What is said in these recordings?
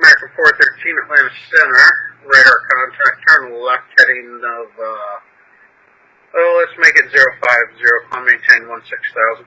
American 413 Atlanta Center, radar contact, turn left heading of, let's make it 050, maintain 16,000.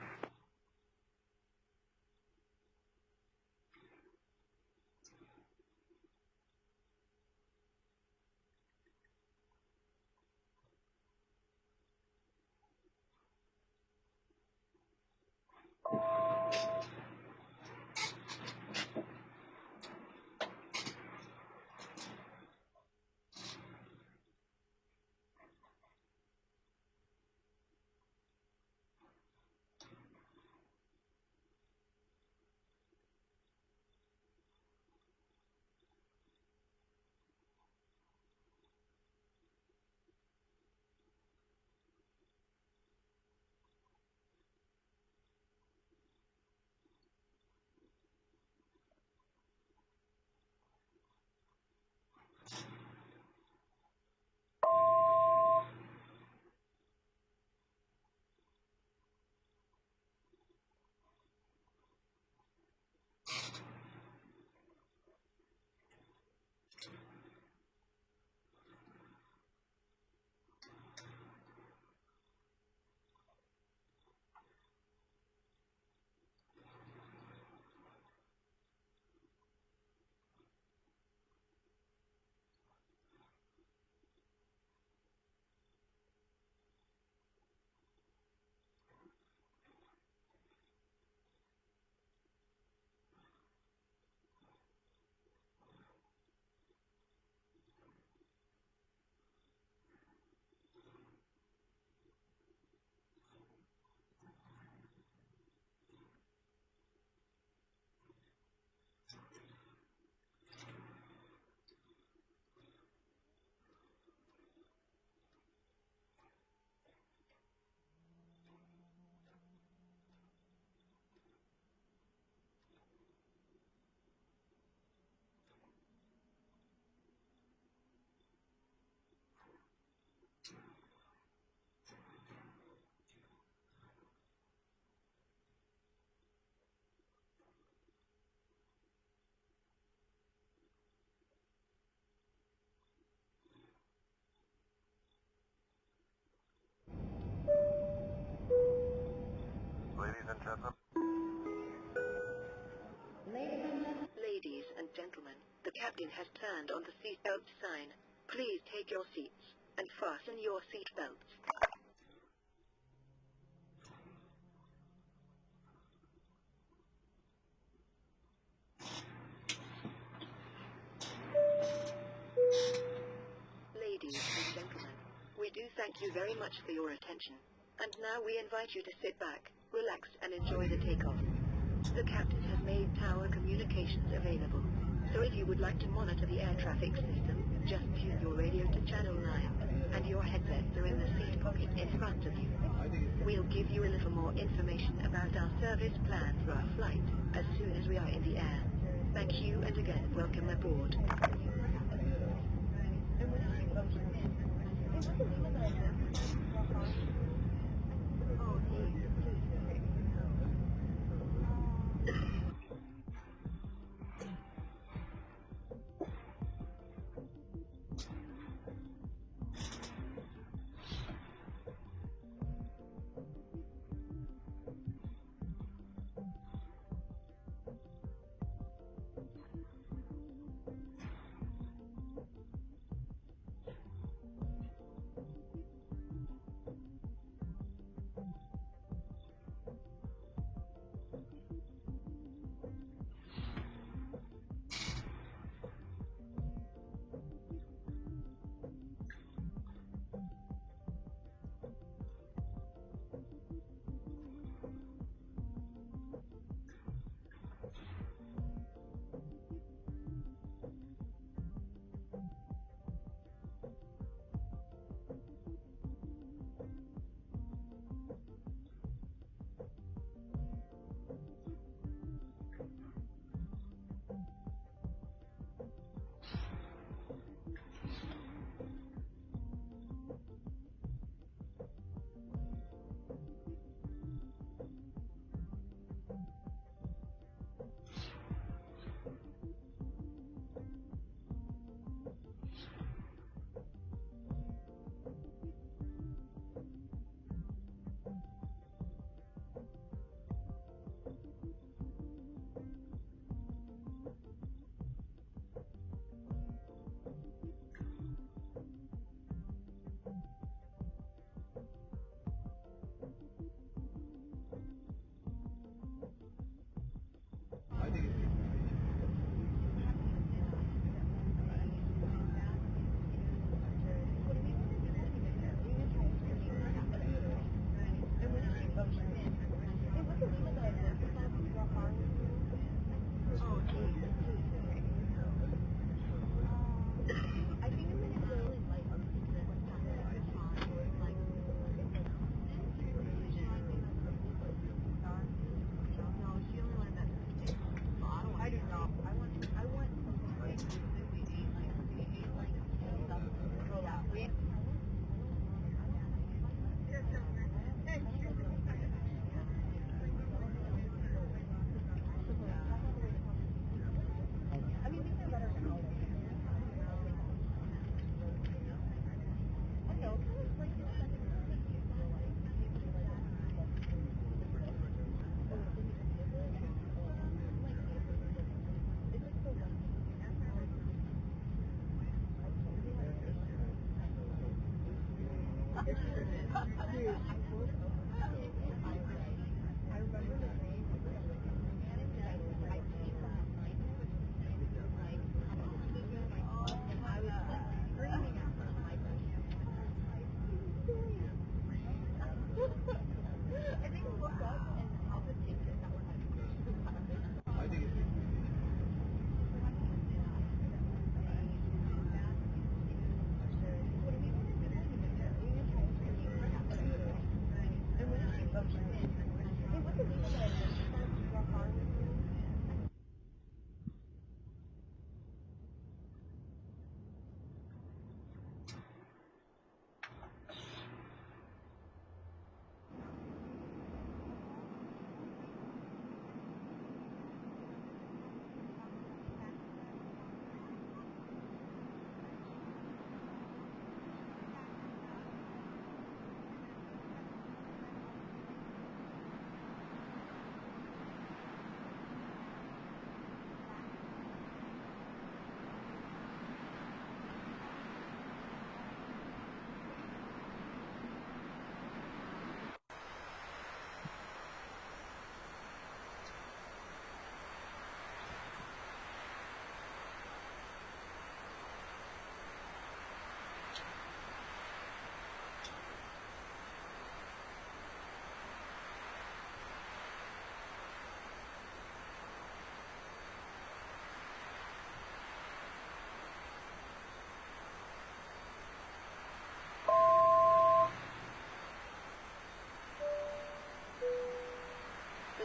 Ladies and gentlemen, the captain has turned on the seatbelt sign. Please take your seats and fasten your seatbelts. Ladies and gentlemen, we do thank you very much for your attention. And now we invite you to sit back, relax and enjoy the takeoff. The captain has made tower communications available, so if you would like to monitor the air traffic system, just tune your radio to channel 9, and your headsets are in the seat pocket in front of you. We'll give you a little more information about our service plan for our flight as soon as we are in the air. Thank you, and again, welcome aboard.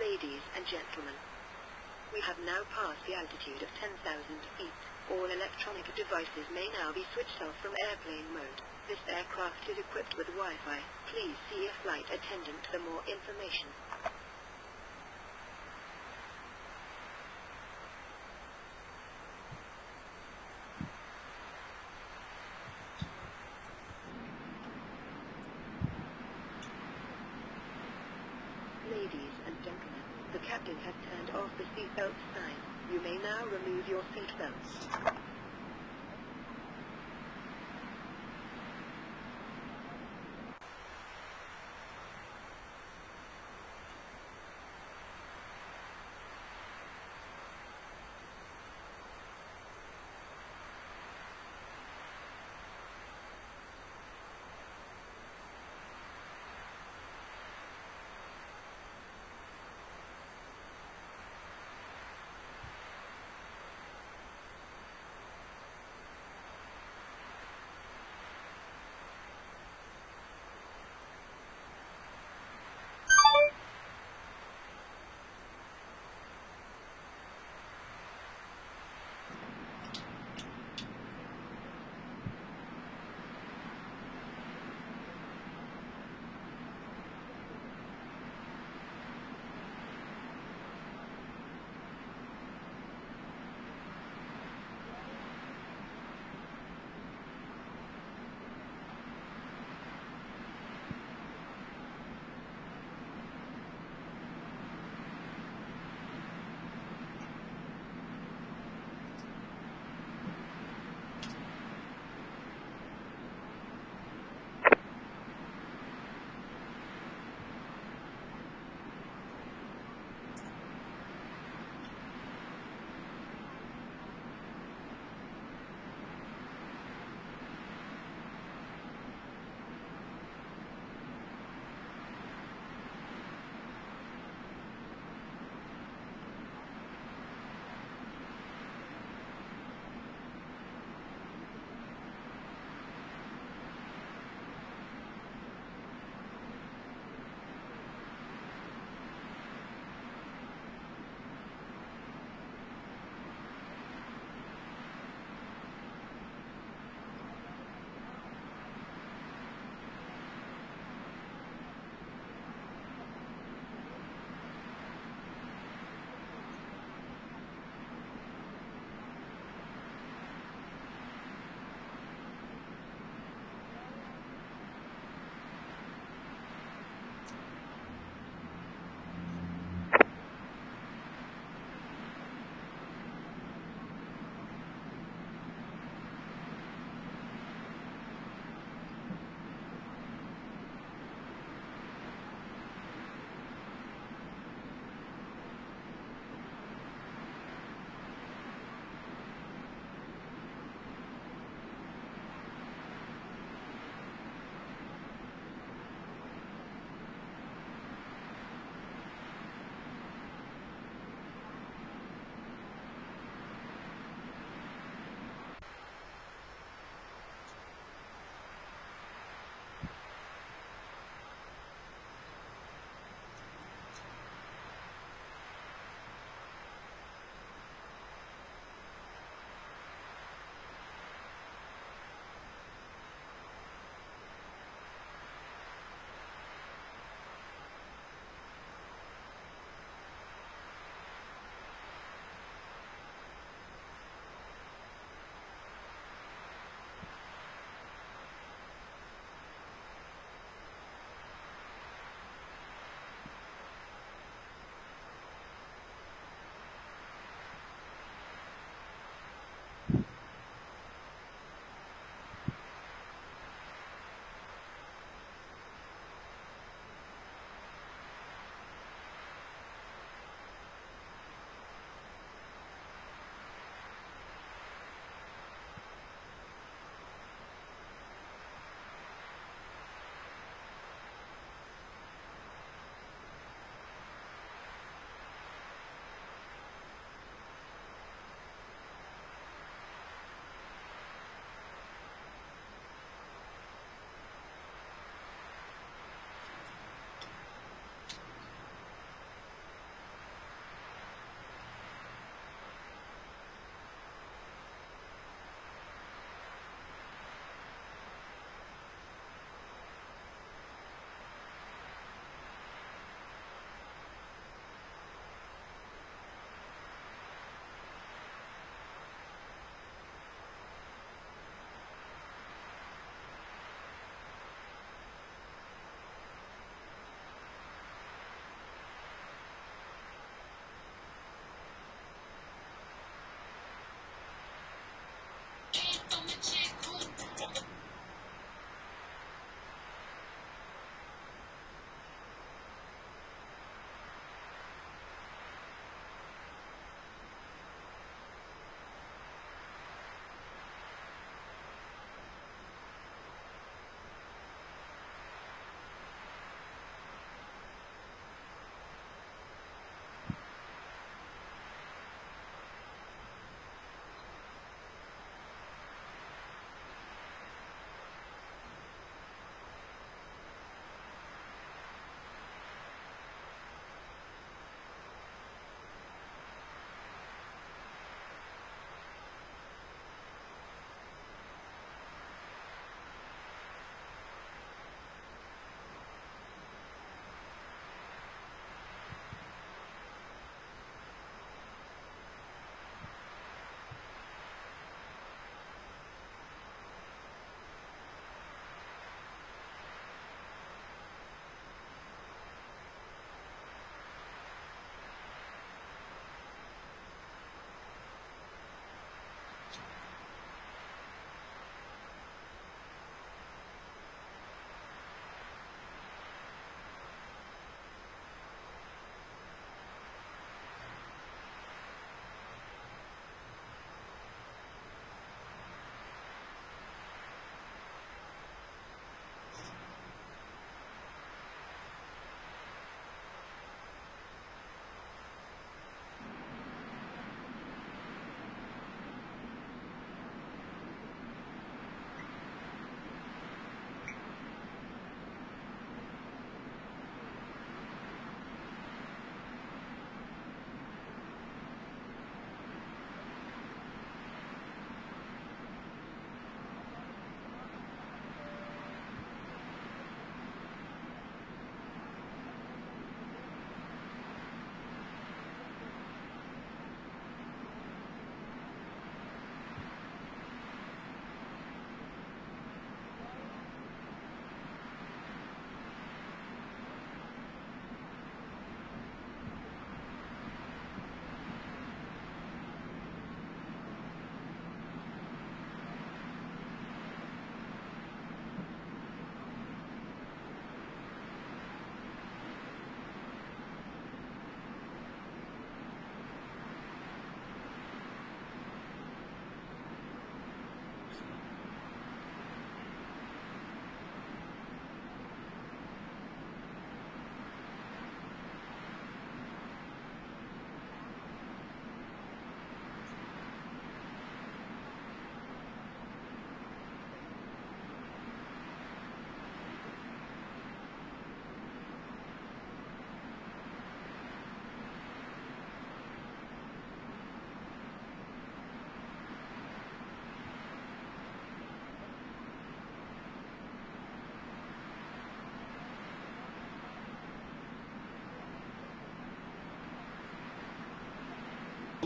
Ladies and gentlemen, we have now passed the altitude of 10,000 feet. All electronic devices may now be switched off from airplane mode. This aircraft is equipped with Wi-Fi. Please see a flight attendant for more information. Ladies and gentlemen, the captain has turned off the seatbelt sign. You may now remove your seatbelts.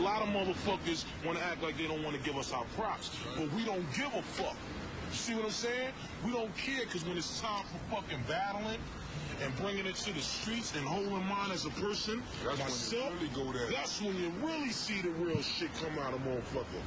lot of motherfuckers want to act like they don't want to give us our props, but we don't give a fuck. You see what I'm saying? We don't care, because when it's time for fucking battling and bringing it to the streets and holding mine as a person, that's myself, when you really go there. That's when you really see the real shit come out of motherfucker.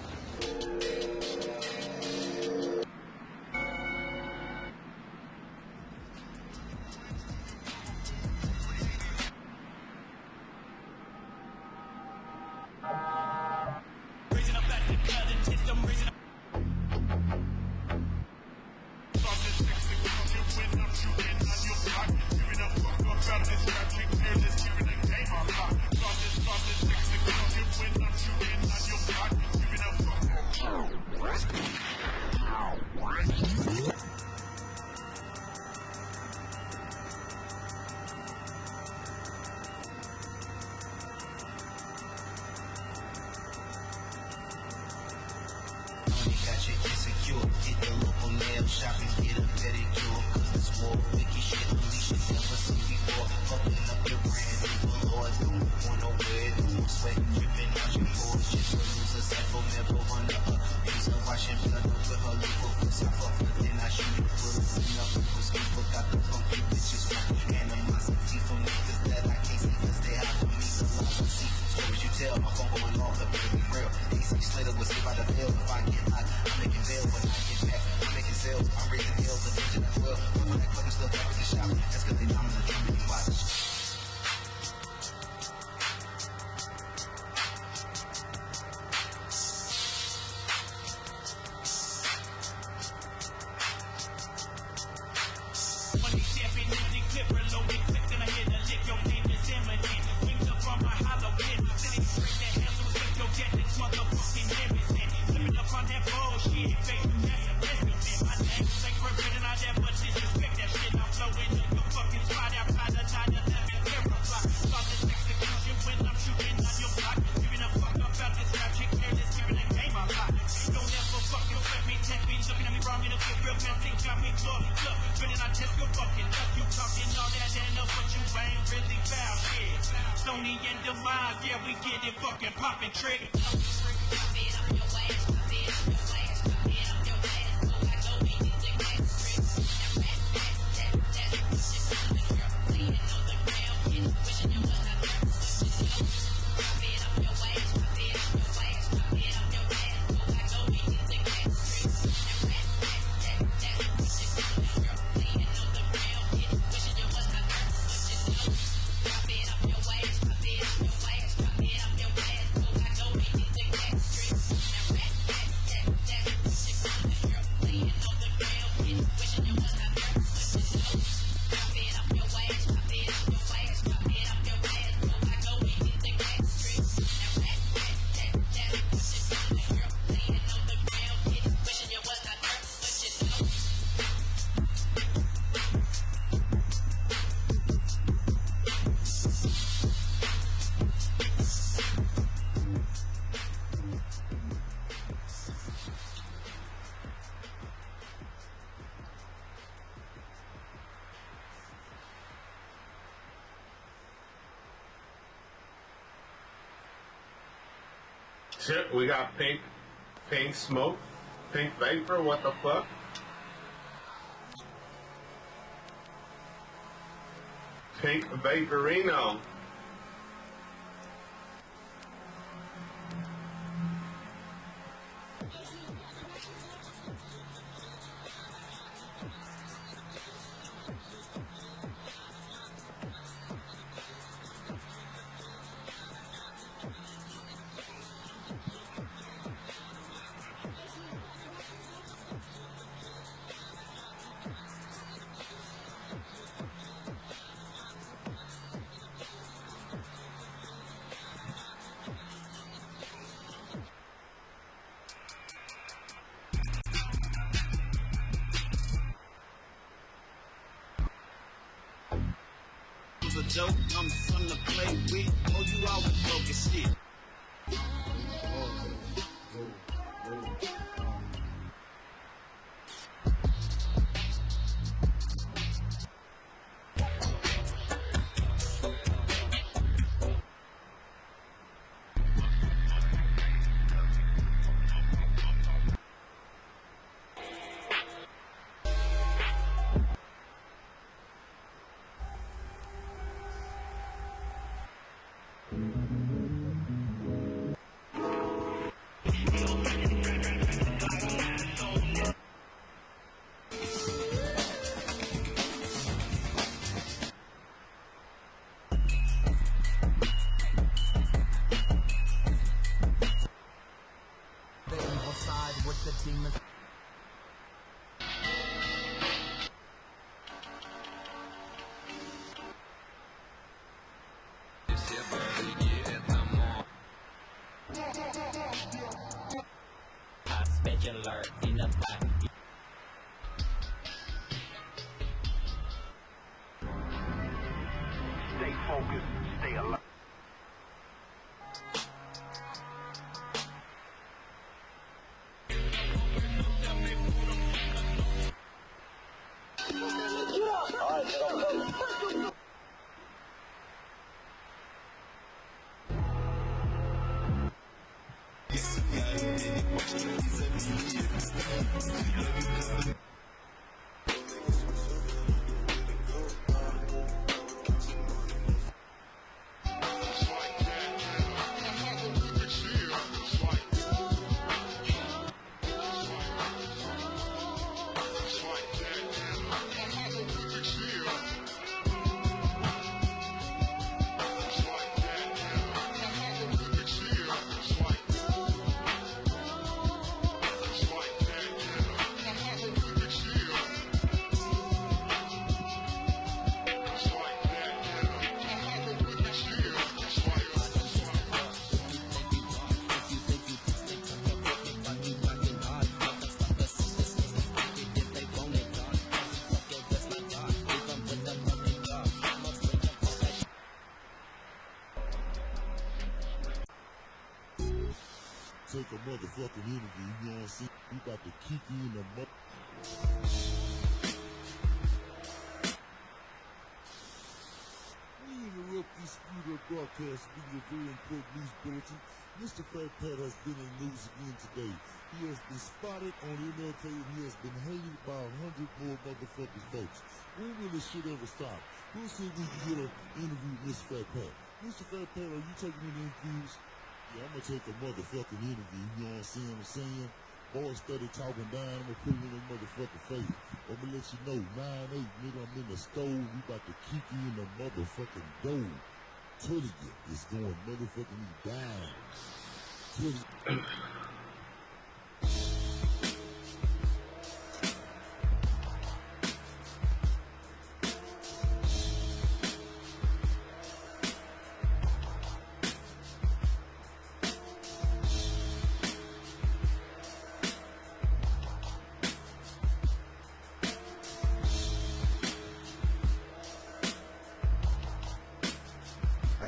Shit, we got pink smoke, pink vapor, what the fuck? Pink vaporino. Dope, I'm the son to play with. Oh, you always broken shit. with the demons. Special alert in the back. Stay focused, stay alive. Take a motherfucking interview, you know what I'm saying? We about to kick you in the mother. We interrupt this speed up broadcast with a very important news bulletin. Mr. Fat Pat has been in the news again today. He has been spotted on MLK and he has been hated by 100 more motherfucking folks. When will this shit ever stop? We'll see if we can get an interview with Mr. Fat Pat. Mr. Fat Pat, are you taking any interviews? Yeah, I'm gonna take a motherfucking interview, you know what I'm saying? Boys study talking down, I'm gonna put it in their motherfucking face. I'm gonna let you know, 9-8, nigga, I'm in the stove, we about to kick you in the motherfucking door. Telling you, it's going motherfucking down. Telling you.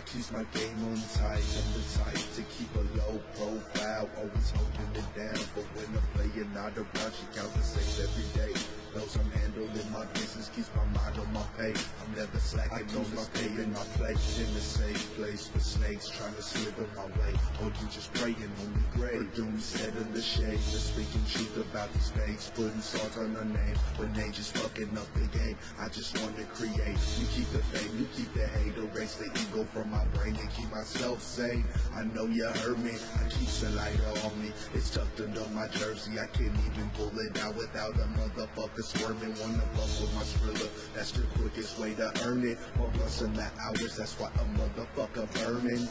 Keeps my game on tight, I'm the type to keep a low profile, always holding it down, but when I'm playing not around, she counts the safe every day. Knows I'm handling my business, keeps my mind on my pay. I'm never slacking on my pay and my play. In the safe place for snakes trying to slither my way. Or you just praying on the grave. Doom set in the shade, just speaking truth about these fakes, putting salt on her name when they just fucking up the game. I just want to create. You keep the fame, you keep the hate, erase the ego from my brain and keep myself sane. I know you heard me, I keep a lighter on me. It's tucked under my jersey, I can't even pull it out without a motherfucker swerving. Wanna fuck with my thriller, that's the quickest way to earn it. More plus in the hours, that's why a motherfucker burning.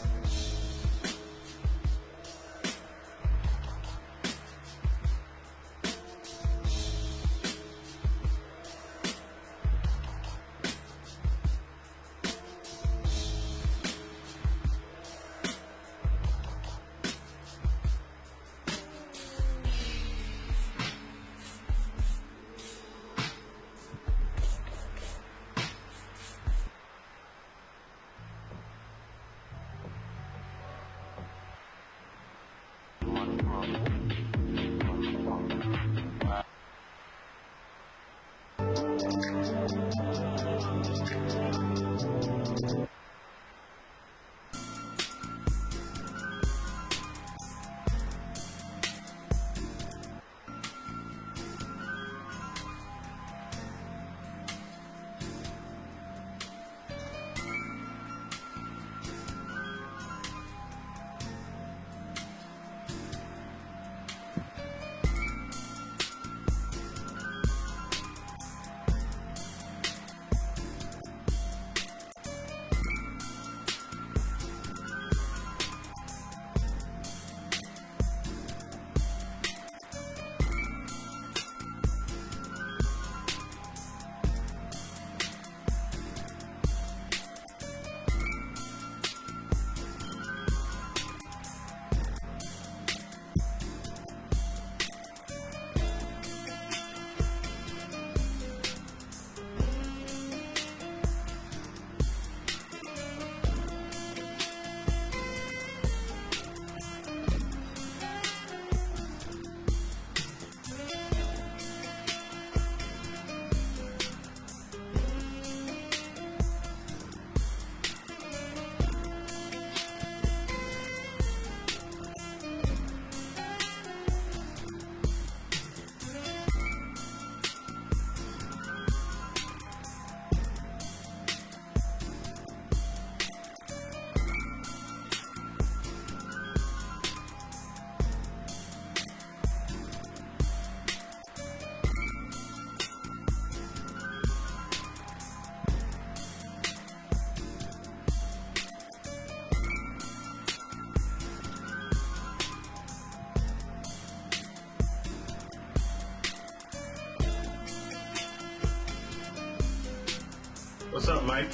What's up, Mike?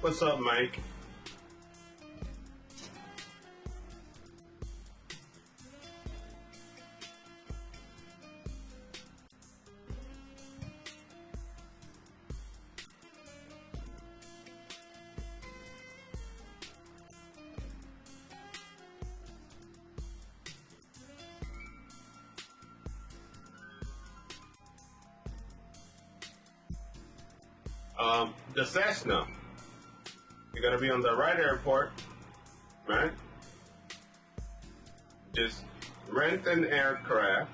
What's up, Mike? The Cessna. You're gonna be on the right airport, right? Just rent an aircraft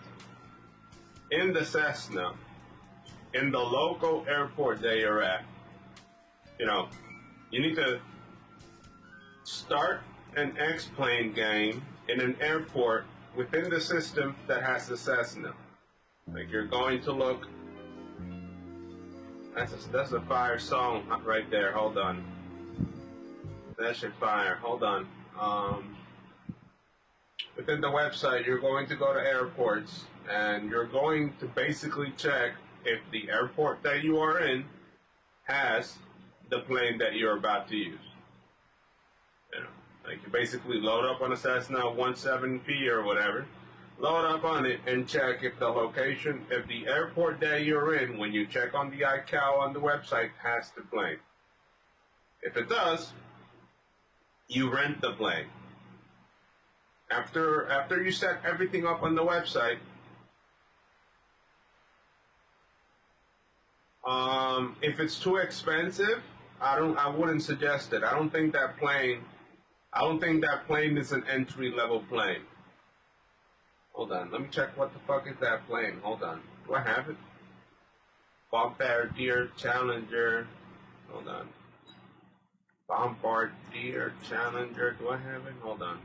in the Cessna in the local airport that you're at. You know, you need to start an X-plane game in an airport within the system that has the Cessna. Like you're going to look. That's a fire song right there. Hold on. That should fire. Hold on. Within the website, you're going to go to airports, and you're going to basically check if the airport that you are in has the plane that you're about to use. You know, like you basically load up on a Cessna 17P or whatever. Load up on it and check if the location, if the airport that you're in, when you check on the iCal on the website, has the plane. If it does, you rent the plane. After you set everything up on the website, if it's too expensive, I wouldn't suggest it. I don't think that plane is an entry-level plane. Hold on, let me check what the fuck is that plane. Hold on. Do I have it? Bombardier Challenger. Hold on. Bombardier Challenger. Do I have it? Hold on.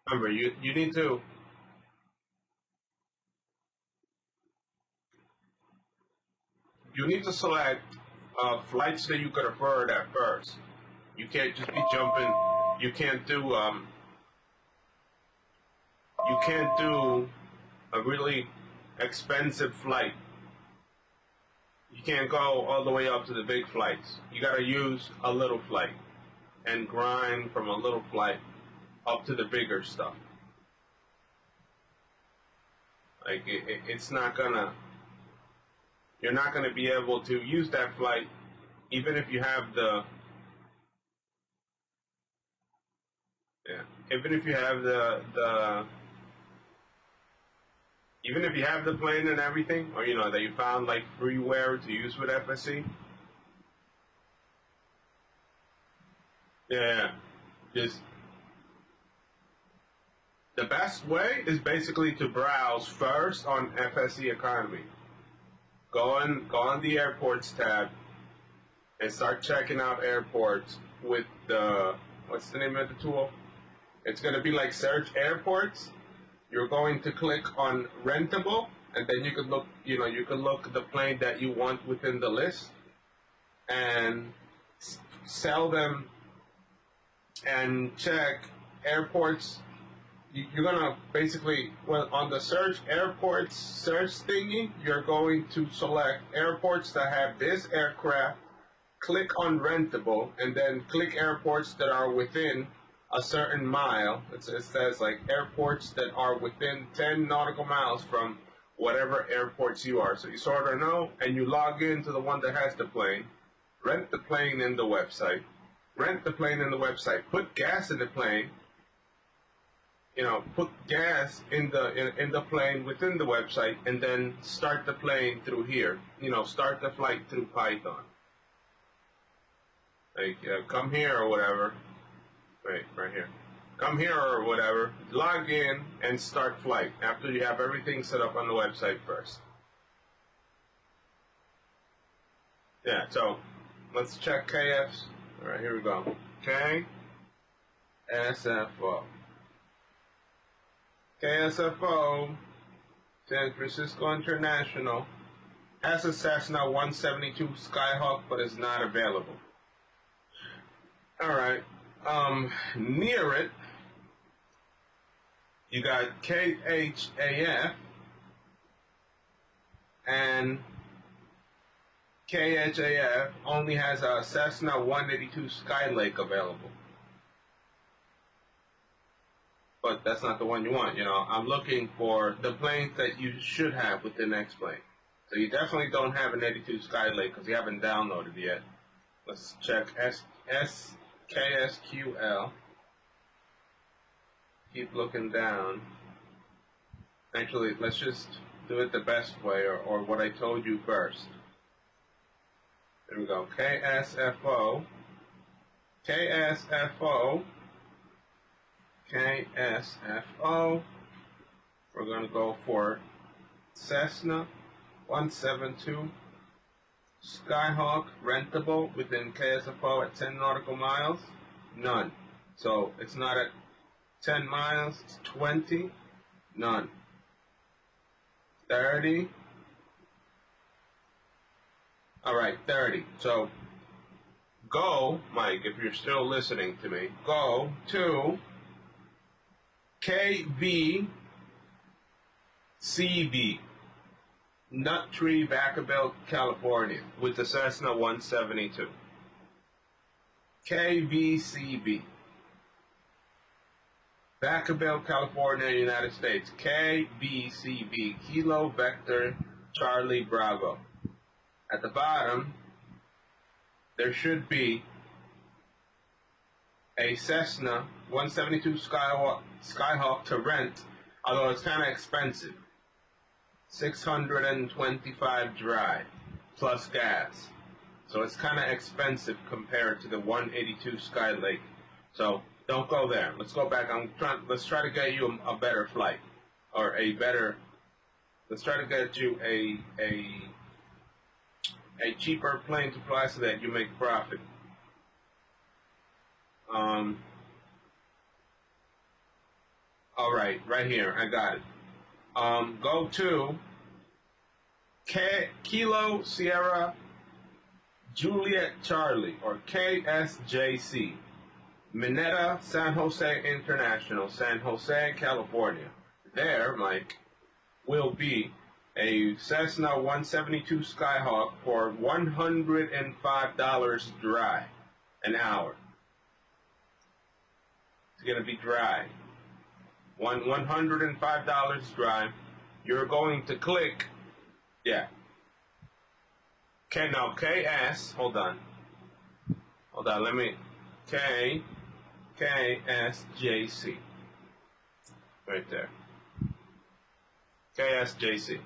Remember, you need to. You need to select flights that you could afford at first. You can't just be jumping. You can't do a really expensive flight. You can't go all the way up to the big flights. You gotta use a little flight and grind from a little flight up to the bigger stuff. Like it's not gonna. You're not going to be able to use that flight, even if you have the. Yeah, even if you have even if you have the plane and everything, or you know that you found like freeware to use with FSE. Yeah, just the best way is basically to browse first on FSE Economy. Go on the airports tab and start checking out airports with the, what's the name of the tool? It's going to be like search airports. You're going to click on rentable, and then you could look, you can look at the plane that you want within the list and sell them and check airports. You're going to basically, well, on the search airports search thingy, you're going to select airports that have this aircraft, click on rentable, and then click airports that are within a certain mile. It says like airports that are within 10 nautical miles from whatever airports you are. So you sort of know, and you log into the one that has the plane, rent the plane in the website, put gas in the plane, put gas in the plane within the website, and then start the plane through here. Start the flight through Python. Like, come here or whatever. Right here. Come here or whatever. Log in and start flight after you have everything set up on the website first. Yeah, so let's check KFs. All right, here we go. KSFO. KSFO, San Francisco International, has a Cessna 172 Skyhawk, but is not available. Alright. Near it, you got KHAF and KHAF only has a Cessna 182 Skylake available. But that's not the one you want, you know. I'm looking for the planes that you should have with the next plane. So you definitely don't have an 82 Skylake because you haven't downloaded yet. Let's check KSQL. Keep looking down. Actually, let's just do it the best way, or what I told you first. There we go. KSFO. We're going to go for Cessna 172 Skyhawk rentable within KSFO at 10 nautical miles. None. So it's not at 10 miles, it's 20. None. 30. Alright, 30. So go, Mike, if you're still listening to me, go to KVCB, Nut Tree, Vacaville, California, with the Cessna 172. KVCB. Vacaville, California, United States. KVCB, Kilo Vector Charlie Bravo. At the bottom, there should be a Cessna 172 Skyhawk to rent, although it's kind of expensive. $625 dry, plus gas. So it's kind of expensive compared to the 182 Skylake. So don't go there. Let's go back. Let's try to get you a better flight, or let's try to get you a cheaper plane to fly so that you make profit. Alright, right here, I got it. Go to Kilo Sierra Juliet Charlie, or KSJC, Mineta San Jose International, San Jose, California. There, Mike, will be a Cessna 172 Skyhawk for $105 dry an hour. It's going to be dry. $105 dry. You're going to click, yeah. No, KS, hold on, let me, KSJC, right there, KSJC.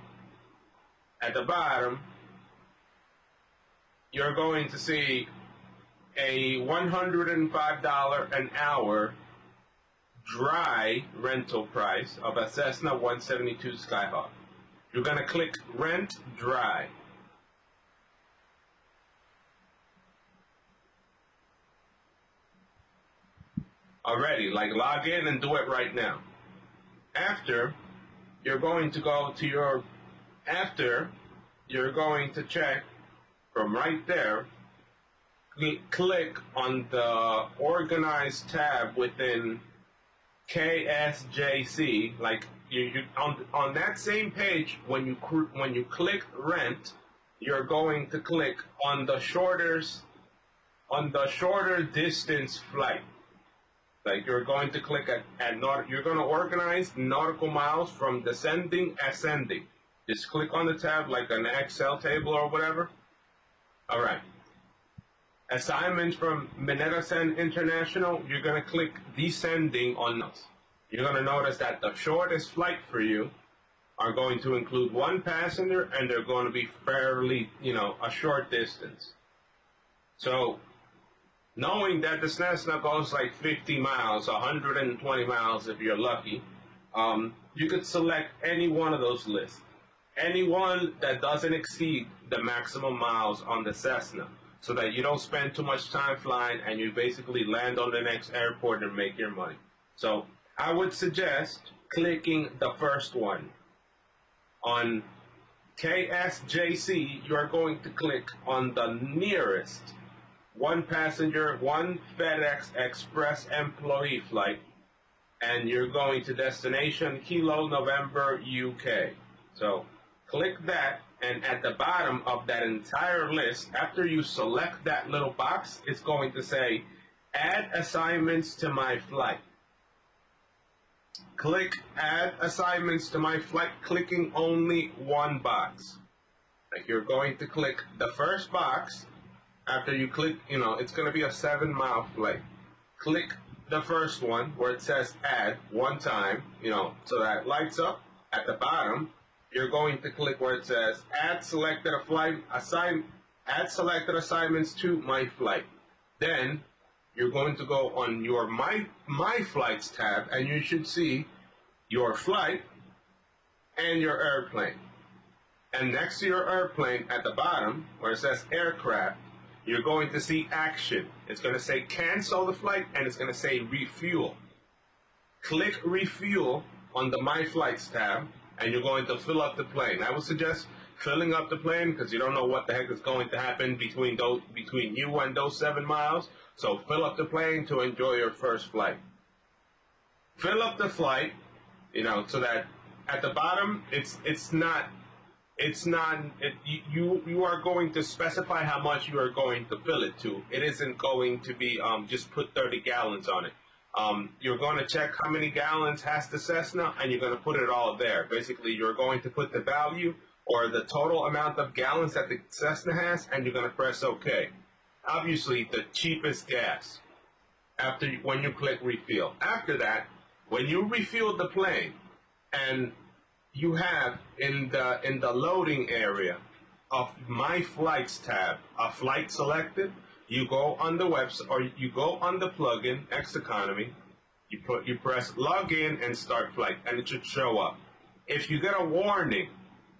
At the bottom, you're going to see a $105 an hour dry rental price of a Cessna 172 Skyhawk. You're going to click Rent Dry. Already, like, log in and do it right now. After, you're going to go to your, you're going to check from right there, click on the Organized tab within KSJC, like on that same page, when you click Rent, you're going to click on the shorter distance flight. Like, you're going to click you're going to organize nautical miles from descending, ascending. Just click on the tab like an Excel table or whatever. All right. Assignment from Mineta San International, you're going to click descending on those. You're going to notice that the shortest flight for you are going to include one passenger, and they're going to be fairly, a short distance. So, knowing that the Cessna goes like 50 miles, 120 miles if you're lucky, you could select any one of those lists. Any one that doesn't exceed the maximum miles on the Cessna, so that you don't spend too much time flying and you basically land on the next airport and make your money. So I would suggest clicking the first one. On KSJC, you are going to click on the nearest one passenger, one FedEx Express employee flight, and you're going to destination Kilo November UK. So click that, and at the bottom of that entire list, after you select that little box, it's going to say add assignments to my flight. Click add assignments to my flight, clicking only one box. Like you're going to click the first box. After you click, it's going to be a 7-mile flight. Click the first one where it says add one time, so that it lights up. At the bottom, you're going to click where it says add selected assignments to my flight. Then you're going to go on your my flights tab, and you should see your flight and your airplane. And next to your airplane at the bottom where it says aircraft, you're going to see action. It's going to say cancel the flight, and it's going to say refuel. Click refuel on the My Flights tab, and you're going to fill up the plane. I would suggest filling up the plane because you don't know what the heck is going to happen between you and those 7 miles. So fill up the plane to enjoy your first flight. Fill up the flight, so that at the bottom you are going to specify how much you are going to fill it to. It isn't going to be just put 30 gallons on it. You're going to check how many gallons has the Cessna, and you're going to put it all there. Basically, you're going to put the value or the total amount of gallons that the Cessna has, and you're going to press OK. Obviously, the cheapest gas when you click refuel. After that, when you refuel the plane, and you have in the loading area of My Flights tab a flight selected, you go on the website, or you go on the plugin X Economy, you press login and start flight, and it should show up. If you get a warning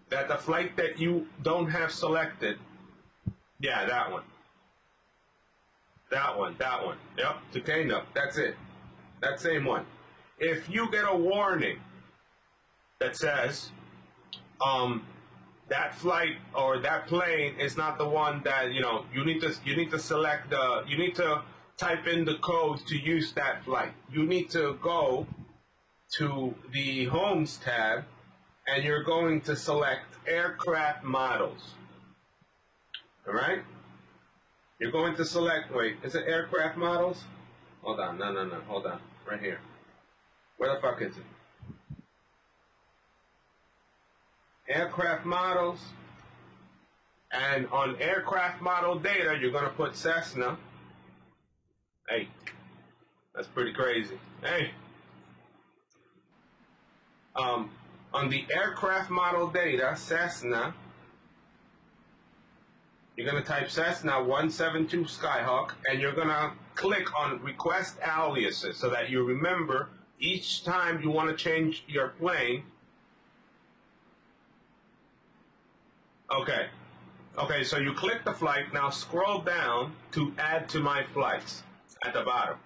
that the flight that you don't have selected, yeah, that one. Yep, to Kano. That's it. That same one. If you get a warning that says that flight or that plane is not the one that you need to select you need to type in the code to use that flight. You need to go to the Homes tab, and you're going to select aircraft models. All right? You're going to select, wait, is it aircraft models? Hold on, no, hold on, right here. Where the fuck is it? Aircraft models, and on aircraft model data, you're going to put Cessna. Hey, that's pretty crazy. Hey. On the aircraft model data, Cessna, you're going to type Cessna 172 Skyhawk, and you're going to click on Request Aliases so that you remember each time you want to change your plane. Okay, so you click the flight. Now scroll down to add to my flights at the bottom.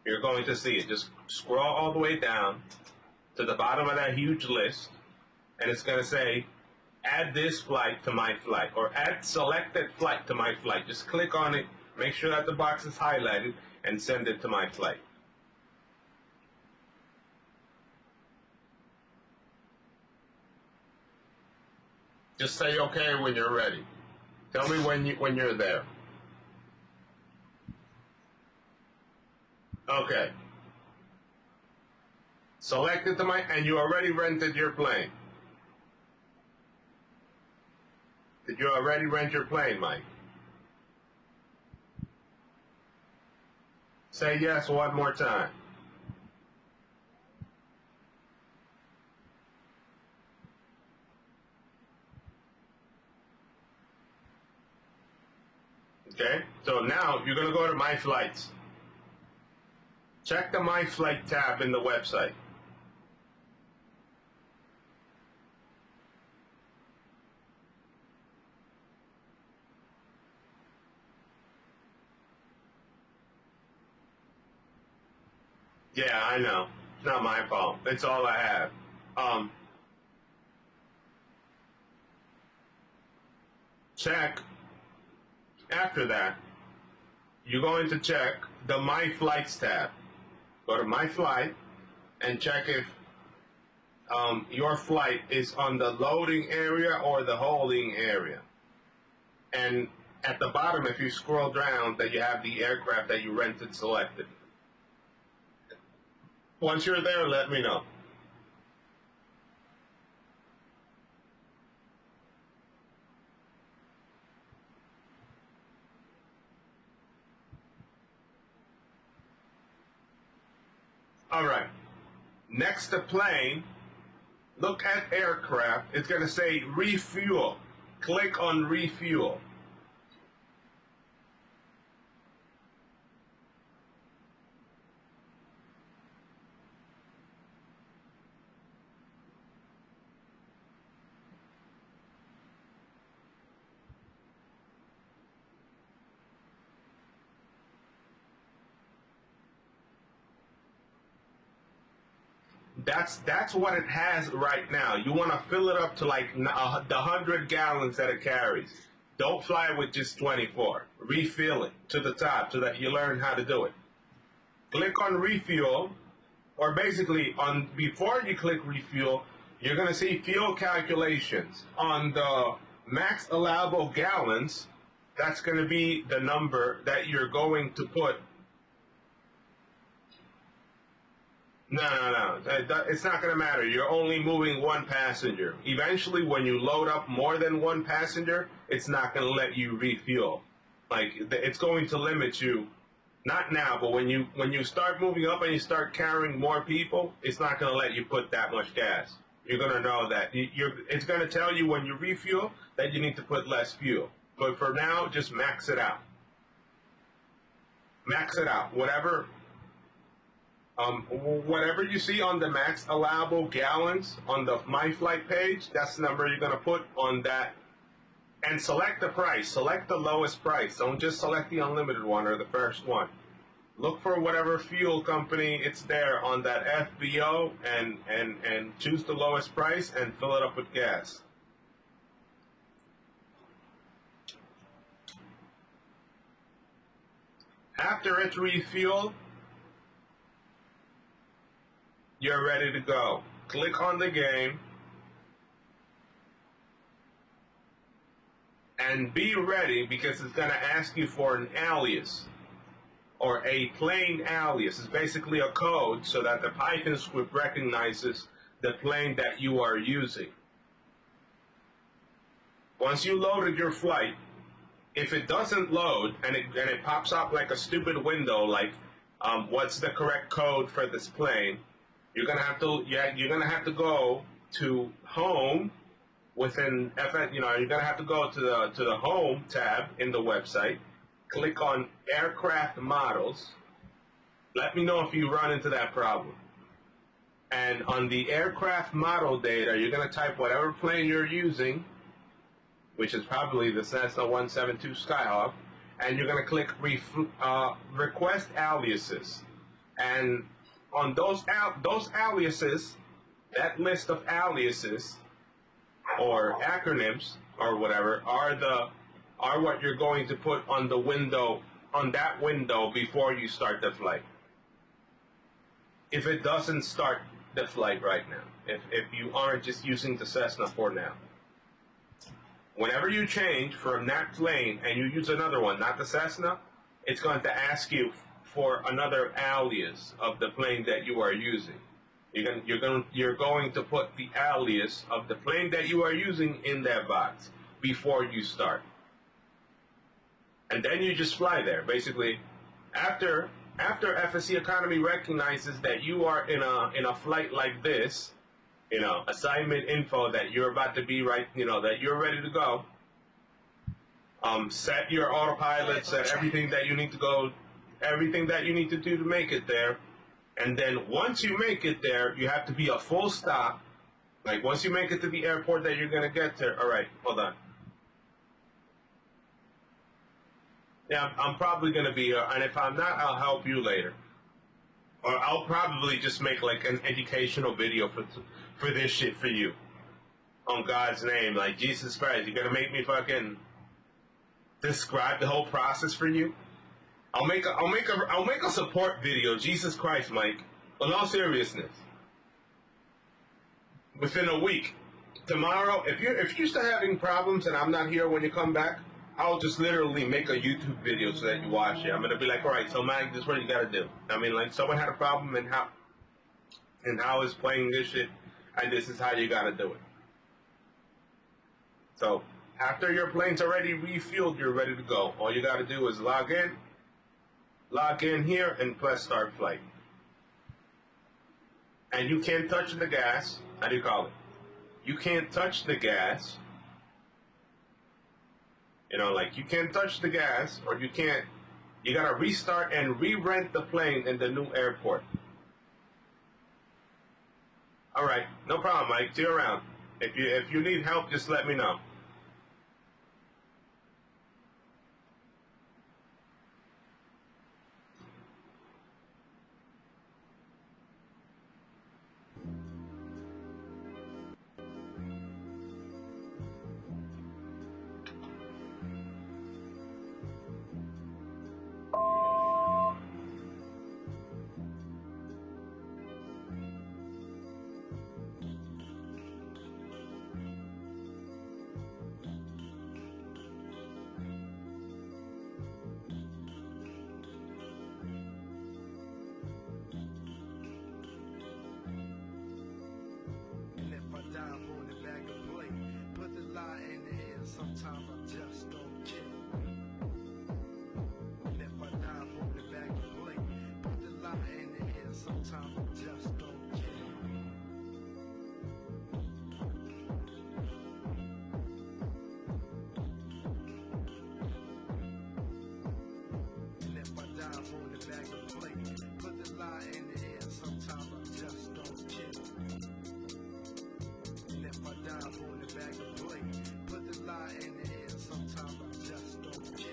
You're going to see it. Just scroll all the way down to the bottom of that huge list, and it's going to say add this flight to my flight, or add selected flight to my flight. Just click on it, make sure that the box is highlighted, and send it to my flight. Just say okay when you're ready. Tell me when you're there. Okay. Select it to my, and you already rented your plane. Did you already rent your plane, Mike? Say yes one more time. Okay, so now you're going to go to My Flights. Check the My Flight tab in the website. Yeah, I know. It's not my fault. It's all I have. Check after that you're going to check the My Flights tab. Go to My Flight and check if your flight is on the loading area or the holding area. And at the bottom, if you scroll down, that you have the aircraft that you rented selected. Once you're there, let me know. All right. Next to plane, look at aircraft. It's going to say refuel. Click on refuel. That's what it has right now. You want to fill it up to like the 100 gallons that it carries. Don't fly with just 24. Refill it to the top so that you learn how to do it. Click on refuel, or basically before you click refuel, you're going to see fuel calculations. On the max allowable gallons, that's going to be the number that you're going to put. No. It's not going to matter. You're only moving one passenger. Eventually, when you load up more than one passenger, it's not going to let you refuel. Like, it's going to limit you. Not now, but when you start moving up and you start carrying more people, it's not going to let you put that much gas. You're going to know that. It's going to tell you when you refuel that you need to put less fuel. But for now, just max it out. Max it out. Whatever you see on the max allowable gallons on the My Flight page, that's the number you're going to put on that. And select the price. Select the lowest price. Don't just select the unlimited one or the first one. Look for whatever fuel company it's there on that FBO and choose the lowest price and fill it up with gas. After it's refueled, you're ready to go. Click on the game and be ready, because it's going to ask you for an alias or a plane alias. It's basically a code so that the Python script recognizes the plane that you are using. Once you loaded your flight, if it doesn't load and it pops up like a stupid window like what's the correct code for this plane, you're gonna have to go to home within you're gonna have to go to the home tab in the website. Click on aircraft models. Let me know if you run into that problem. And on the aircraft model data, you're gonna type whatever plane you're using, which is probably the Cessna 172 Skyhawk, and you're gonna click request aliases. And on those aliases, that list of aliases or acronyms or whatever are what you're going to put on that window before you start the flight. If it doesn't start the flight right now, if you aren't just using the Cessna for now, whenever you change from that plane and you use another one, not the Cessna, it's going to ask you for another alias of the plane that you are using. You're going to put the alias of the plane that you are using in that box before you start. And then you just fly there. Basically, after FSE Economy recognizes that you are in a flight like this, assignment info that you're about to be that you're ready to go, set your autopilot, set everything that you need to go, everything that you need to do to make it there. And then once you make it there, you have to be a full stop. Like once you make it to the airport that you're going to get there. All right, hold on. Yeah, I'm probably going to be here. And if I'm not, I'll help you later. Or I'll probably just make like an educational video for this shit for you. On God's name. Like, Jesus Christ, you're going to make me fucking describe the whole process for you? I'll make a support video. Jesus Christ, Mike. In all seriousness, within a week, tomorrow, if you're still having problems and I'm not here when you come back, I'll just literally make a YouTube video so that you watch it. I'm gonna be like, all right, so Mike, this is what you gotta do. I mean, like, someone had a problem and how is playing this shit, and this is how you gotta do it. So after your plane's already refueled, you're ready to go. All you gotta do is log in here, and press start flight. And you can't touch the gas. How do you call it? You can't touch the gas. You know, like, you can't touch the gas, or you gotta restart and re-rent the plane in the new airport. Alright, no problem, Mike. See you around. If you need help, just let me know. And if I die, I'm on the bag of plate. Put the lie in the air, sometimes I just don't care. And if I die, I'm on the bag of plate. Put the lie in the air, sometimes I just don't care. And if I die, I'm on the bag of plate. Put the lie in the air, sometimes I just don't care. And if I die, I'm on the bag of plate. Put the lie in the air, sometimes I just don't care.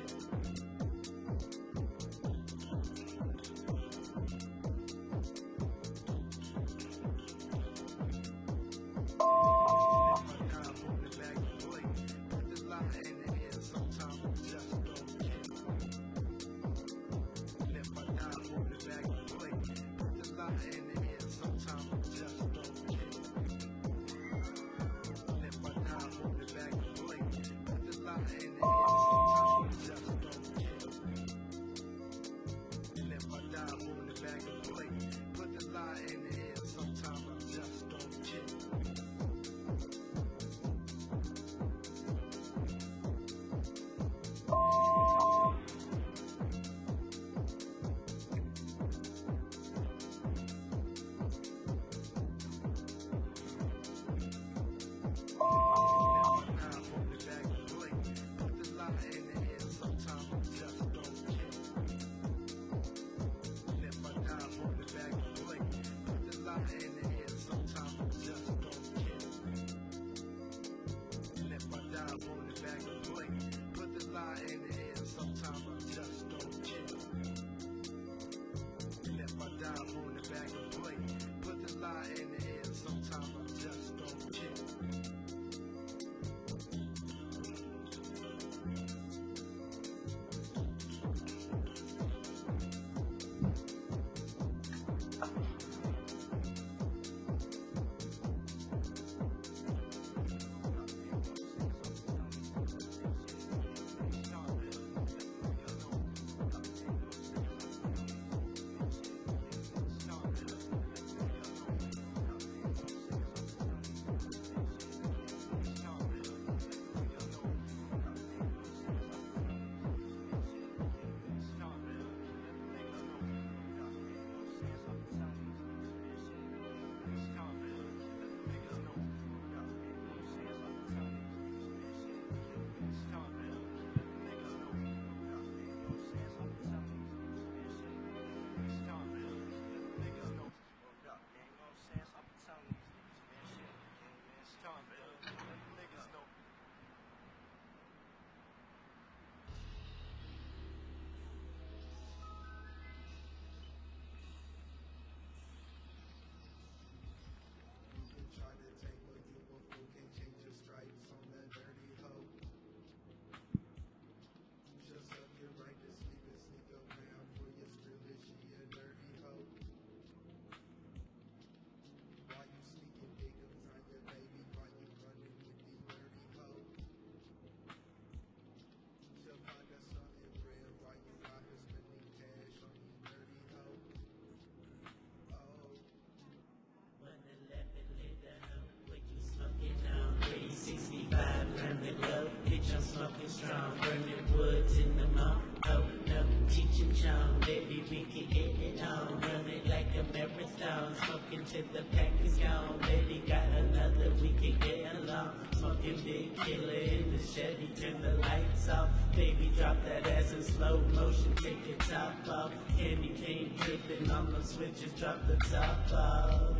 smoking strong, burning woods in the mountain. Oh no, Cheech and Chong, baby, we can get it on. Run it like a marathon, smoking till the pack is gone. Baby, got another, we can get along. Smoking big killer in the Chevy, turn the lights off. Baby, drop that ass in slow motion, take your top off. Candy paint dripping on the switches, drop the top off.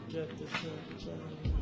Drop the top off.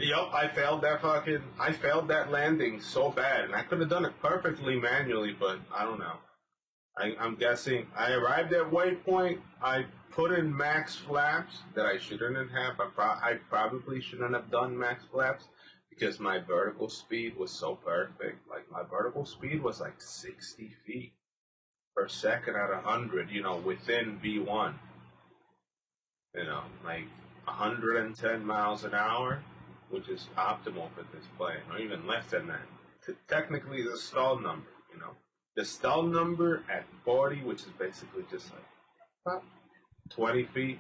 Yup, I failed that landing so bad, and I could have done it perfectly manually, but I don't know. I'm guessing I arrived at waypoint. I put in max flaps that I shouldn't have. I probably shouldn't have done max flaps because my vertical speed was so perfect. Like my vertical speed was like 60 feet per second at 100. You know, within V1. You know, like 110 miles an hour, which is optimal for this plane, or even less than that. Technically, the stall number. You know. The stall number at 40, which is basically just like about 20 feet,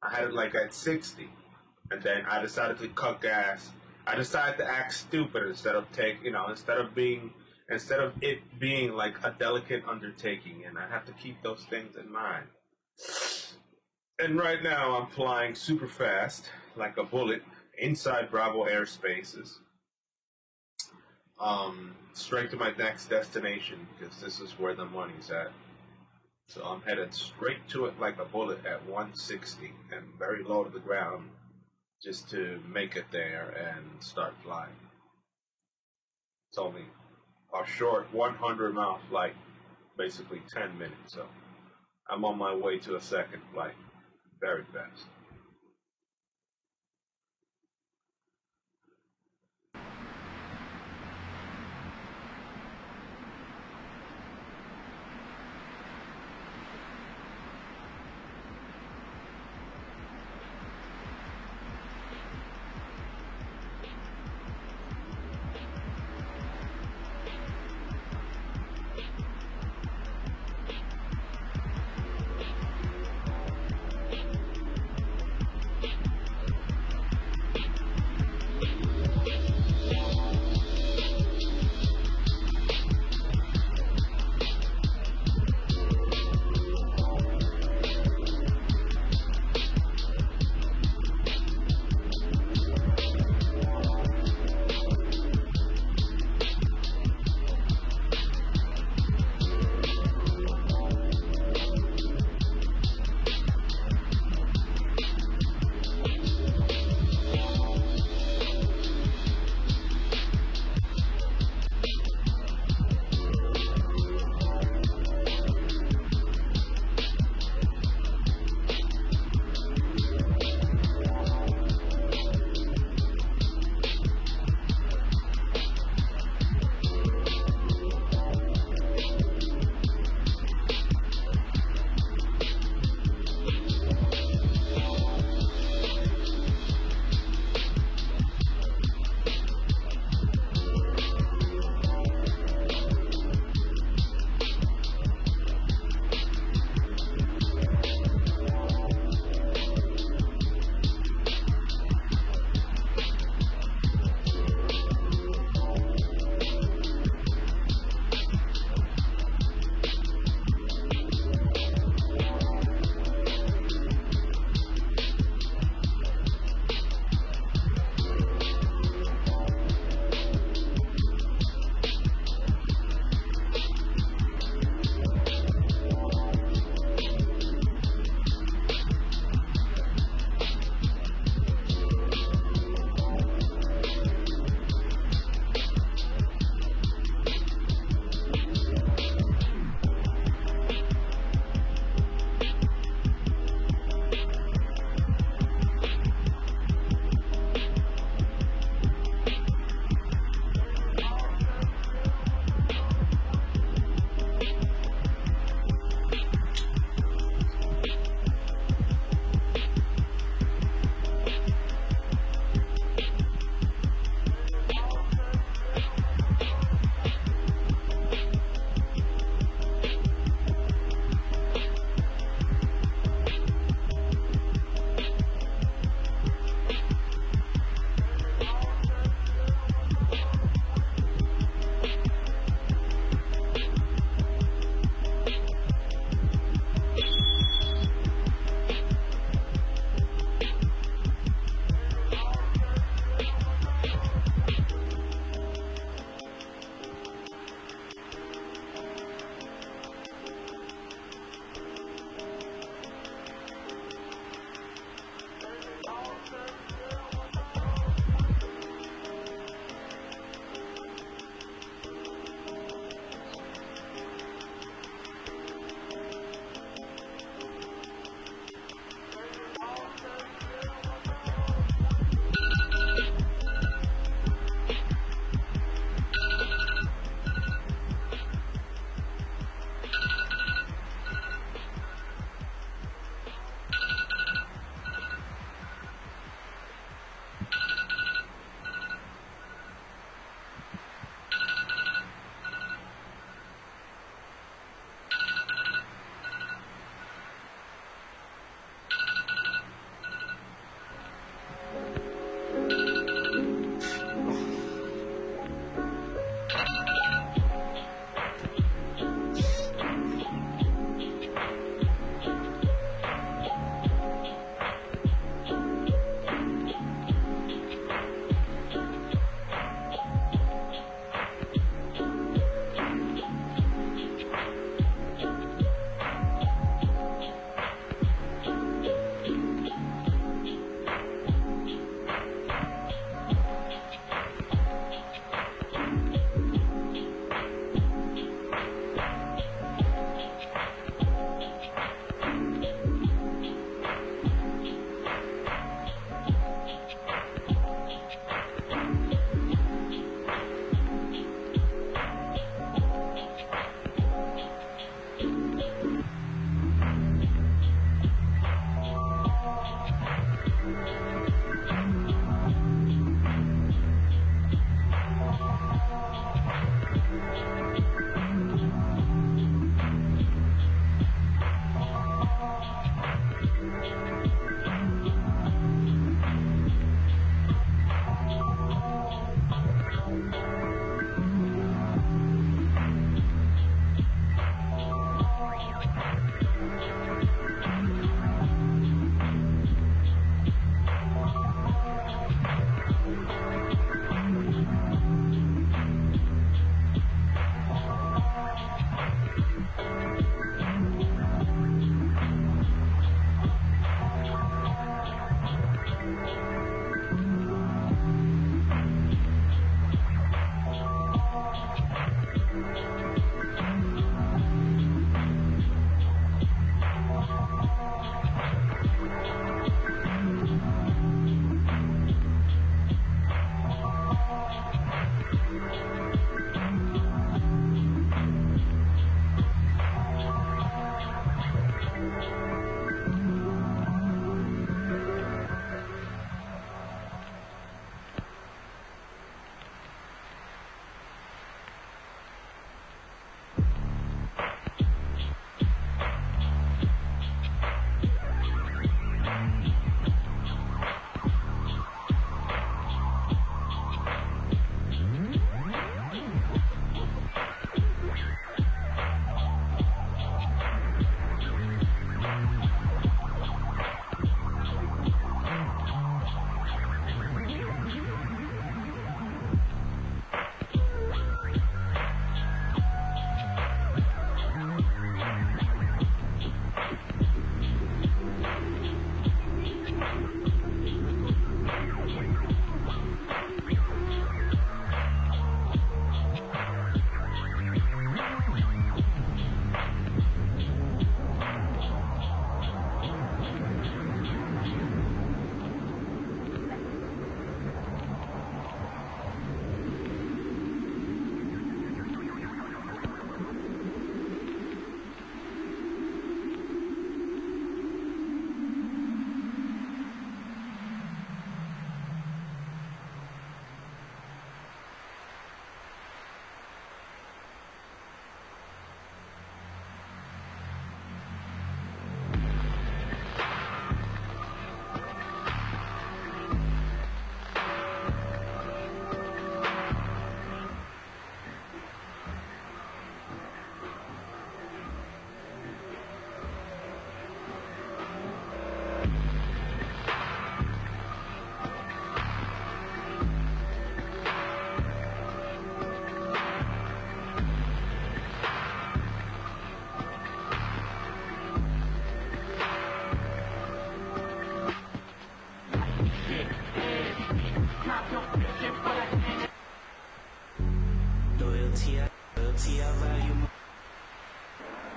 I had it like at 60. And then I decided to cut gas. I decided to act stupid instead of instead of it being like a delicate undertaking. And I have to keep those things in mind. And right now I'm flying super fast, like a bullet, inside Bravo airspaces. Straight to my next destination because this is where the money's at. So I'm headed straight to it like a bullet at 160 and very low to the ground just to make it there and start flying. It's only a short 100-mile flight, basically 10 minutes. So I'm on my way to a second flight, very fast.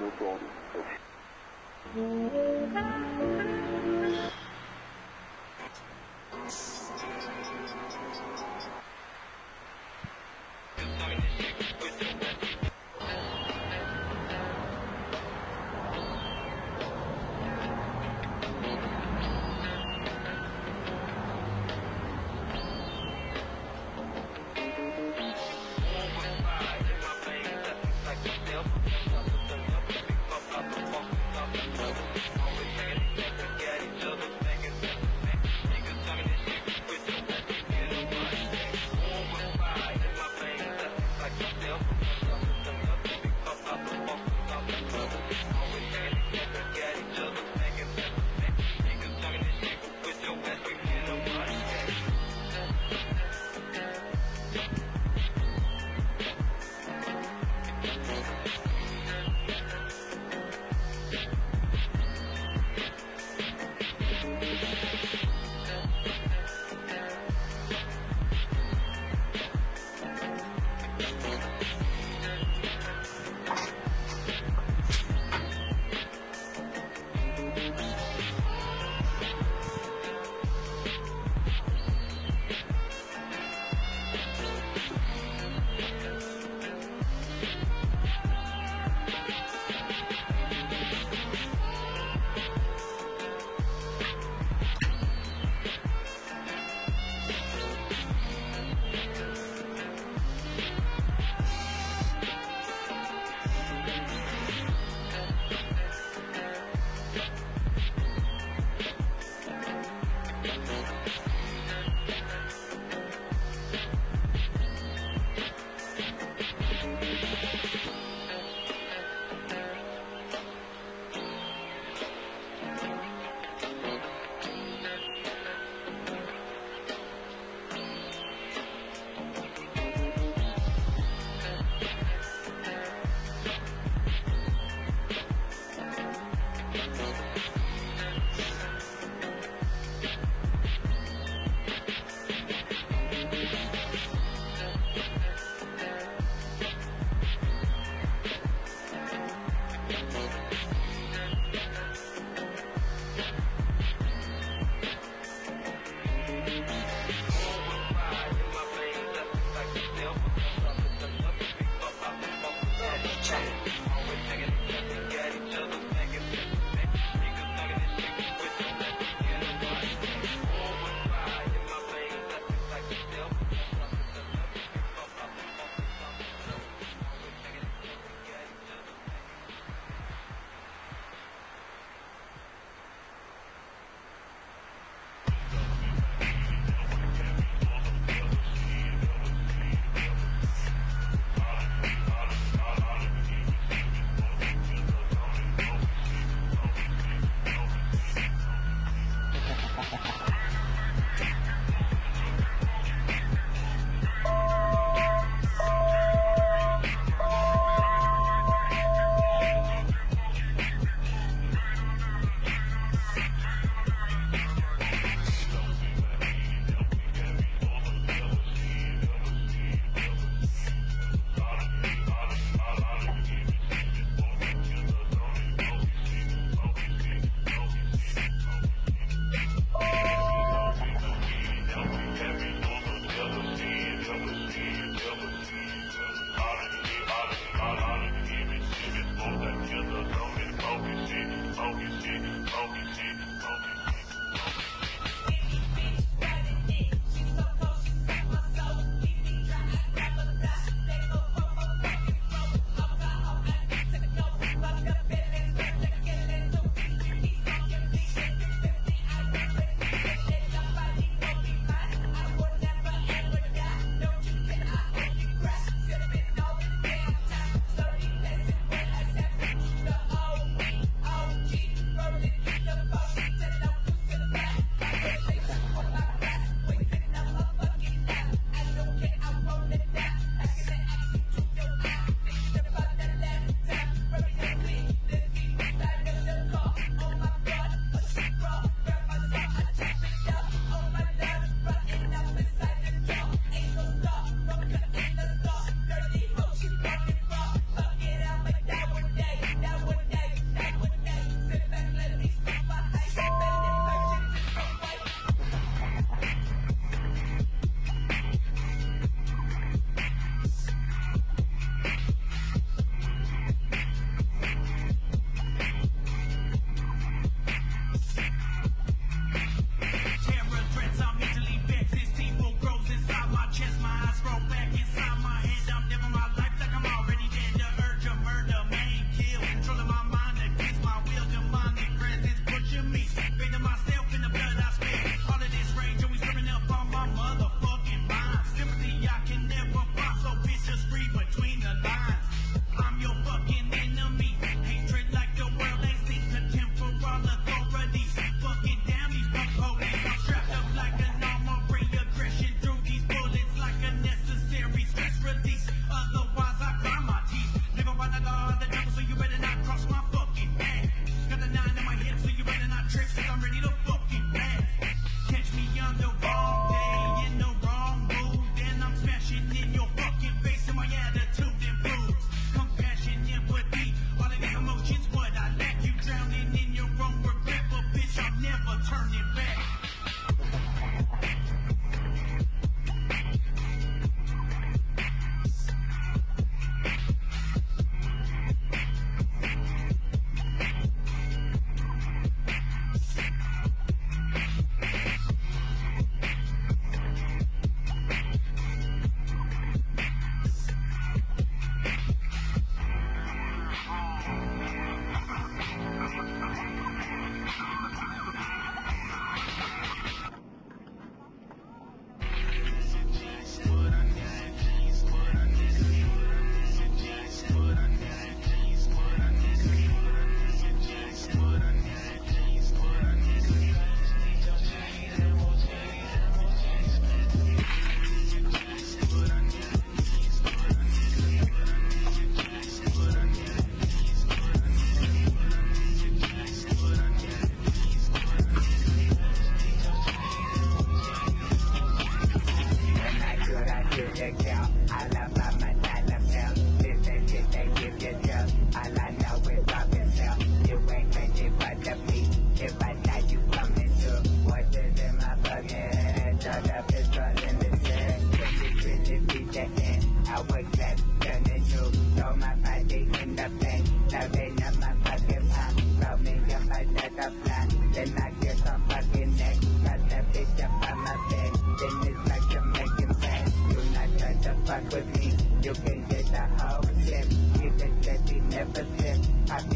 motor.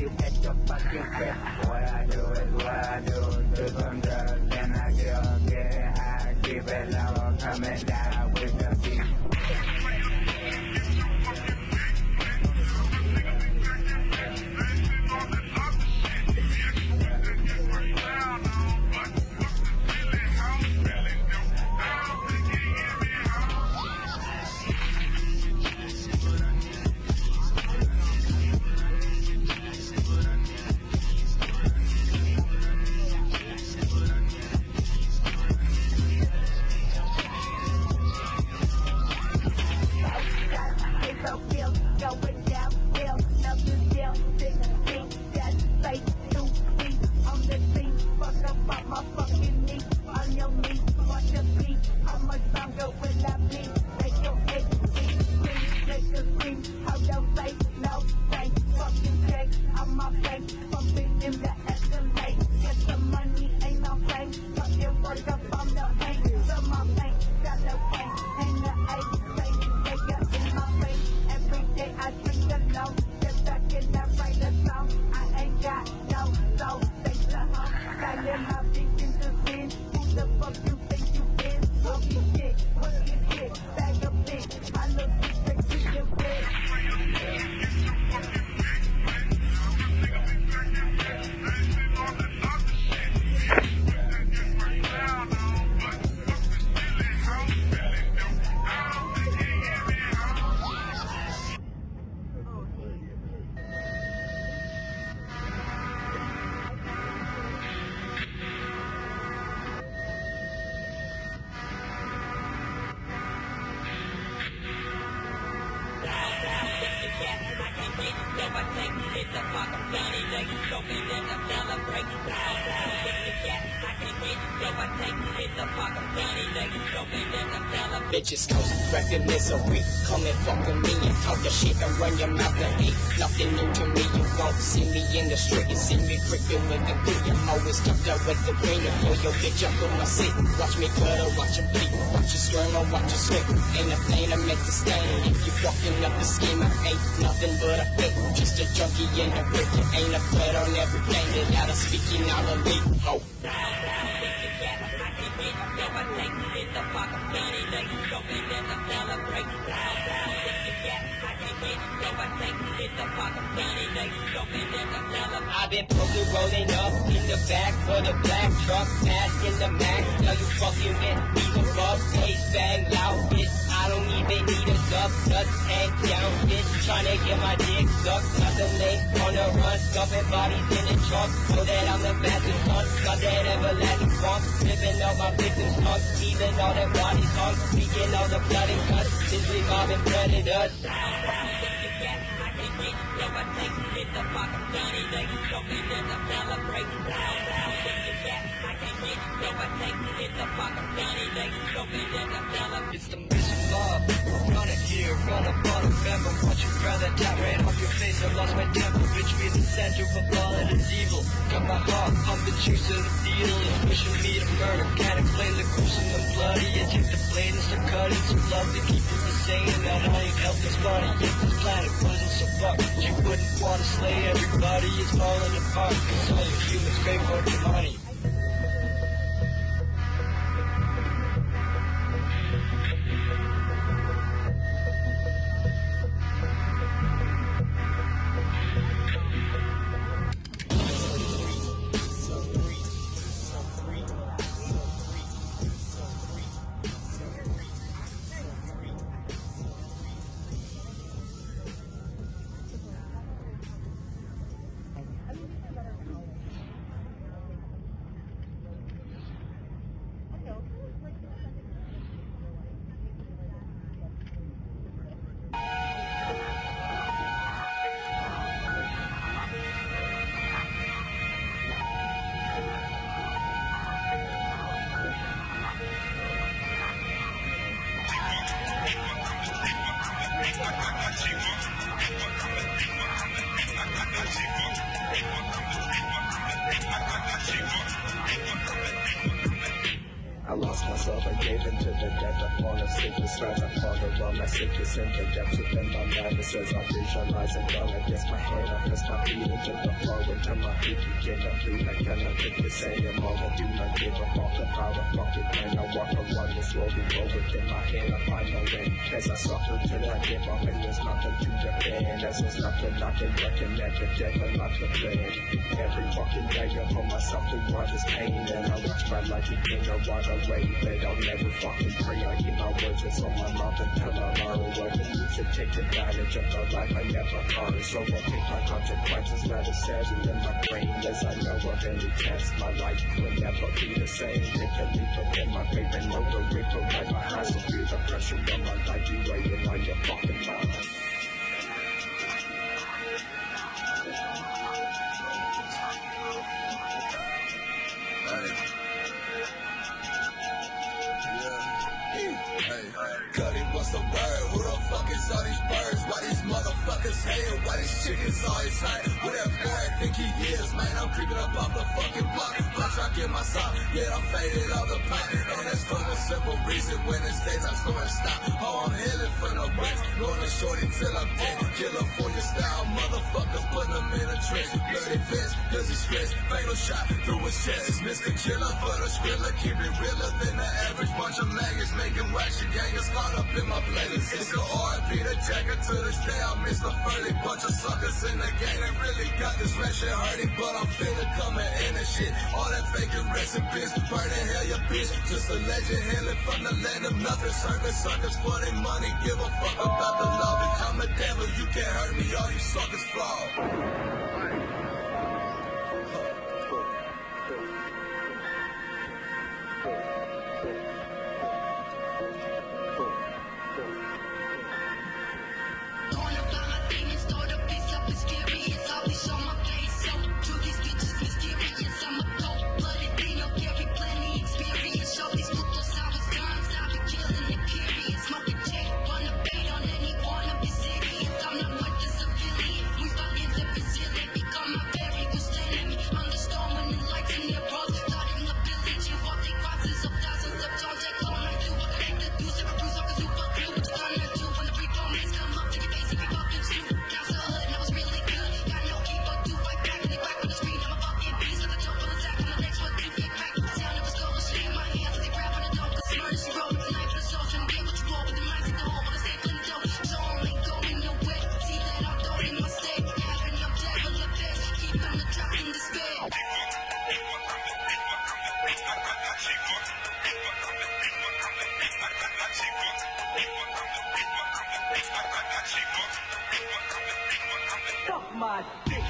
you at your fucking crib. What I do is what I do. Do some drugs and I kill. Get high, keep it low. Coming down with the beat. Bitches cause reppin' misery. Come and fuck with me and talk your shit and run your mouth and eat. Nothing new to me, you won't see me in the street. You see me creeping with the beat. I'm always tucked up with the green. And pull your bitch up on my seat. Watch me cut her, watch her bleed. Watch her string or watch her slip. Ain't a thing to make the stain. If you walking up the scheme, I ain't nothing but a fake. Just a junkie in the brick. Ain't a threat on everything that out of speaking all of me. Oh. I've been probably rolling up in the back for the black truck, asking the Mac. Now you fucking with me above, face bang loud, bitch. I don't even need a dub, nuts hang down, bitch. Tryna get my dick sucked, got the leg on the run, stuffing bodies in the trunk. Know that I'm the fastest one, got that everlasting funk, living all my victims' tongue, even all their bodies hung, speaking all the blood and guts, since we mobbing predators. It's the mission mob. Run it here, run up on a member. Watch you grab that tap right off your face. I lost my temper, bitch. Be the center of all that is evil. Got my heart, I'm the juice of the deal. It's pushing me to murder. Can't explain the gruesome and bloody. I take the blade and start cutting some love to keep it the same. That I ain't help this body. If this planet wasn't so fucked, you wouldn't want to slay everybody. It's falling apart. Cause all you humans crave for the money. gave into the death upon the sickness. As I ponder on my sickness in the depths within my madness. As I visualize and down against my head, I press my feet into the floor until my feet begin to bleed. I cannot take this anymore. I do not give a fuck about a fucking plan. I walk around this road and roll within my head. I find no end as I suffer till I give up, and there's nothing to defend. As there's nothing I can reckon that the death will not the plan. Every fucking day I put myself through all this pain, and I watch my life begin to run away. But I'll never fucking pray. I keep my words that's on my mouth until I learn what it means to take advantage of the life I never earned. So I take my consequences, let it settle in my brain. As I know of any chance, my life will never be the same. Take a leap within my faith and know the reaper right behind. So feel the pressure of my life, you waiting on your fucking mind. Cuddy, what's the word? Who the fuck is all these birds? Why these motherfuckers hate? Why these chickens always hate? Whatever guy I think he is, man, I'm creeping up off the fucking block. Flash rock in my sock, yeah, I'm faded off the pot. And that's for the simple reason when it's days I'm slowing stop. Oh, I'm healing from the rats, going to shorty till I'm dead. Killer for your style, motherfuckers, putting them in a trench. Bloody vest, cause he's stressed. Fatal shot through his chest. It's Mr. Killer for the skrilla, keep it realer than the average bunch of maggots. Making wax, your gang is caught up in my playlist. It's the R.I.P. the Jacker to this day. I miss the Furley. Bunch of suckers in the game that really got this rap shit hurting. But I'm feeling coming in and shit. All that fake and rest in peace. Burning hell, your bitch. Just a legend hailing from the land of nothing. Serving suckers for their money. Give a fuck about the law. Become a devil. You can't hurt me. All you suckers flawed. Fuck my dick.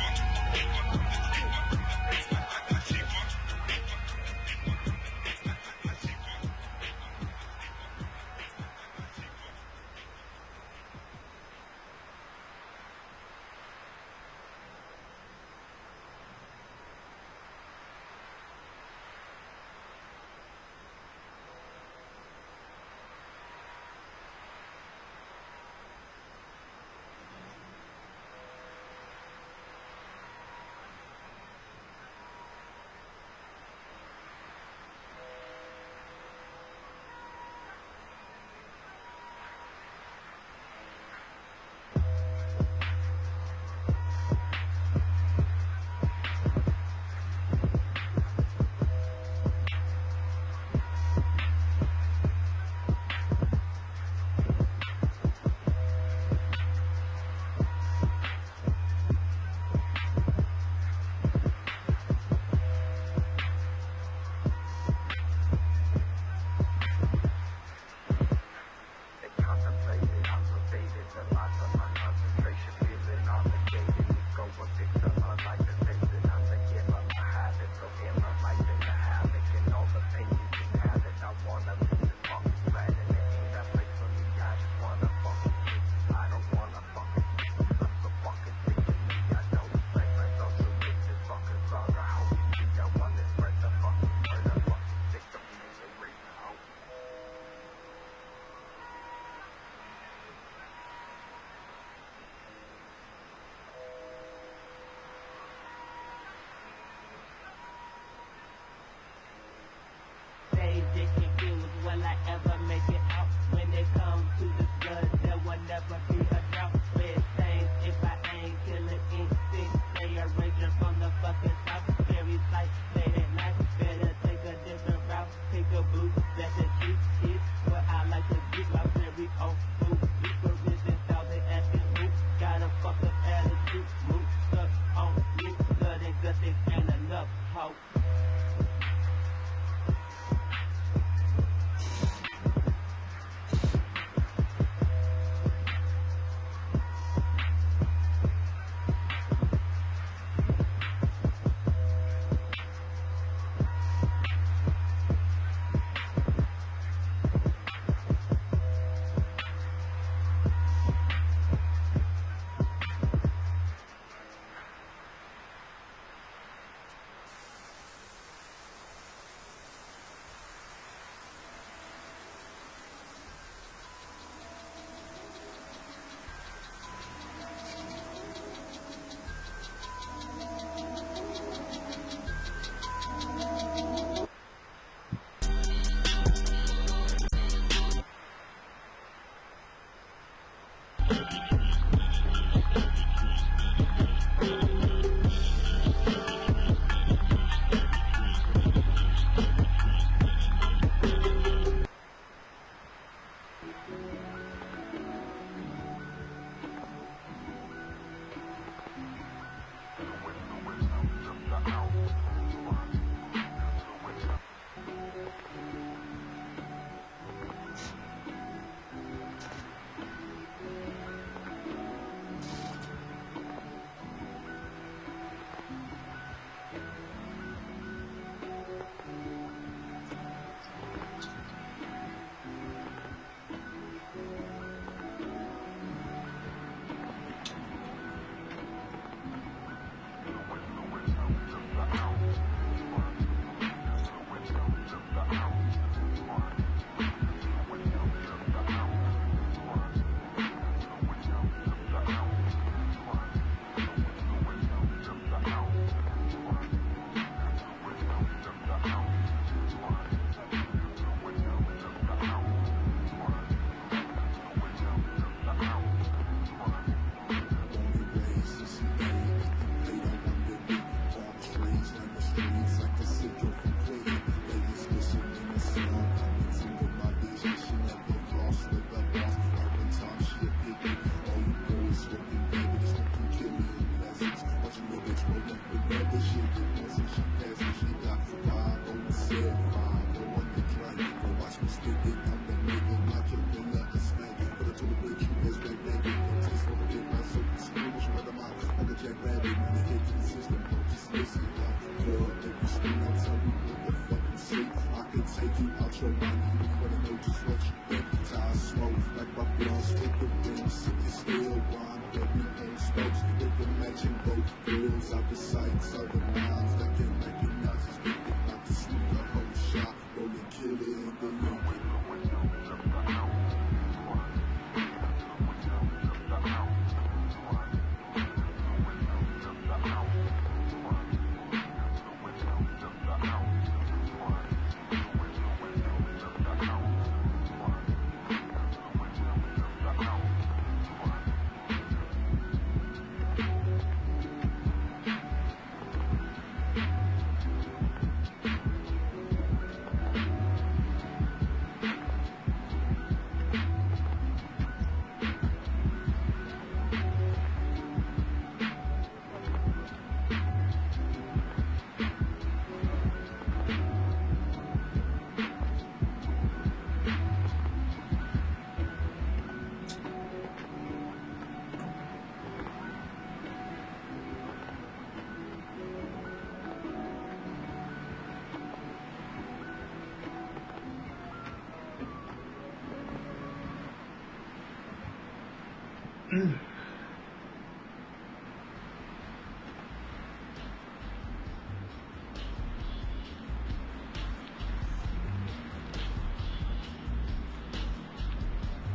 will I ever make it out? When it comes to the blood, there will never be a drought. Red stains if I ain't killing instinct. They are raging from the fucking south. Very sight, late at night. Better take a different route. Pick a boot, let the cheap hit. What I like to get my very own food. Deeper than thousand asking who. Got a fucked up attitude. Move stuck on you. Blood and guts ain't enough hope.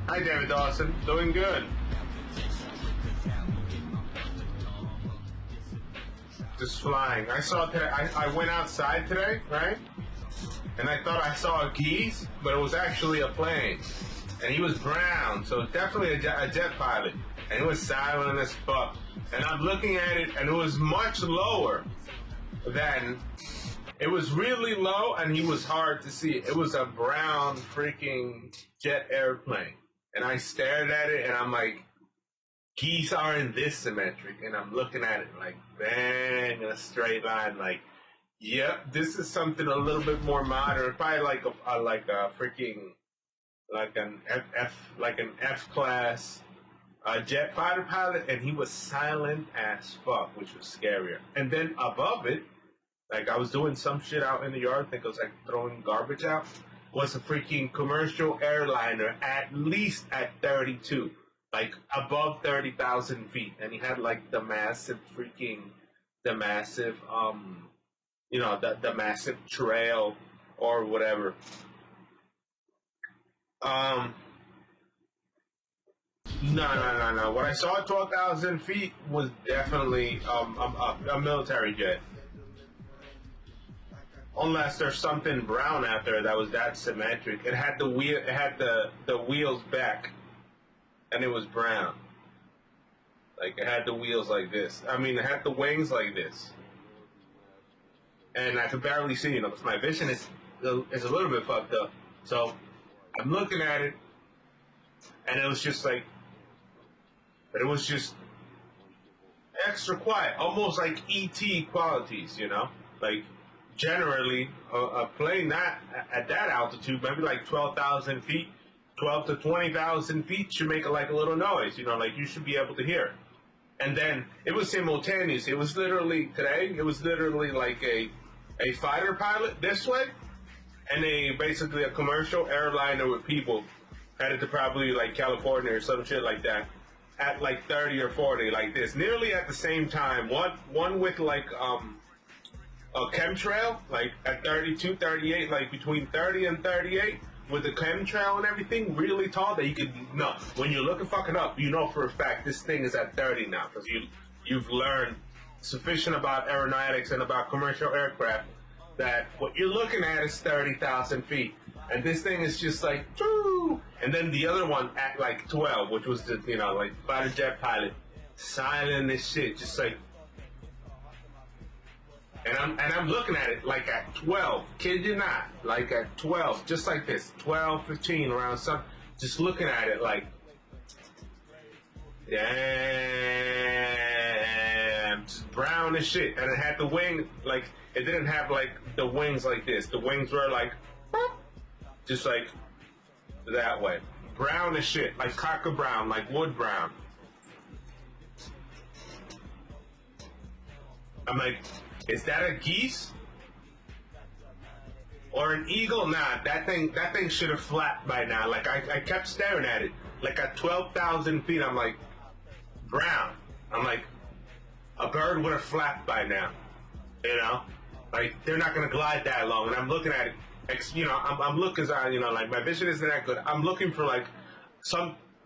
Hi, David Dawson. Doing good. Just flying. I saw today. I went outside today, right? and I thought I saw a geese, but it was actually a plane. And he was brown, so definitely a jet pilot. And it was silent as fuck. And I'm looking at it, and it was much lower than... It was really low, and he was hard to see. It was a brown freaking jet airplane. And I stared at it, and I'm like, geese aren't this symmetric. And I'm looking at it like, bang, in a straight line, like, yep, this is something a little bit more modern. Probably like a freaking, like an F class jet fighter pilot, and he was silent as fuck, which was scarier. And then above it, like I was doing some shit out in the yard, I think it was like throwing garbage out, was a freaking commercial airliner, at least at 32, like above 30,000 feet, and he had like the massive the massive trail or whatever. No. What I saw at 12,000 feet was definitely a military jet. Unless there's something brown out there that was that symmetric. It had the wheel. It had the wheels back, and it was brown. Like it had the wheels like this. I mean, it had the wings like this, and I could barely see. You know, because my vision is a little bit fucked up. So I'm looking at it, and it was just like, but it was just extra quiet, almost like E.T. qualities. You know, like. Generally, a plane that at that altitude, maybe like 12,000 feet, 12 to 20,000 feet, should make like a little noise. You know, like you should be able to hear. And then it was simultaneous. It was literally like a fighter pilot this way, and basically a commercial airliner with people headed to probably like California or some shit like that at like 30 or 40 like this, nearly at the same time. One with like a chemtrail, like at 32, 38, like between 30 and 38, with the chemtrail and everything, really tall, that you could, no, when you're looking fucking up, you know for a fact this thing is at 30 now, because you've learned sufficient about aeronautics and about commercial aircraft that what you're looking at is 30,000 feet. And this thing is just like, woo! And then the other one at like 12, which was the, you know, like fighter jet pilot, silent as shit, just like, and I'm looking at it like at 12, kid you not, like at 12, just like this, 12, 15, around some, just looking at it like, damn, just brown as shit. And it had the wing, like, it didn't have like the wings like this. The wings were like, just like that way. Brown as shit, like cocker brown, like wood brown. I'm like, is that a geese? Or an eagle? Nah, that thing should have flapped by now. Like, I kept staring at it. Like, at 12,000 feet, I'm like, brown. I'm like, a bird would have flapped by now. You know? Like, they're not going to glide that long. And I'm looking at it. You know, I'm looking, you know, like, my vision isn't that good. I'm looking for, like,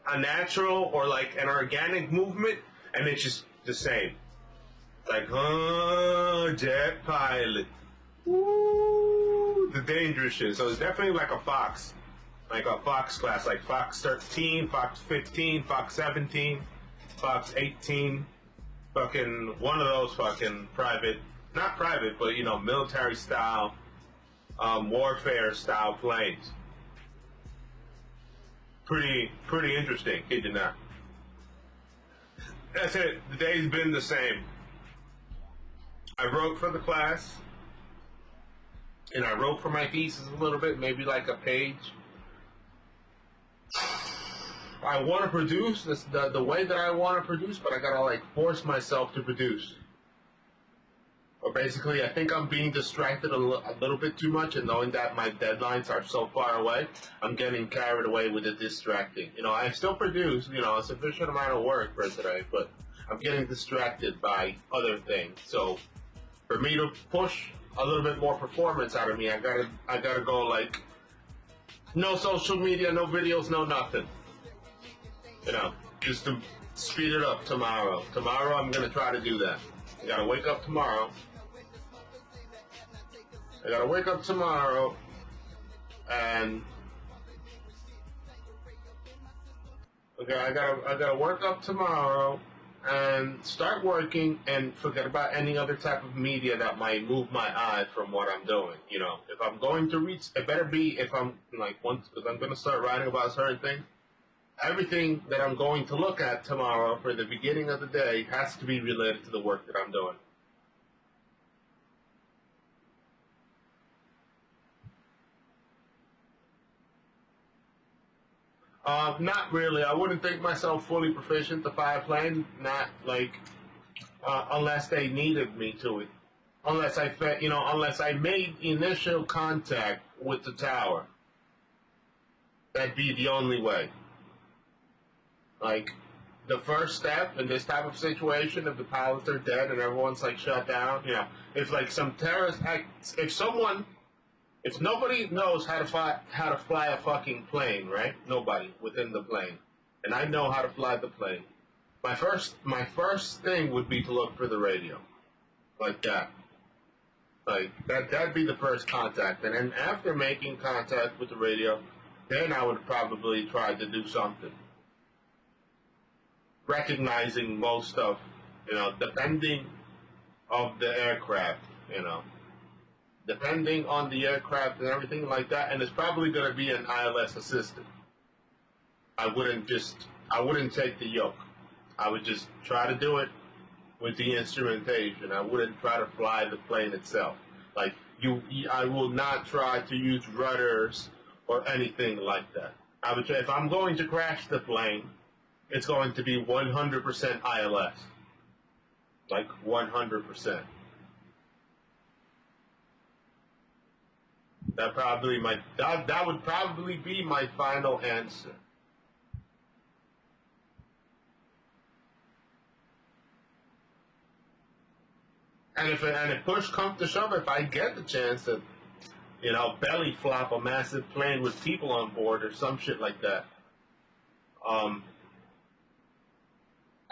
a natural or, like, an organic movement, and it's just the same. Like, oh, jet pilot. Woo, the dangerous shit. So it's definitely like a Fox class, like Fox 13, Fox 15, Fox 17, Fox 18, fucking one of those fucking private, not private, but, you know, military style, warfare style planes. Pretty interesting, kid you not. That's it. The day's been the same. I wrote for the class, and I wrote for my thesis a little bit, maybe like a page. I want to produce this the way that I want to produce, but I gotta like force myself to produce. Or basically, I think I'm being distracted a little bit too much, and knowing that my deadlines are so far away, I'm getting carried away with the distracting. You know, I still produce, you know, a sufficient amount of work for today, but I'm getting distracted by other things. So for me to push a little bit more performance out of me, I gotta go like, no social media, no videos, no nothing. You know, just to speed it up tomorrow. Tomorrow I'm gonna try to do that. I gotta wake up tomorrow. And okay, I gotta work up tomorrow and start working and forget about any other type of media that might move my eye from what I'm doing. You know, if I'm going to reach, it better be if I'm like once, because I'm gonna start writing about certain things. Everything that I'm going to look at tomorrow for the beginning of the day has to be related to the work that I'm doing. Not really. I wouldn't think myself fully proficient to fly a plane. Not like unless they needed me to it. Unless unless I made initial contact with the tower. That'd be the only way. Like the first step in this type of situation, if the pilots are dead and everyone's like shut down, you know, if like some terrorist act, if nobody knows how to fly a fucking plane, right? Nobody within the plane, and I know how to fly the plane. My first thing would be to look for the radio, like that. Like that'd be the first contact, and then after making contact with the radio, then I would probably try to do something. Recognizing most of, you know, depending of the aircraft, you know. Depending on the aircraft and everything like that, and it's probably going to be an ILS assistant. I wouldn't take the yoke. I would just try to do it with the instrumentation. I wouldn't try to fly the plane itself. Like I will not try to use rudders or anything like that. I would, if I'm going to crash the plane, it's going to be 100% ILS. Like 100%. That would probably be my final answer. And if push comes to shove, if I get the chance to, you know, belly flop a massive plane with people on board or some shit like that, I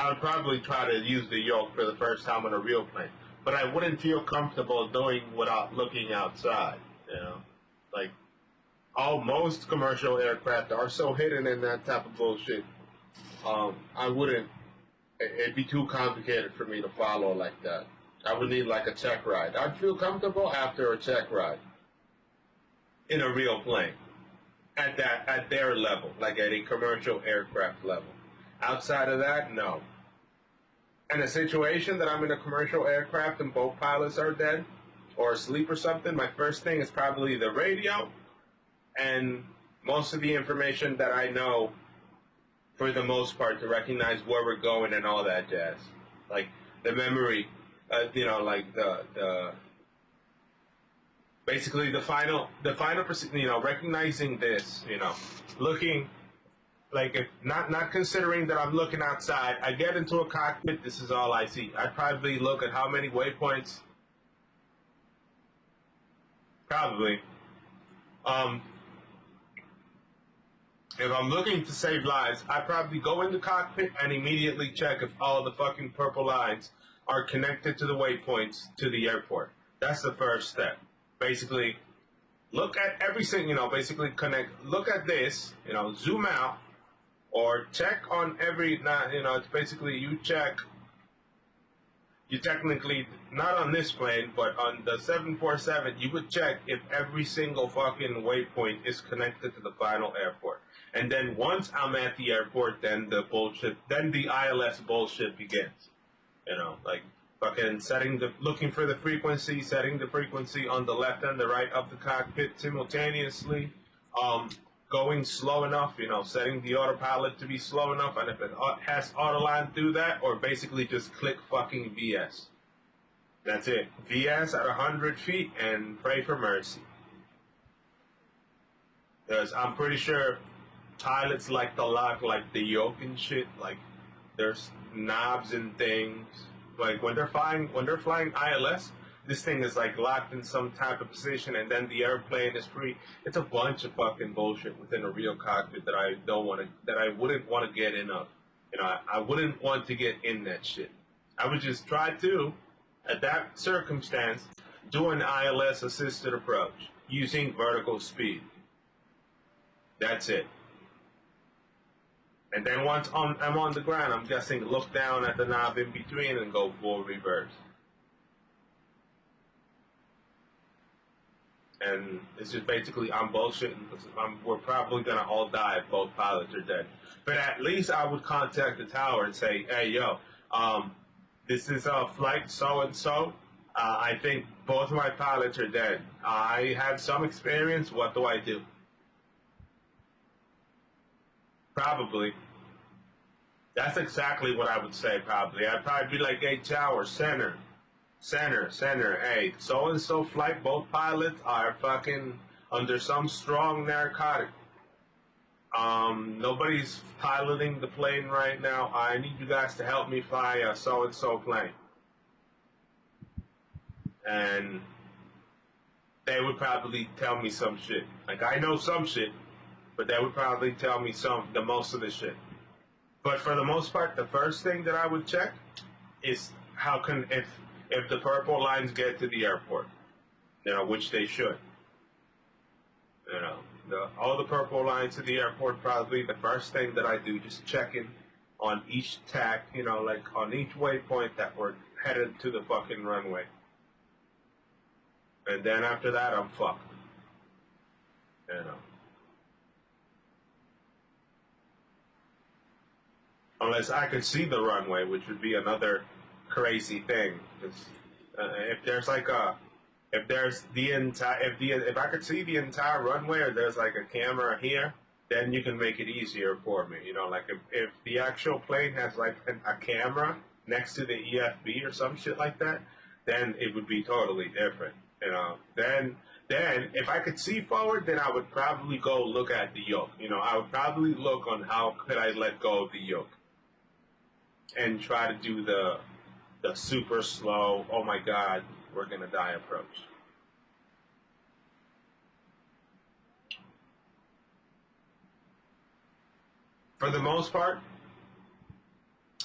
would probably try to use the yoke for the first time on a real plane. But I wouldn't feel comfortable doing without looking outside, you know? Like, most commercial aircraft are so hidden in that type of bullshit. I wouldn't, it'd be too complicated for me to follow like that. I would need like a check ride. I'd feel comfortable after a check ride in a real plane at their level, like at a commercial aircraft level. Outside of that, no. In a situation that I'm in a commercial aircraft and both pilots are dead or asleep or something, my first thing is probably the radio and most of the information that I know for the most part to recognize where we're going and all that jazz. Like the memory, you know, like the basically the final, you know, recognizing this, you know, looking, like if not considering that I'm looking outside, I get into a cockpit, this is all I see. I'd probably look at how many waypoints, probably. If I'm looking to save lives, I'd probably go in the cockpit and immediately check if all the fucking purple lines are connected to the waypoints to the airport. That's the first step. Basically, look at everything, you know, basically look at this, you know, zoom out, or check on every, you know, it's basically you technically, not on this plane, but on the 747, you would check if every single fucking waypoint is connected to the final airport. And then once I'm at the airport, then the ILS bullshit begins. You know, like fucking looking for the frequency, setting the frequency on the left and the right of the cockpit simultaneously, going slow enough, you know, setting the autopilot to be slow enough, and if it has autoline, do that, or basically just click fucking VS. That's it. VS at 100 feet and pray for mercy. Because I'm pretty sure pilots like to lock like the yoke and shit, like there's knobs and things. Like when they're flying ILS, this thing is like locked in some type of position, and then the airplane is free. It's a bunch of fucking bullshit within a real cockpit that I wouldn't want to get in of. You know, I wouldn't want to get in that shit. I would just try to, at that circumstance, do an ILS assisted approach using vertical speed. That's it. And then once I'm on the ground, I'm guessing look down at the knob in between and go full reverse. And it's just basically I'm bullshitting because we're probably gonna all die if both pilots are dead. But at least I would contact the tower and say, hey, yo, this is flight so-and-so. I think both my pilots are dead. I have some experience. What do I do? Probably. That's exactly what I would say, probably. I'd probably be like, hey, tower, center. Hey, so-and-so flight, both pilots are fucking under some strong narcotic. Nobody's piloting the plane right now. I need you guys to help me fly a so-and-so plane. And they would probably tell me some shit. Like, I know some shit, but they would probably tell me the most of the shit. But for the most part, the first thing that I would check is if the purple lines get to the airport, which they should. All the purple lines to the airport, probably the first thing that I do, just checking on each tack, like on each waypoint that we're headed to the fucking runway. And then after that, I'm fucked. Unless I could see the runway, which would be another crazy thing. If there's like if I could see the entire runway, or there's like a camera here, then you can make it easier for me. Like if the actual plane has like a camera next to the EFB or some shit like that, then it would be totally different. Then if I could see forward, then I would probably go look at the yoke. I would probably look on how could I let go of the yoke and try to do the super slow, oh my god, we're gonna die approach. For the most part,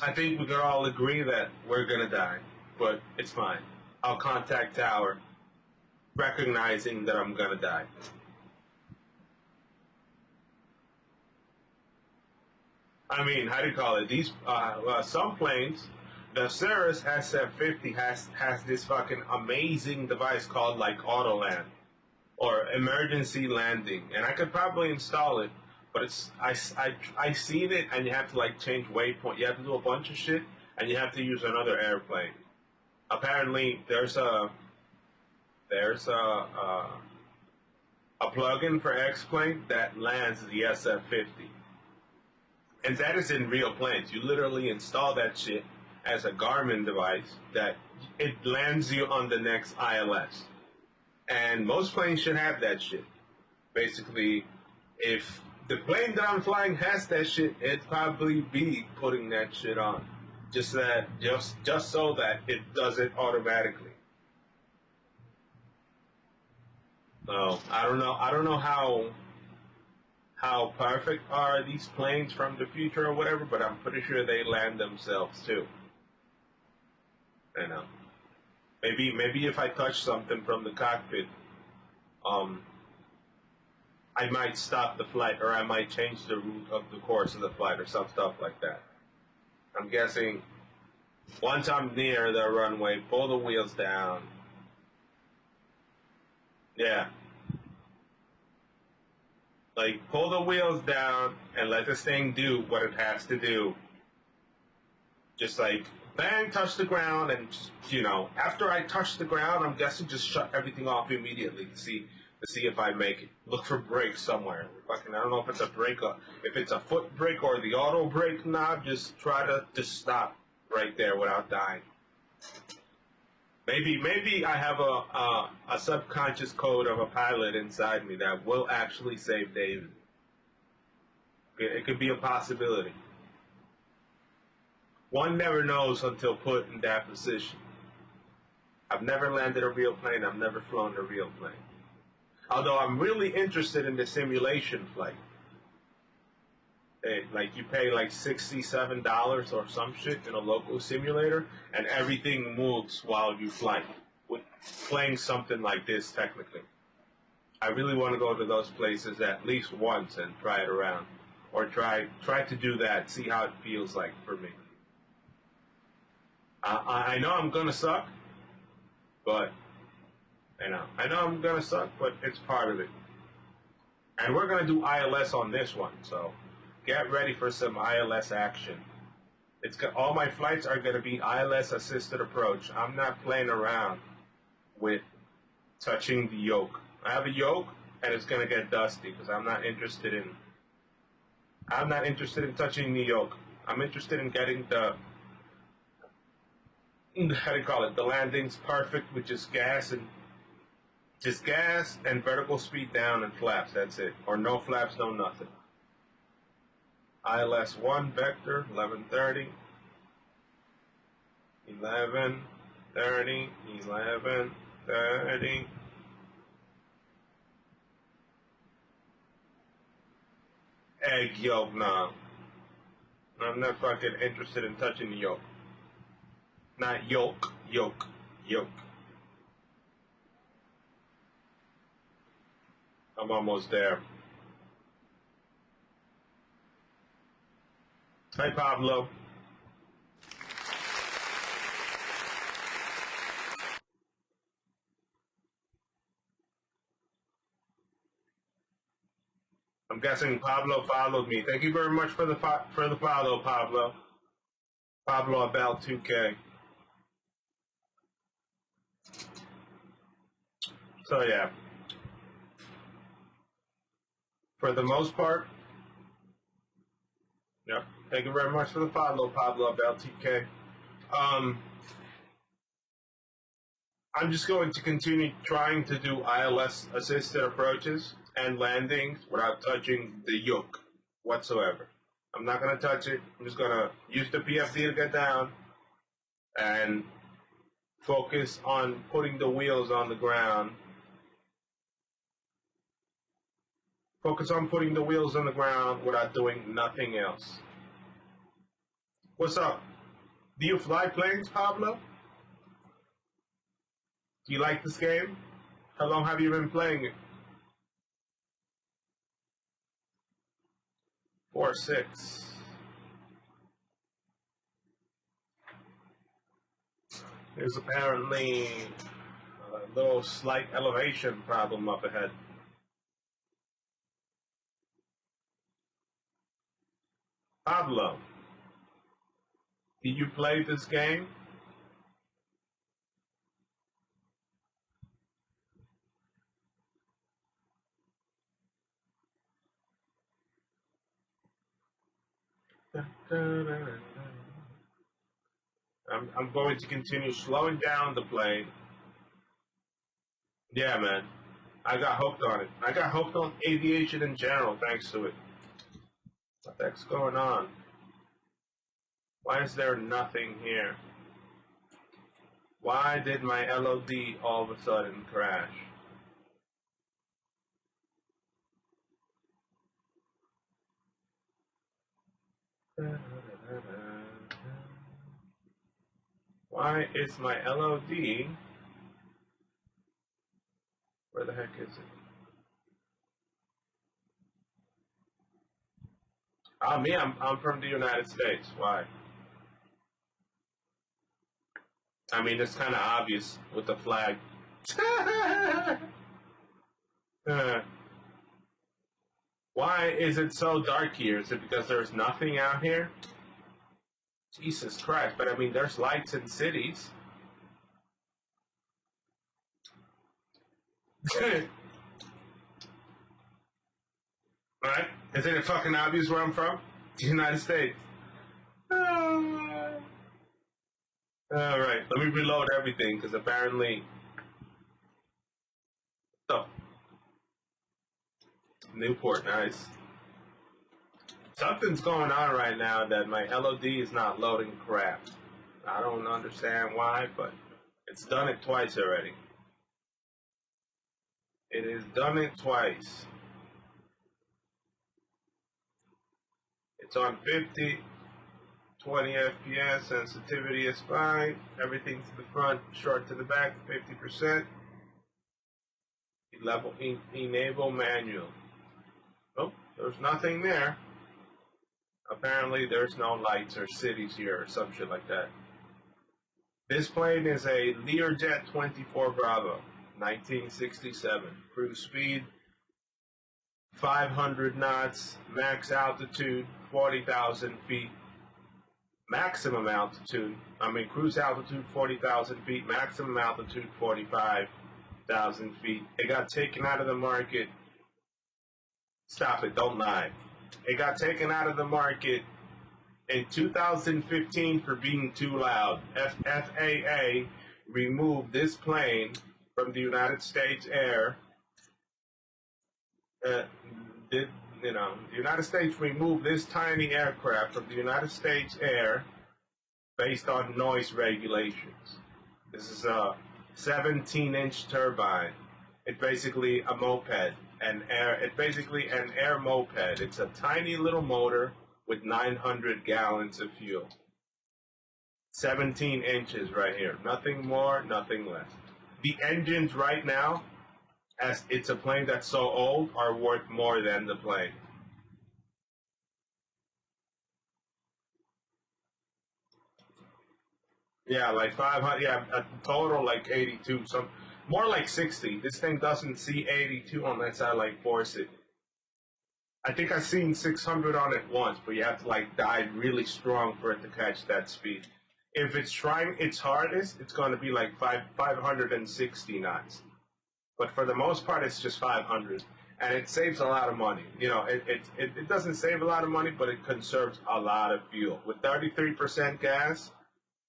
I think we could all agree that we're gonna die, but it's fine. I'll contact tower, recognizing that I'm gonna die. I mean, how do you call it? These some planes, the Cirrus SF-50 has this fucking amazing device called like auto land or emergency landing, and I could probably install it, but it's I seen it, and you have to like change waypoint. You have to do a bunch of shit, and you have to use another airplane. Apparently, there's a plugin for X-Plane that lands the SF-50. And that is in real planes. You literally install that shit as a Garmin device that it lands you on the next ILS. And most planes should have that shit. Basically, if the plane that I'm flying has that shit, it'd probably be putting that shit on. Just so that it does it automatically. So I don't know how perfect are these planes from the future or whatever, but I'm pretty sure they land themselves too. Maybe if I touch something from the cockpit, I might stop the flight, or I might change the route of the course of the flight, or some stuff like that. I'm guessing once I'm near the runway, pull the wheels down. Yeah. Like, pull the wheels down and let this thing do what it has to do. Just like, bang, touch the ground, and, after I touch the ground, I'm guessing just shut everything off immediately to see if I make it. Look for brakes somewhere. I don't know if it's a brake, if it's a foot brake or the auto brake knob, just try to just stop right there without dying. Maybe I have a subconscious code of a pilot inside me that will actually save David. It could be a possibility. One never knows until put in that position. I've never landed a real plane. I've never flown a real plane. Although I'm really interested in the simulation flight. Like you pay like $67 or some shit in a local simulator, and everything moves while you fly. With playing something like this, technically, I really want to go to those places at least once and try it around. Or try to do that, see how it feels like for me. I know I'm gonna suck, but I know I'm gonna suck, but it's part of it. And we're gonna do ILS on this one, so get ready for some ILS action. All my flights are gonna be ILS assisted approach. I'm not playing around with touching the yoke. I have a yoke, and it's gonna get dusty because I'm not interested in touching the yoke. I'm interested in getting the the landings perfect with just gas and vertical speed down and flaps. That's it. Or no flaps, no nothing. ILS 1 vector 1130. 1130. 1130. Egg yolk, nah. I'm not fucking interested in touching the yolk. Not yolk, yolk, yolk. I'm almost there. Hi, Pablo. I'm guessing Pablo followed me. Thank you very much for the follow, Pablo. Pablo about 2K. So yeah, for the most part, yep. Thank you very much for the follow, Pablo about 2K. I'm just going to continue trying to do ILS assisted approaches and landings without touching the yoke whatsoever. I'm not going to touch it. I'm just going to use the PFD to get down and focus on putting the wheels on the ground. Focus on putting the wheels on the ground without doing nothing else. What's up? Do you fly planes, Pablo? Do you like this game? How long have you been playing it? 4-6. There's apparently a little slight elevation problem up ahead. Pablo, do you play this game? I'm going to continue slowing down the plane. Yeah, man. I got hooked on it. I got hooked on aviation in general thanks to it. What the heck's going on? Why is there nothing here? Why did my LOD all of a sudden crash? Why is my LOD? Where the heck is it? I'm from the United States. Why? I mean, it's kind of obvious with the flag. Why is it so dark here? Is it because there's nothing out here? Jesus Christ, but I mean, there's lights in cities. Right? Isn't it fucking obvious where I'm from? The United States. Alright, let me reload everything, because apparently... Oh. Newport, nice. Something's going on right now that my LOD is not loading crap. I don't understand why, but it's done it twice already. It has done it twice. It's on 50, 20 FPS, sensitivity is fine, everything to the front, short to the back, 50%. enable manual. Oh, there's nothing there. Apparently there's no lights or cities here or some shit like that. This plane is a Learjet 24 Bravo, 1967. Cruise speed 500 knots, max altitude 40,000 feet. Maximum altitude, cruise altitude 40,000 feet, maximum altitude 45,000 feet. It got taken out of the market. Stop it, don't lie. It got taken out of the market in 2015 for being too loud. FAA removed this plane from the United States Air. The United States removed this tiny aircraft from the United States Air based on noise regulations. This is a 17-inch turbine. It's basically a moped, it's basically an air moped. It's a tiny little motor with 900 gallons of fuel. 17 inches right here. Nothing more, nothing less. The engines right now, as it's a plane that's so old, are worth more than the plane. Yeah, like 500, yeah, a total like 82, more like 60. This thing doesn't see 82 unless I like force it. I think I've seen 600 on it once, but you have to like dive really strong for it to catch that speed. If it's trying its hardest, it's going to be like 560 knots. But for the most part, it's just 500. And it saves a lot of money. You know, it doesn't save a lot of money, but it conserves a lot of fuel. With 33% gas,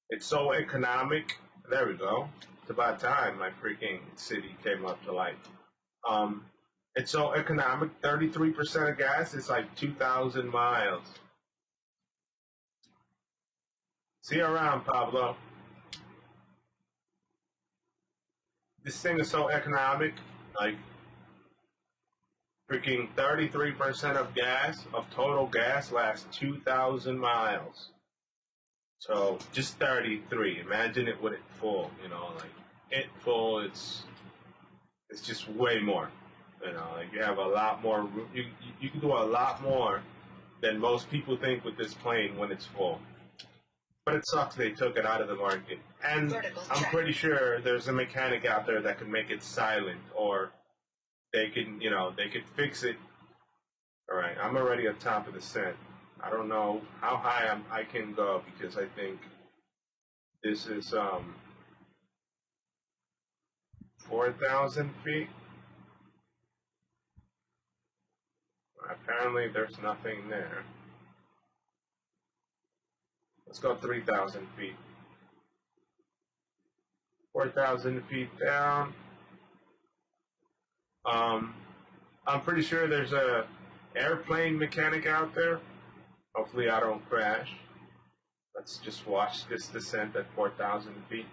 it's so economic. There we go. It's about time my freaking city came up to life. It's so economic. 33% of gas is like 2,000 miles. See you around, Pablo. This thing is so economic. Like, freaking 33% of gas, of total gas, lasts 2,000 miles. So, just 33. Imagine it with it full, you know, like, it full, it's just way more. You know, like, you have a lot more room. You can do a lot more than most people think with this plane when it's full. But it sucks they took it out of the market. And I'm pretty sure there's a mechanic out there that can make it silent, or they can, you know, they could fix it. All right, I'm already at top of the set. I don't know how high I can go, because I think this is 4,000 feet. Apparently there's nothing there. Let's go 3,000 feet. 4,000 feet down. I'm pretty sure there's a airplane mechanic out there. Hopefully I don't crash. Let's just watch this descent at 4,000 feet.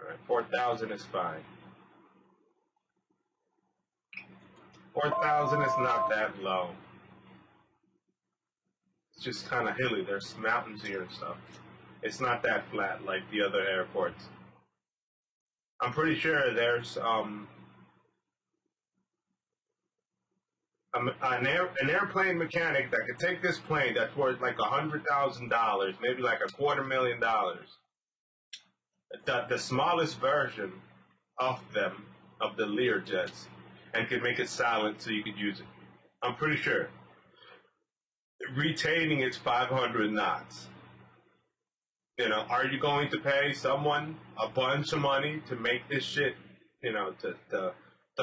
Alright, 4,000 is fine. 4,000 is not that low. It's just kind of hilly. There's mountains here and stuff. It's not that flat like the other airports. I'm pretty sure there's an airplane mechanic that could take this plane that's worth like $100,000, maybe like $250,000. The smallest version of them, of the Learjets, and could make it silent so you could use it. I'm pretty sure. Retaining its 500 knots. You know, are you going to pay someone a bunch of money to make this shit, you know, to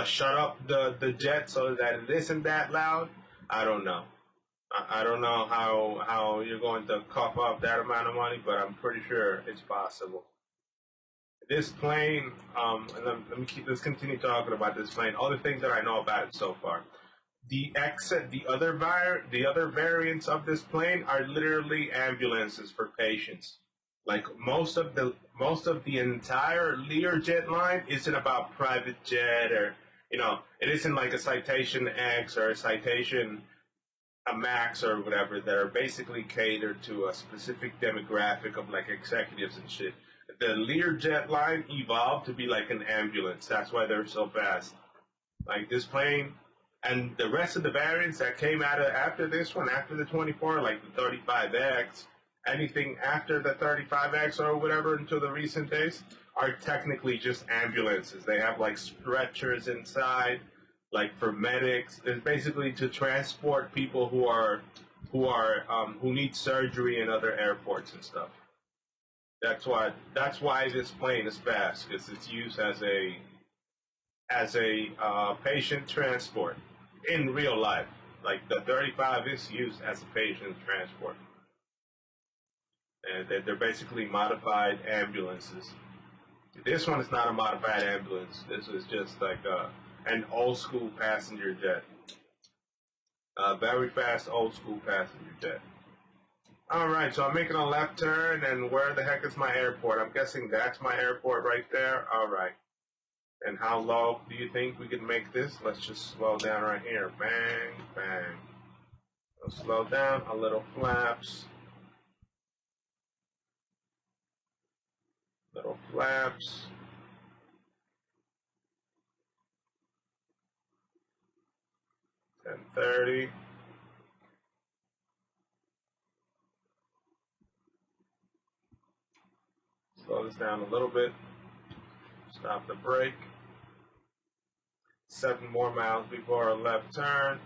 shut up the jet so that it isn't that loud? I don't know. I don't know how you're going to cough up that amount of money, but I'm pretty sure it's possible. This plane, let's continue talking about this plane. All the things that I know about it so far. The other variants of this plane are literally ambulances for patients. Like most of the entire Learjet line isn't about private jet, or, you know, it isn't like a Citation X or a Citation a max or whatever that are basically catered to a specific demographic of like executives and shit. The Learjet line evolved to be like an ambulance. That's why they're so fast. Like this plane and the rest of the variants that came out of after this one, after the 24, like the 35X, anything after the 35X or whatever until the recent days, are technically just ambulances. They have like stretchers inside, like for medics. It's basically to transport people who need surgery in other airports and stuff. That's why this plane is fast, because it's used as a patient transport in real life. Like the 35 is used as a patient transport. And they're basically modified ambulances. This one is not a modified ambulance. This is just like an old school passenger jet. Very fast old school passenger jet. Alright, so I'm making a left turn, and where the heck is my airport? I'm guessing that's my airport right there. Alright. And how low do you think we can make this? Let's just slow down right here. Bang, bang. I'll slow down, a little flaps. Little flaps. $10.30. Slow this down a little bit. Stop the brake. 7 more miles before our left turn.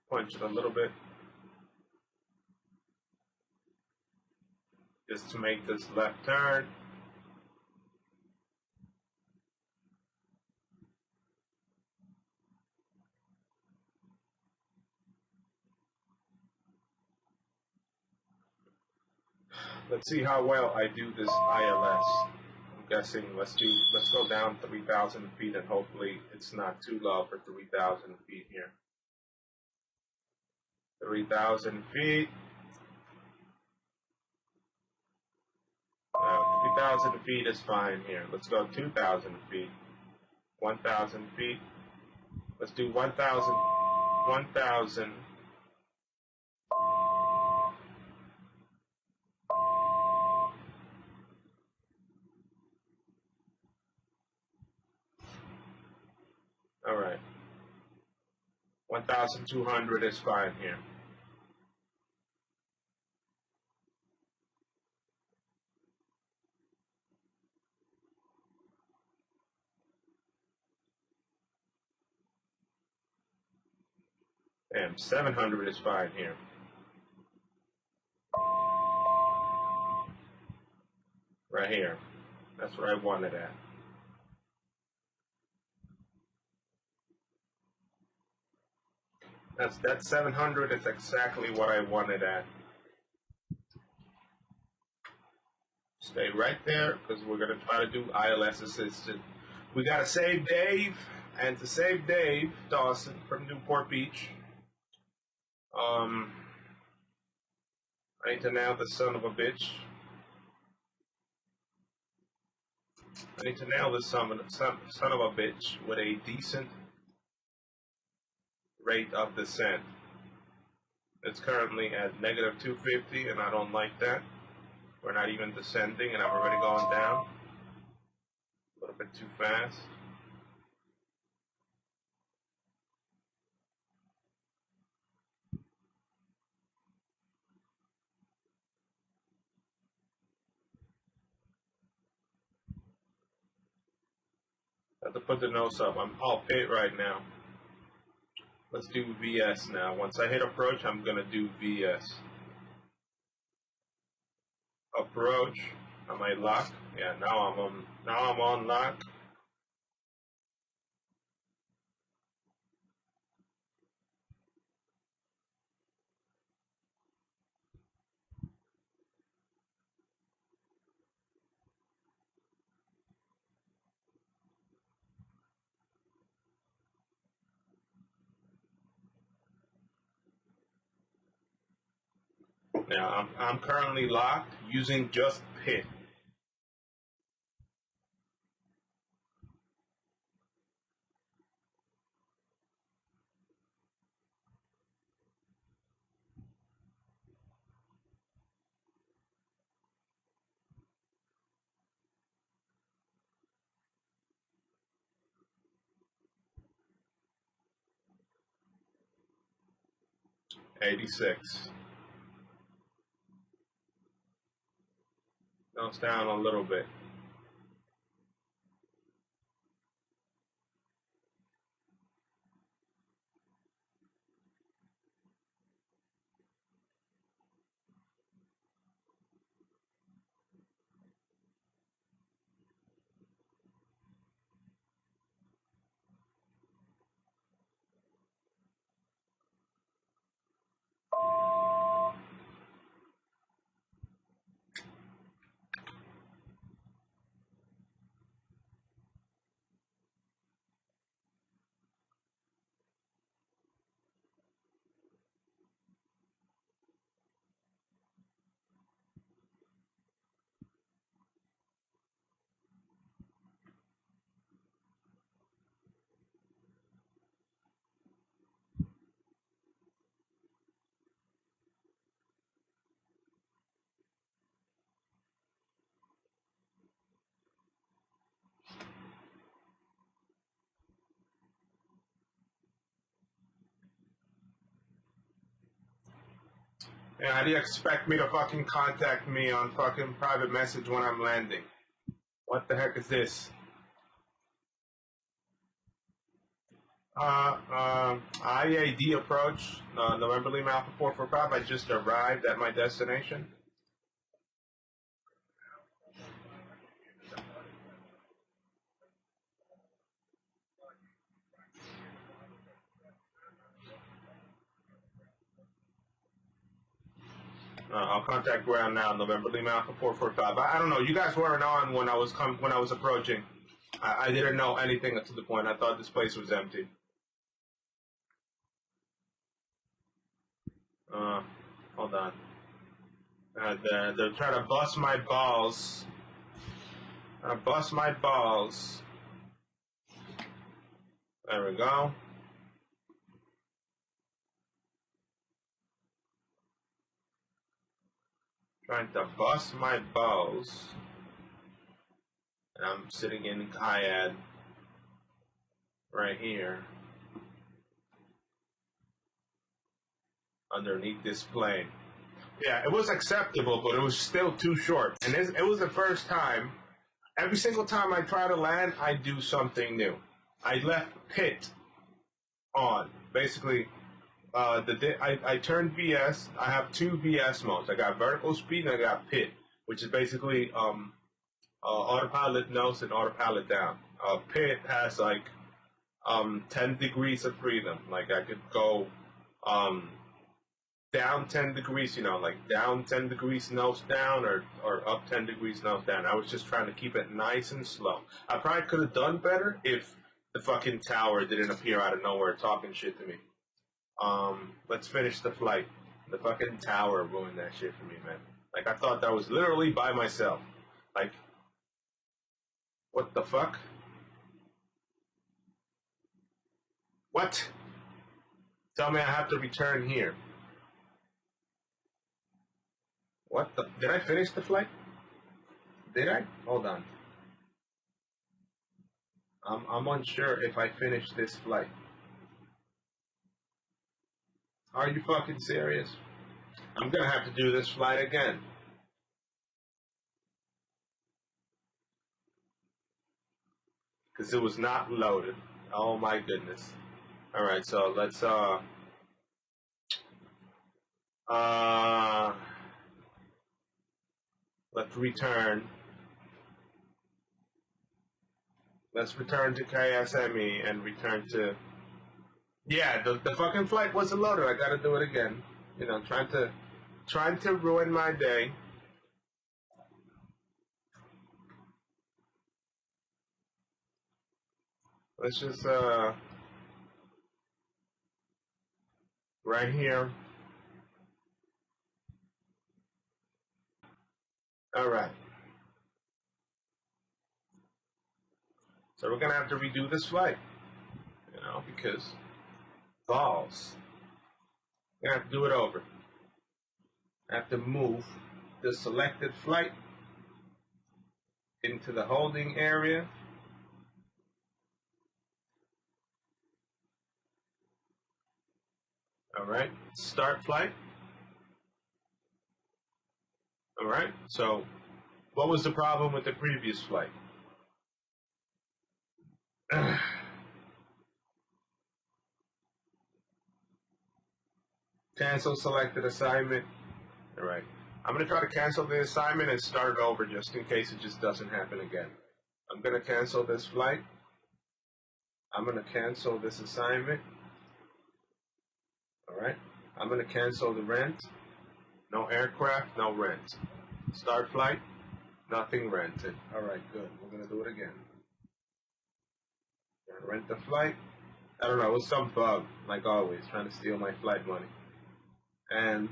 Punch it a little bit. Just to make this left turn. Let's see how well I do this ILS. I'm guessing let's go down 3,000 feet, and hopefully it's not too low for 3,000 feet here. 3,000 feet. 3,000 feet is fine here. Let's go 2,000 feet. 1,000 feet. Let's do 1,000. 1,000. All right. 1,200 is fine here. Damn, 700 is fine here. Right here. That's what I wanted at. That's 700 is exactly what I wanted at. Stay right there, because we're going to try to do ILS assisted. We got to save Dave, and to save Dave Dawson from Newport Beach, I need to nail this son of a bitch. I need to nail this son of a bitch with a decent rate of descent. It's currently at negative 250, and I don't like that. We're not even descending, and I'm already going down. A little bit too fast. I have to put the nose up. I'm off pit right now. Let's do VS now. Once I hit approach, I'm gonna do VS. Approach. Am I locked? Yeah, now I'm on lock. Yeah, I'm currently locked using just Pit. $86. No, it's down a little bit. Yeah, how do you expect me to fucking contact me on fucking private message when I'm landing? What the heck is this? IAD approach, November Lima Alpha 445. I just arrived at my destination. I'll contact ground now, November Lima Alpha 445. I don't know. You guys weren't on when I was approaching. I didn't know anything to the point. I thought this place was empty. Hold on. They're trying to bust my balls. Bust my balls. There we go. Trying to bust my balls. And I'm sitting in Kayad right here underneath this plane. Yeah, it was acceptable, but it was still too short. And it was the first time. Every single time I try to land, I do something new. I left Pit on. Basically, I turned VS. I have two VS modes. I got vertical speed and I got Pit, which is basically autopilot nose and autopilot down. Pit has like 10 degrees of freedom. Like I could go down 10 degrees, like down 10 degrees nose down or up 10 degrees nose down. I was just trying to keep it nice and slow. I probably could have done better if the fucking tower didn't appear out of nowhere talking shit to me. Let's finish the flight. The fucking tower ruined that shit for me, man. Like, I thought that was literally by myself. Like, what the fuck? What? Tell me I have to return here. What the? Did I finish the flight? Did I? Hold on. I'm unsure if I finished this flight. Are you fucking serious? I'm gonna have to do this flight again. Because it was not loaded. Oh my goodness. Alright, so let's let's return. Let's return to KSME and return to... Yeah, the fucking flight wasn't loaded. I gotta do it again. Trying to ruin my day. Let's just, right here. All right. So we're gonna have to redo this flight, you know, because balls. We're gonna have to do it over. I have to move the selected flight into the holding area. All right, start flight. All right, so what was the problem with the previous flight? Cancel selected assignment. All right, I'm gonna try to cancel the assignment and start it over just in case it just doesn't happen again. I'm gonna cancel this flight. I'm gonna cancel this assignment. All right, I'm gonna cancel the rent. No aircraft, no rent. Start flight, nothing rented. All right, good. We're gonna do it again. Gonna rent the flight. I don't know, it was some bug, like always, trying to steal my flight money. And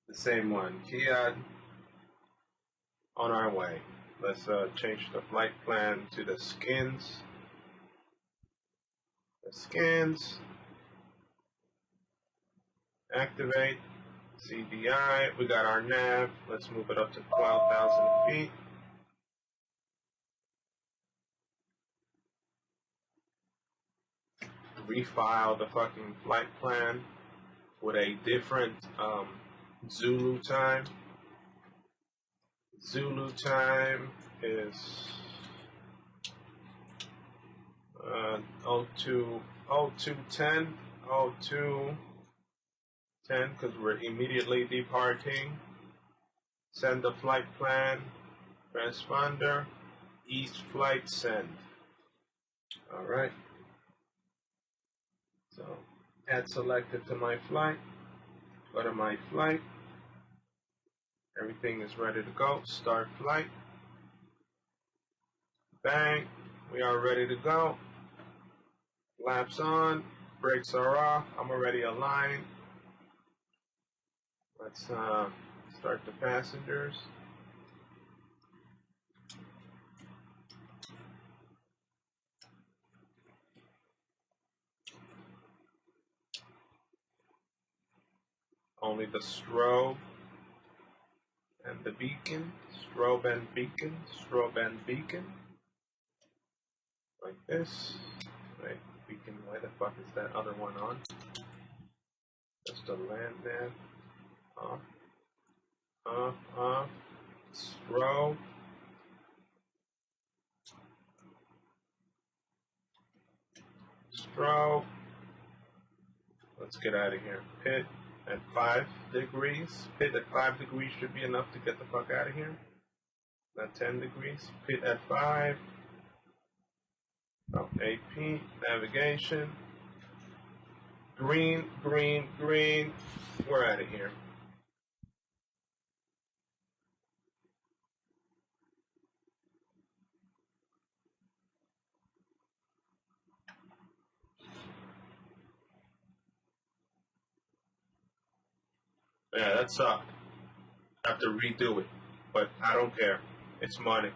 the same one, Kia, on our way. Let's change the flight plan to the skins. The skins. Activate. CDI. We got our nav. Let's move it up to 12,000 feet. Refile the fucking flight plan with a different Zulu time. Zulu time is 0210 because we're immediately departing. Send the flight plan. Transponder. East flight send. All right. So add selected to my flight. Go to my flight. Everything is ready to go. Start flight. Bang. We are ready to go. Flaps on. Brakes are off. I'm already aligned. Let's start the passengers. Only the strobe and the beacon, strobe and beacon, strobe and beacon, like this. Right, beacon. Why the fuck is that other one on? Just a land nav. Off, off, off. Strobe. Strobe. Let's get out of here. Pit at 5 degrees. Pit at 5 degrees should be enough to get the fuck out of here. Not 10 degrees. Pit at 5. Oh, AP. Navigation. Green, green, green. We're out of here. Yeah, that sucked. I have to redo it. But I don't care. It's money.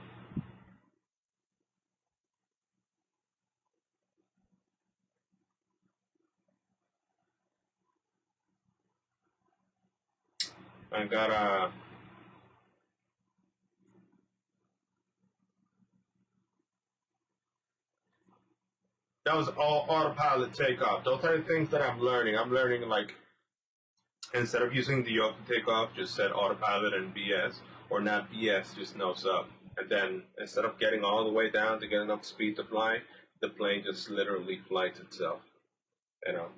I got that was all autopilot takeoff. Those are the things that I'm learning. I'm learning, like, instead of using the auto takeoff, just set autopilot and BS, or not BS, just nose up. And then instead of getting all the way down to get enough speed to fly, the plane just literally flies itself. You know.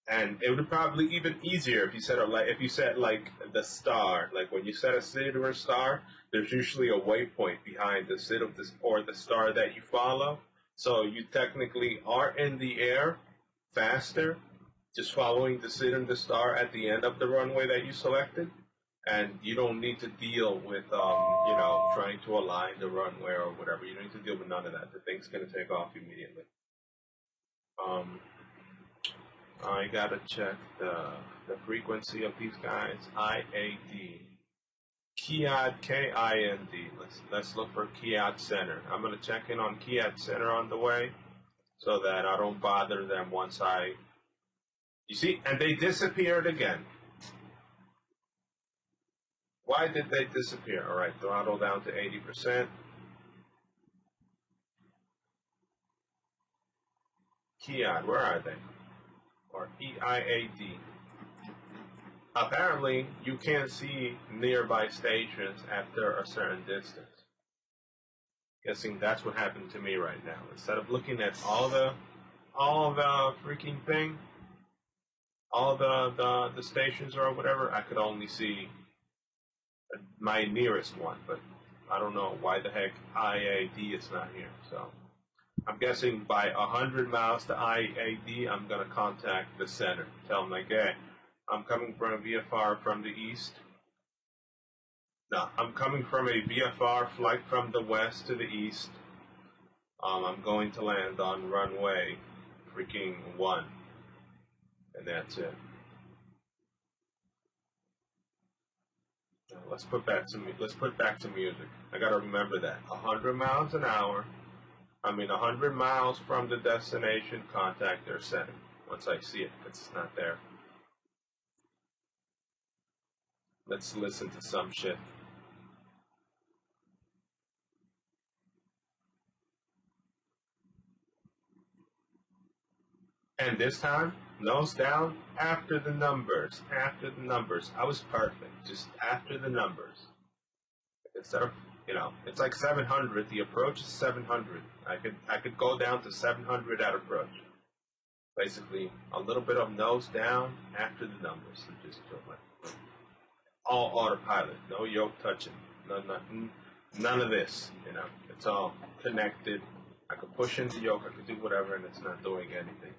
And it would probably even easier if you set like the star. Like when you set a city or a star, there's usually a waypoint behind the city of this or the star that you follow. So you technically are in the air faster, just following the city and the star at the end of the runway that you selected, and you don't need to deal with trying to align the runway or whatever. You don't need to deal with none of that. The thing's gonna take off immediately. I gotta check the frequency of these guys. IAD. Kiad, K-I-N-D. Let's look for Kiad Center. I'm gonna check in on Kiad Center on the way so that I don't bother them once I... You see, and they disappeared again. Why did they disappear? All right, throttle down to 80%. Kiad, where are they? Or E-I-A-D. Apparently, you can't see nearby stations after a certain distance. Guessing that's what happened to me right now. Instead of looking at all the freaking thing, all the stations or whatever, I could only see my nearest one. But I don't know why the heck IAD is not here. So I'm guessing by 100 miles to IAD, I'm gonna contact the center. Tell them like, hey, I'm coming from a VFR from the east. No, I'm coming from a VFR flight from the west to the east. I'm going to land on runway freaking 1. And that's it. Now, let's put back to music. I gotta remember that. 100 miles an hour. 100 miles from the destination, contact their center. Once I see it, if it's not there. Let's listen to some shit. And this time, nose down, after the numbers. After the numbers. I was perfect, just after the numbers. Instead of, it's like 700. The approach is 700. I could go down to 700 at approach. Basically, a little bit of nose down after the numbers. And just all autopilot, no yoke touching, none of this. It's all connected. I could push into yoke, I could do whatever, and it's not doing anything.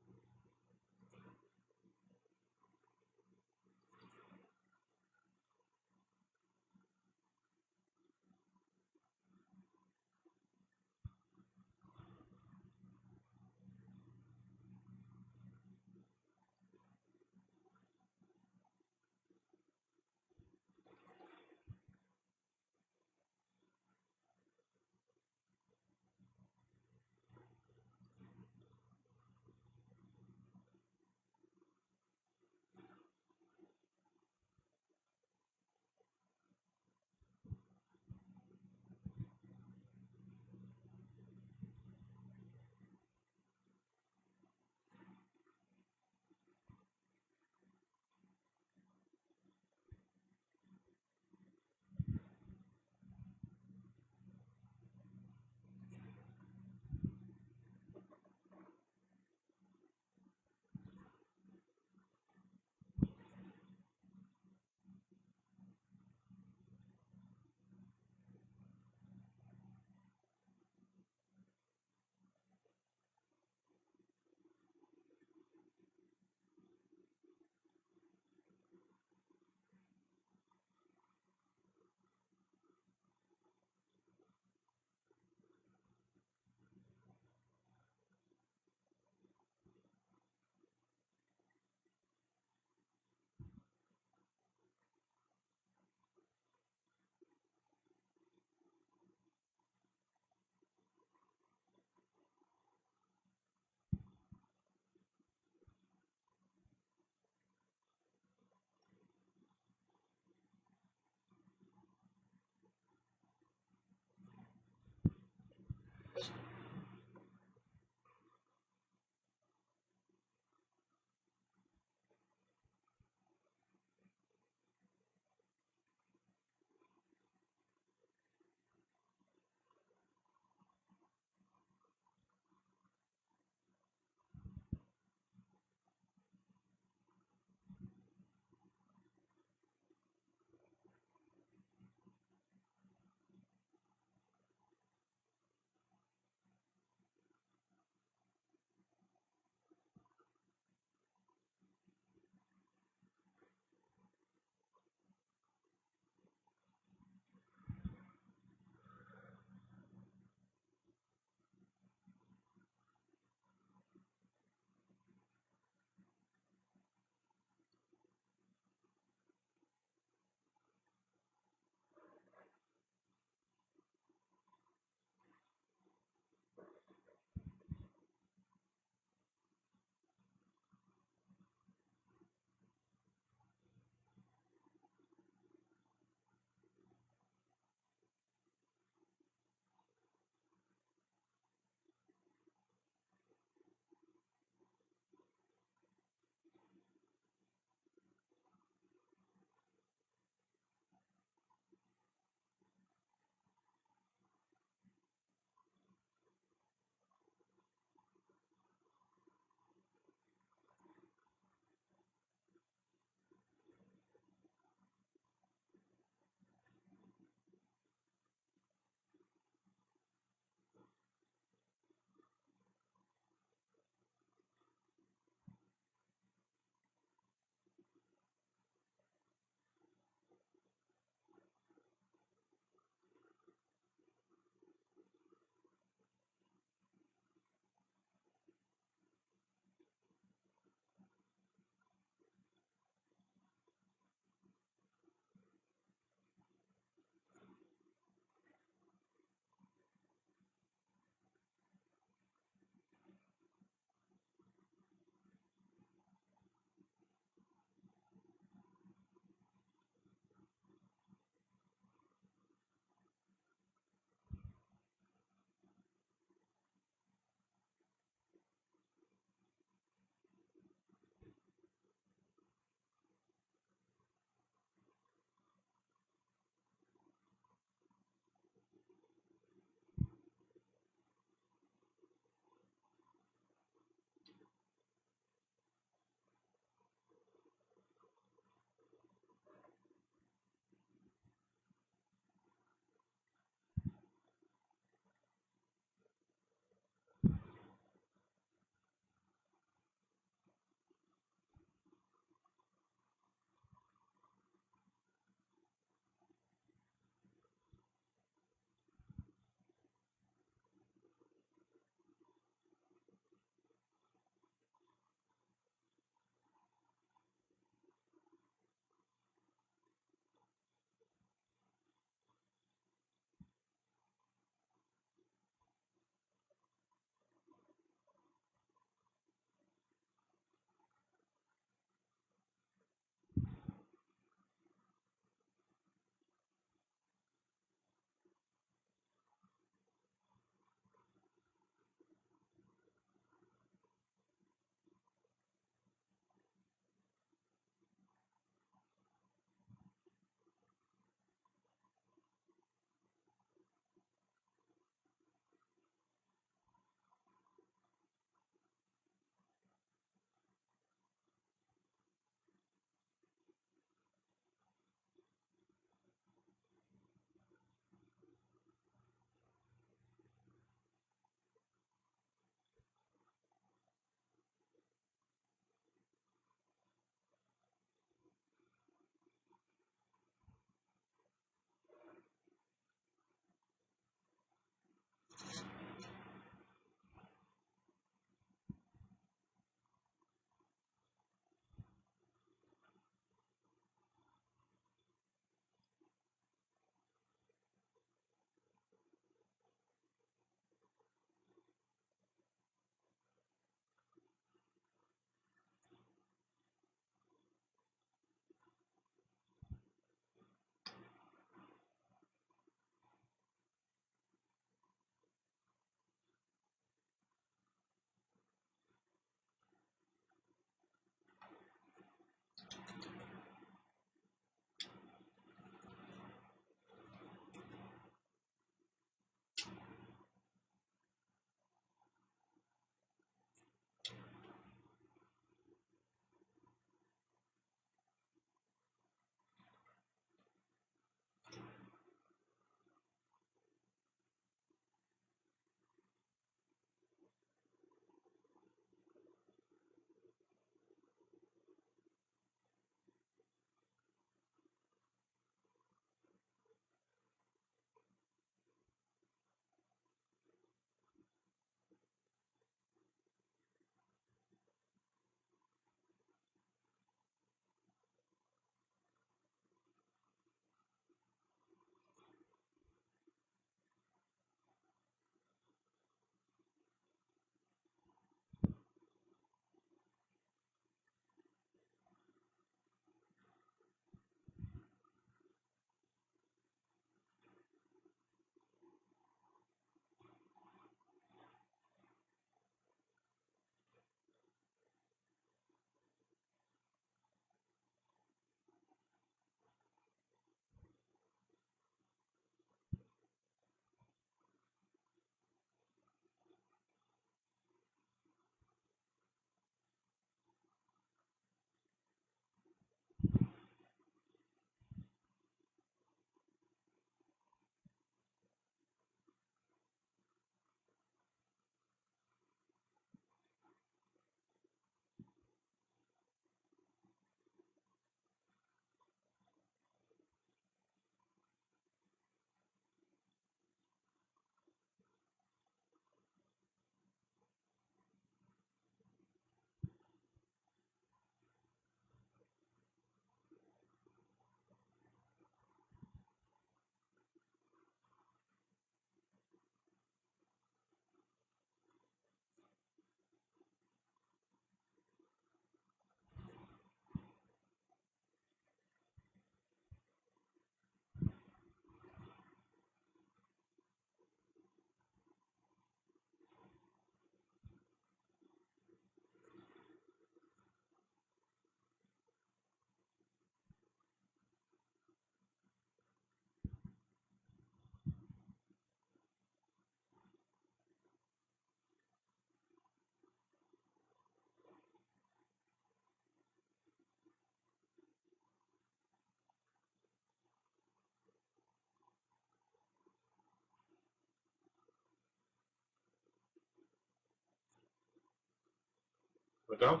we go.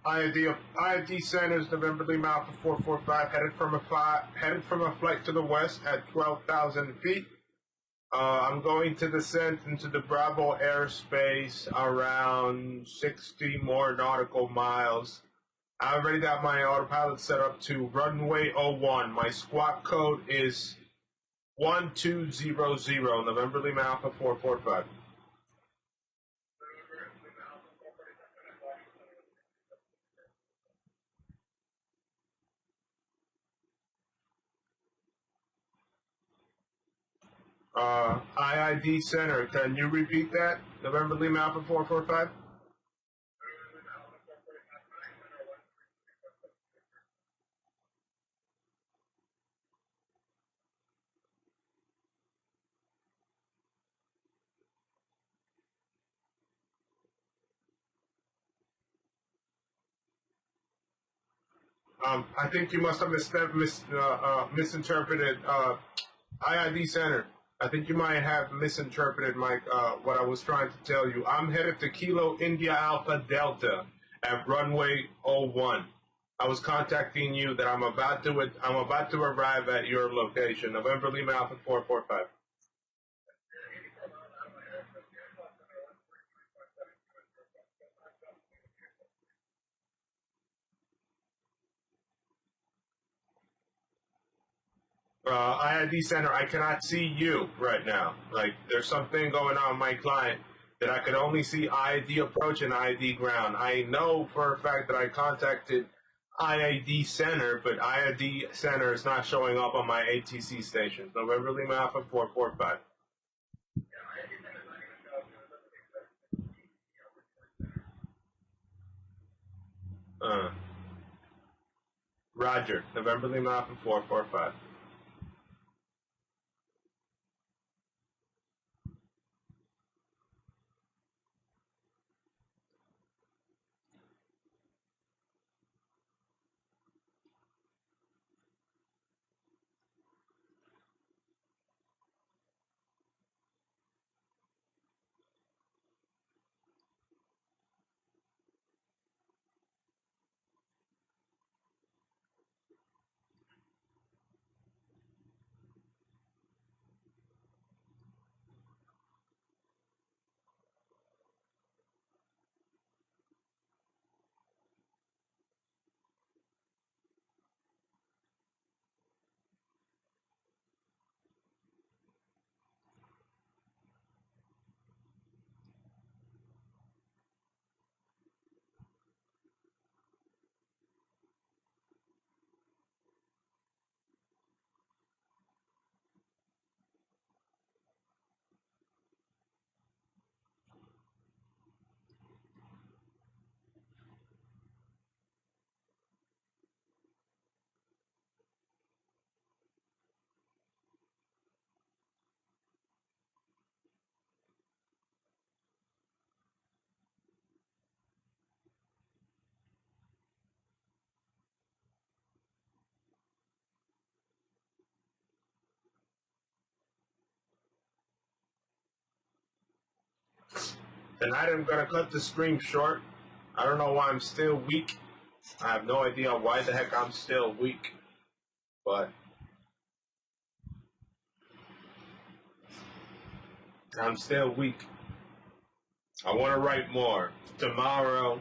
IID centers, November Lima Alpha 445, headed from a flight to the west at 12,000 feet. I'm going to descend into the Bravo airspace around 60 more nautical miles. I already got my autopilot set up to runway 01. My squawk code is 1200, November Lima Alpha 445. IID Center, can you repeat that? November Lima Alpha 445? I think you must have misinterpreted IID Center. I think you might have misinterpreted my what I was trying to tell you. I'm headed to Kilo India Alpha Delta at runway 01. I was contacting you that I'm about to arrive at your location, November Lima Alpha 445. IID Center, I cannot see you right now. Like, there's something going on with my client that I could only see IID approach and IID ground. I know for a fact that I contacted IID Center, but IID Center is not showing up on my ATC station. November Lima Alpha 445. Roger. November Lima Alpha 445. Tonight I'm gonna cut the stream short. I don't know why I'm still weak. I have no idea why the heck I'm still weak. But I'm still weak. I want to write more. Tomorrow,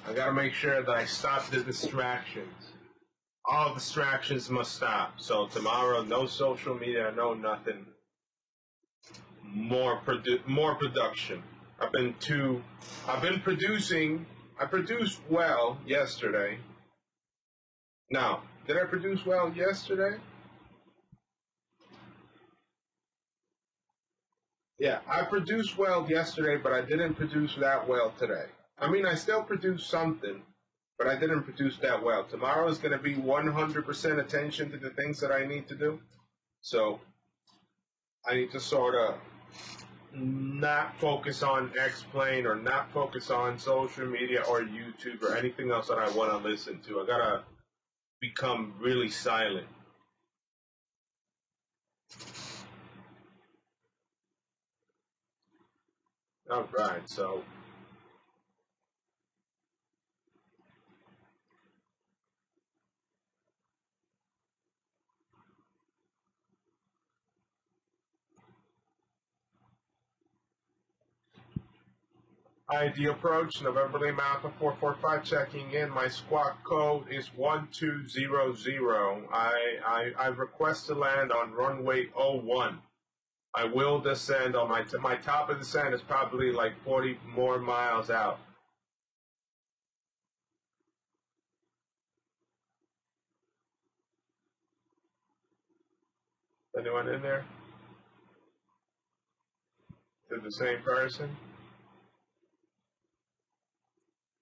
I gotta make sure that I stop the distractions. All distractions must stop. So tomorrow, no social media, no nothing. More production. I've been producing. I produced well yesterday. Now, did I produce well yesterday? Yeah, I produced well yesterday, but I didn't produce that well today. I mean, I still produced something, but I didn't produce that well. Tomorrow is going to be 100% attention to the things that I need to do. So, I need to sort of not focus on X-Plane or not focus on social media or YouTube or anything else that I want to listen to. I got to become really silent. All right, so ID approach, November Lima Alpha 445 checking in. My squawk code is 1200. I request to land on runway 01. I will descend on my top of descent is probably like 40 more miles out. Anyone in there? Is it the same person?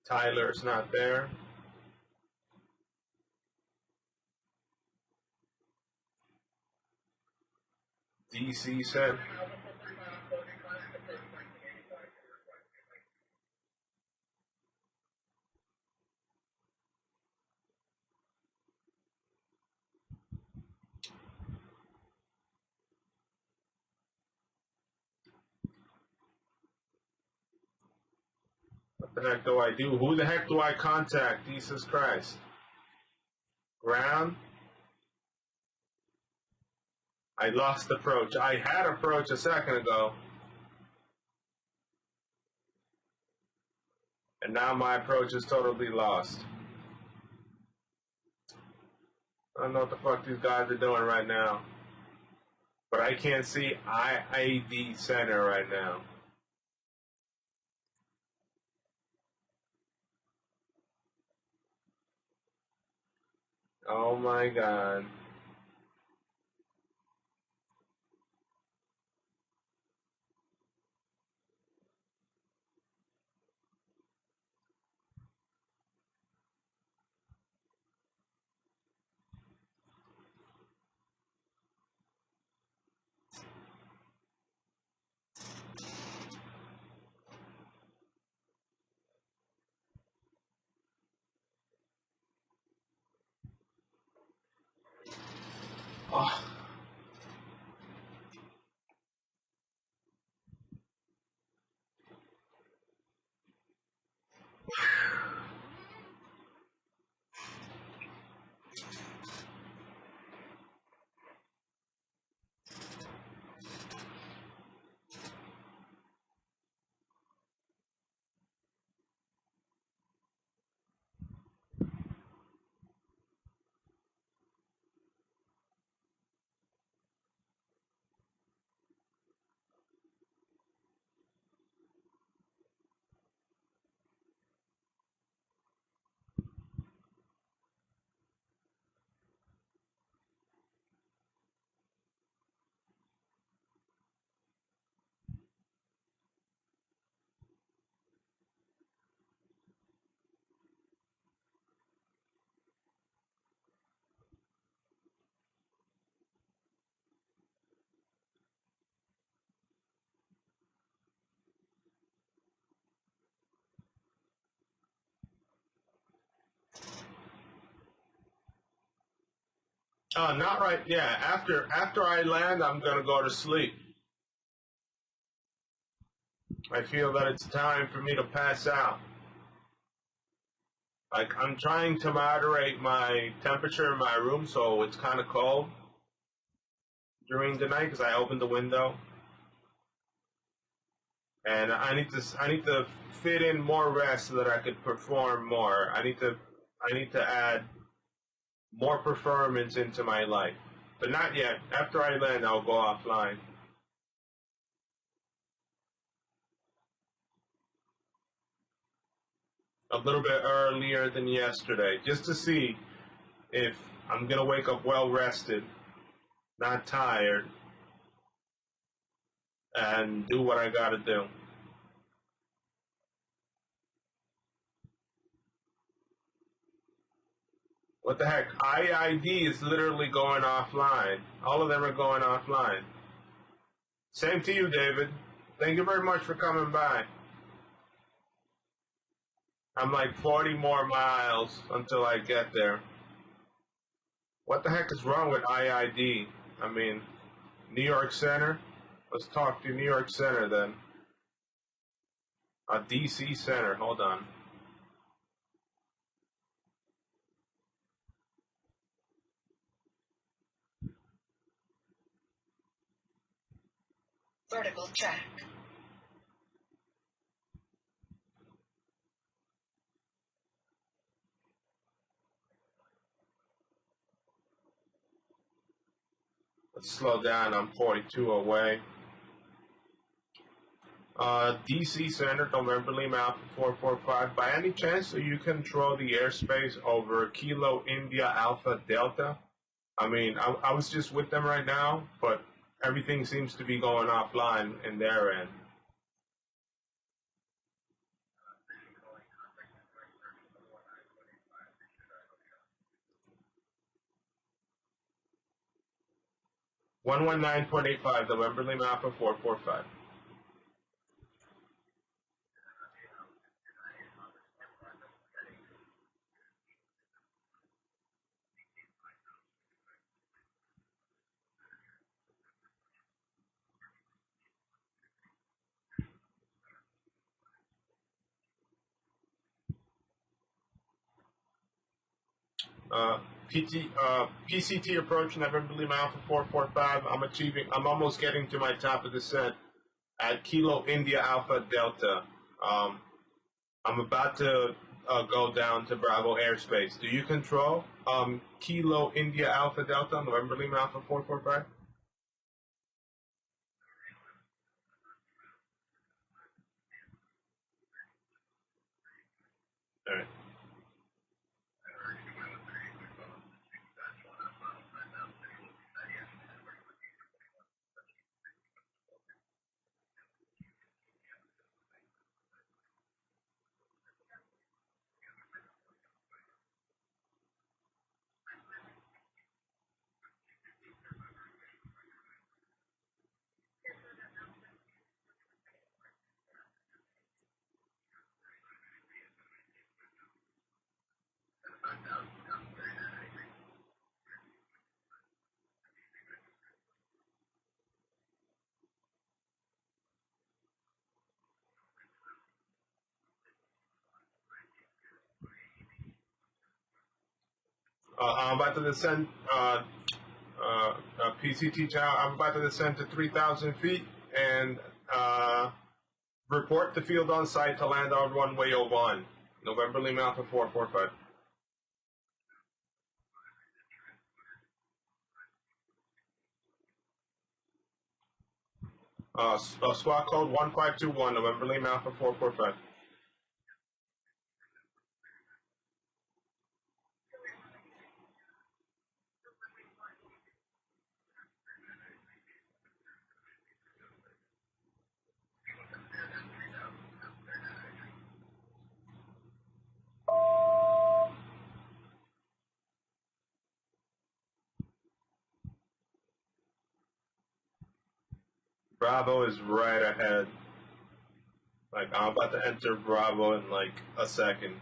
Tyler's not there. DC said. What the heck do I do? Who the heck do I contact? Jesus Christ. Ground? I lost approach. I had approach a second ago. And now my approach is totally lost. I don't know what the fuck these guys are doing right now. But I can't see IAD center right now. Oh my god. Oh. Not right. Yeah, after I land, I'm gonna go to sleep. I feel that it's time for me to pass out. Like, I'm trying to moderate my temperature in my room so it's kind of cold during the night because I opened the window. And I need to fit in more rest so that I could perform more. I need to add more performance into my life. But not yet. After I land, I'll go offline. A little bit earlier than yesterday, just to see if I'm gonna wake up well rested, not tired, and do what I gotta do. What the heck? IID is literally going offline. All of them are going offline. Same to you, David. Thank you very much for coming by. I'm like 40 more miles until I get there. What the heck is wrong with IID? I mean, New York Center? Let's talk to New York Center then. DC Center, hold on. Vertical track. Let's slow down, I'm 42 away. DC Center, November Lima Alpha 445. By any chance, do you control the airspace over Kilo India Alpha Delta? I mean, I was just with them right now, but everything seems to be going offline in their end. One 119.85, November Lima Alpha 445. PCT approach, November Lima Alpha 445. I'm almost getting to my top of descent at Kilo India Alpha Delta. I'm about to go down to Bravo airspace. Do you control Kilo India Alpha Delta, November Lima Alpha 445? All right. I'm about to descend, PCT channel, I'm about to descend to 3,000 feet and report the field on site to land on runway 01, November Lima Alpha 445. SWAT code 1521, November Lima Alpha 445. Bravo is right ahead. Like, I'm about to enter Bravo in like a second.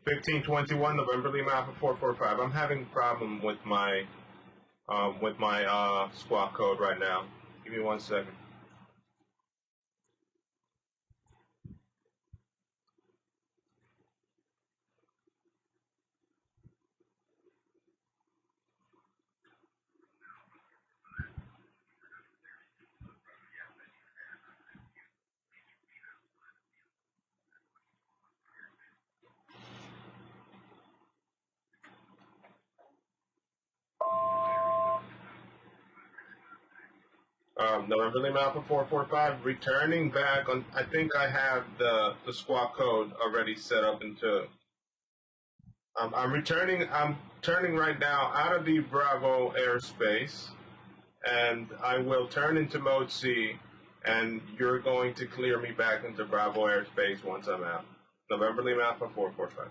1521 November Lima Alpha 445. I'm having a problem with my squawk code right now. Give me 1 second. November Lima Alpha 445, returning back on, I think I have the squawk code already set up into, I'm turning right now out of the Bravo airspace, and I will turn into mode C, and you're going to clear me back into Bravo airspace once I'm out. November Lima Alpha 445.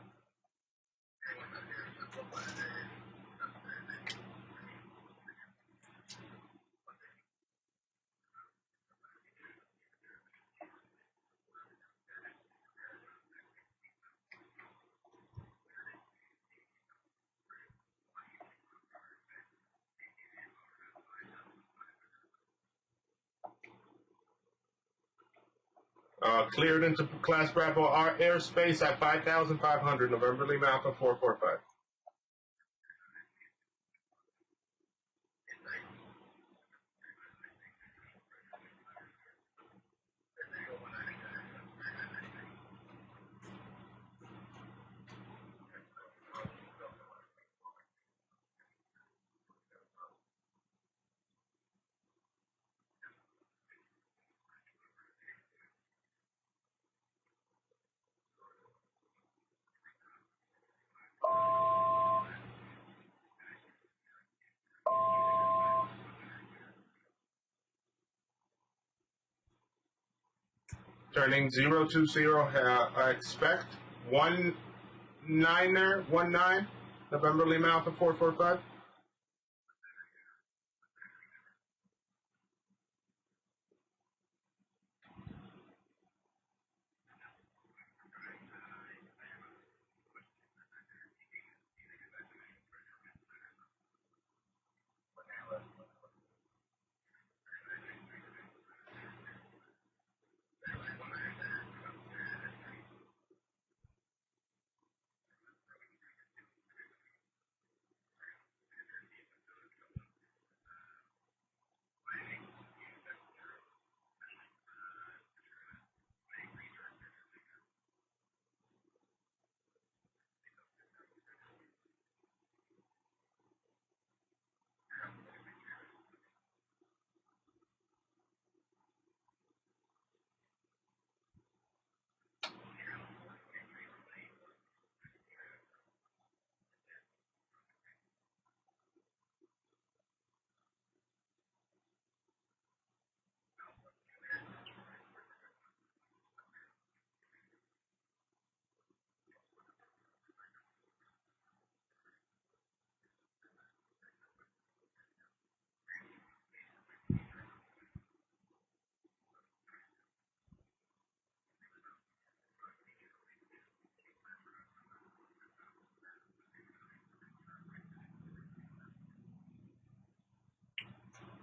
Cleared into Class Bravo airspace at 5,500, November Lima Alpha 445. Turning 020, I expect 19, November Lima Alpha 445.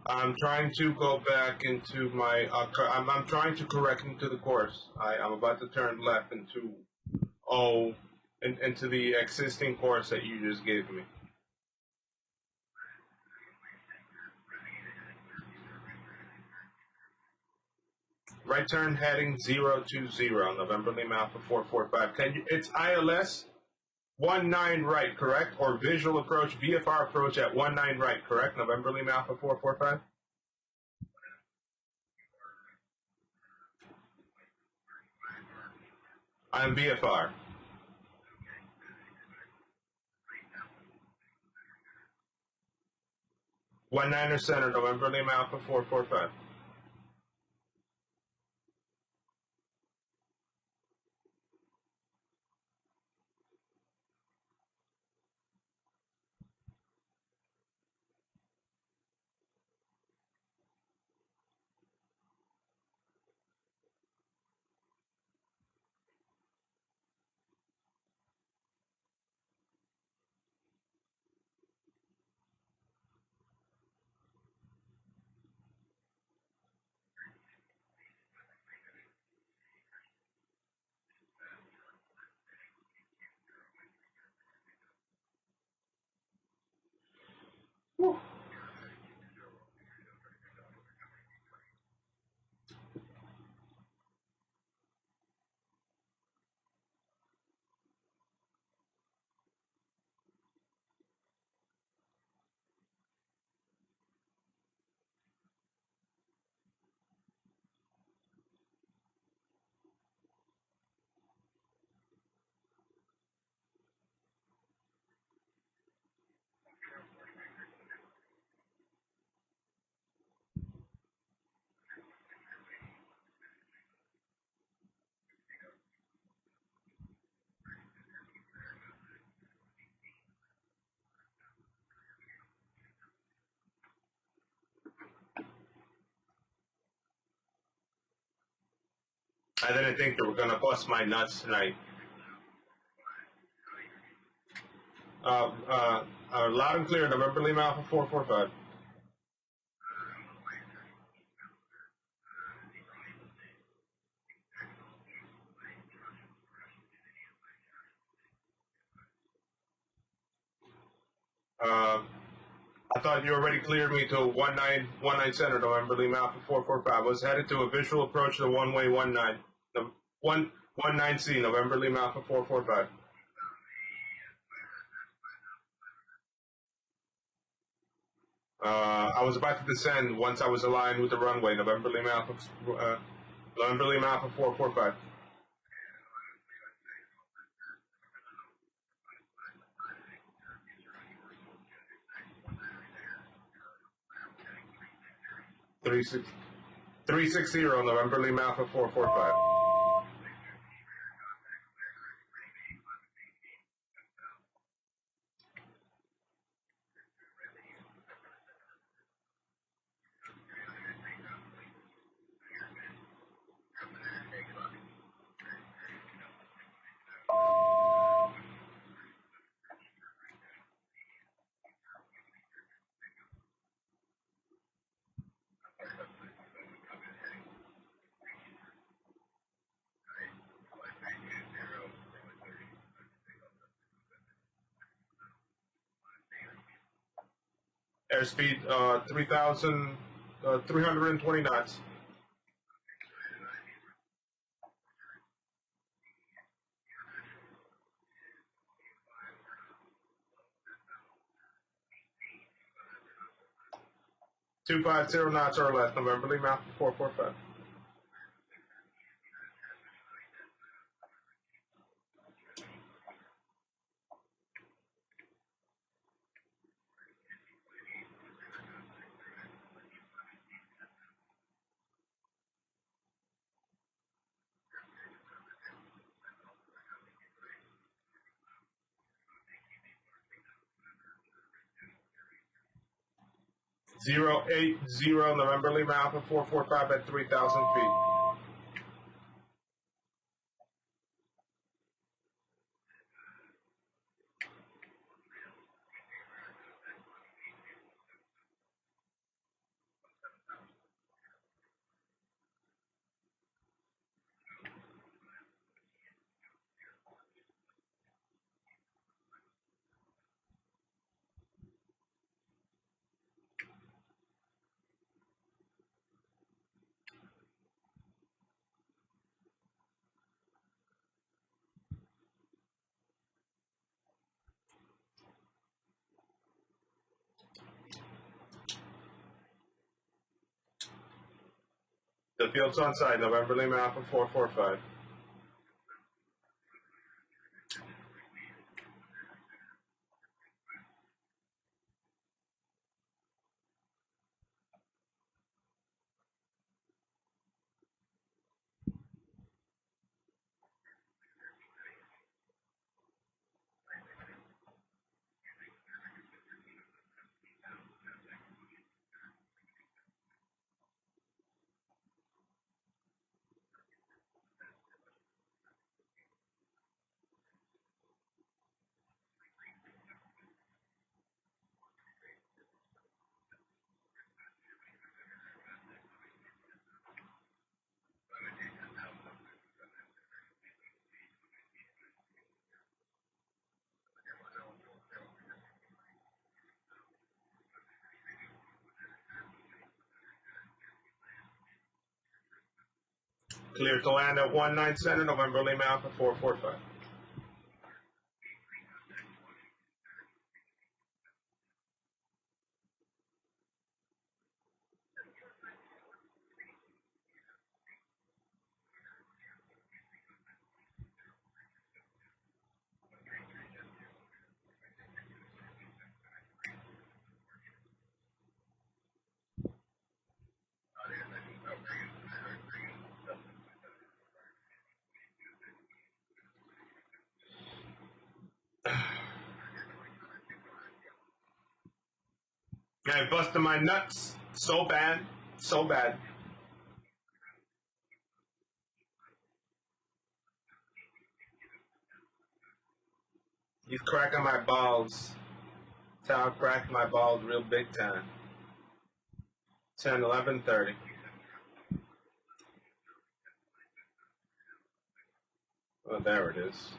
I'm trying to go back into my, I'm trying to correct into the course. I'm about to turn left into into the existing course that you just gave me. Right turn heading 020, November Lima Alpha 445. It's ILS 19 right, correct? Or visual approach, VFR approach at 19 right, correct? November Lima Alpha 445? I'm VFR. 19er center, November Lima Alpha 445. I didn't think they were gonna bust my nuts tonight. Loud and clear, November Lima Alpha 445. I thought you already cleared me to 1919 Center, November Lima Alpha 445. Was headed to a visual approach to the one-way 19. The 19C, November Lima Alpha 445. I was about to descend once I was aligned with the runway, November Lima Alpha 445. Three six 360, November Lima Alpha 445. Airspeed 3,320 knots. $250 knots or less, November Lima Alpha 445. Zero 80 November Lima Alpha 445 at 3,000 feet. The field's on site, November Lima Alpha 445. Clear to land at 19 Center, November Lima Alpha 445. I busted my nuts so bad, so bad. He's cracking my balls. Tom cracked my balls real big time. 10, 11:30. Oh, there it is.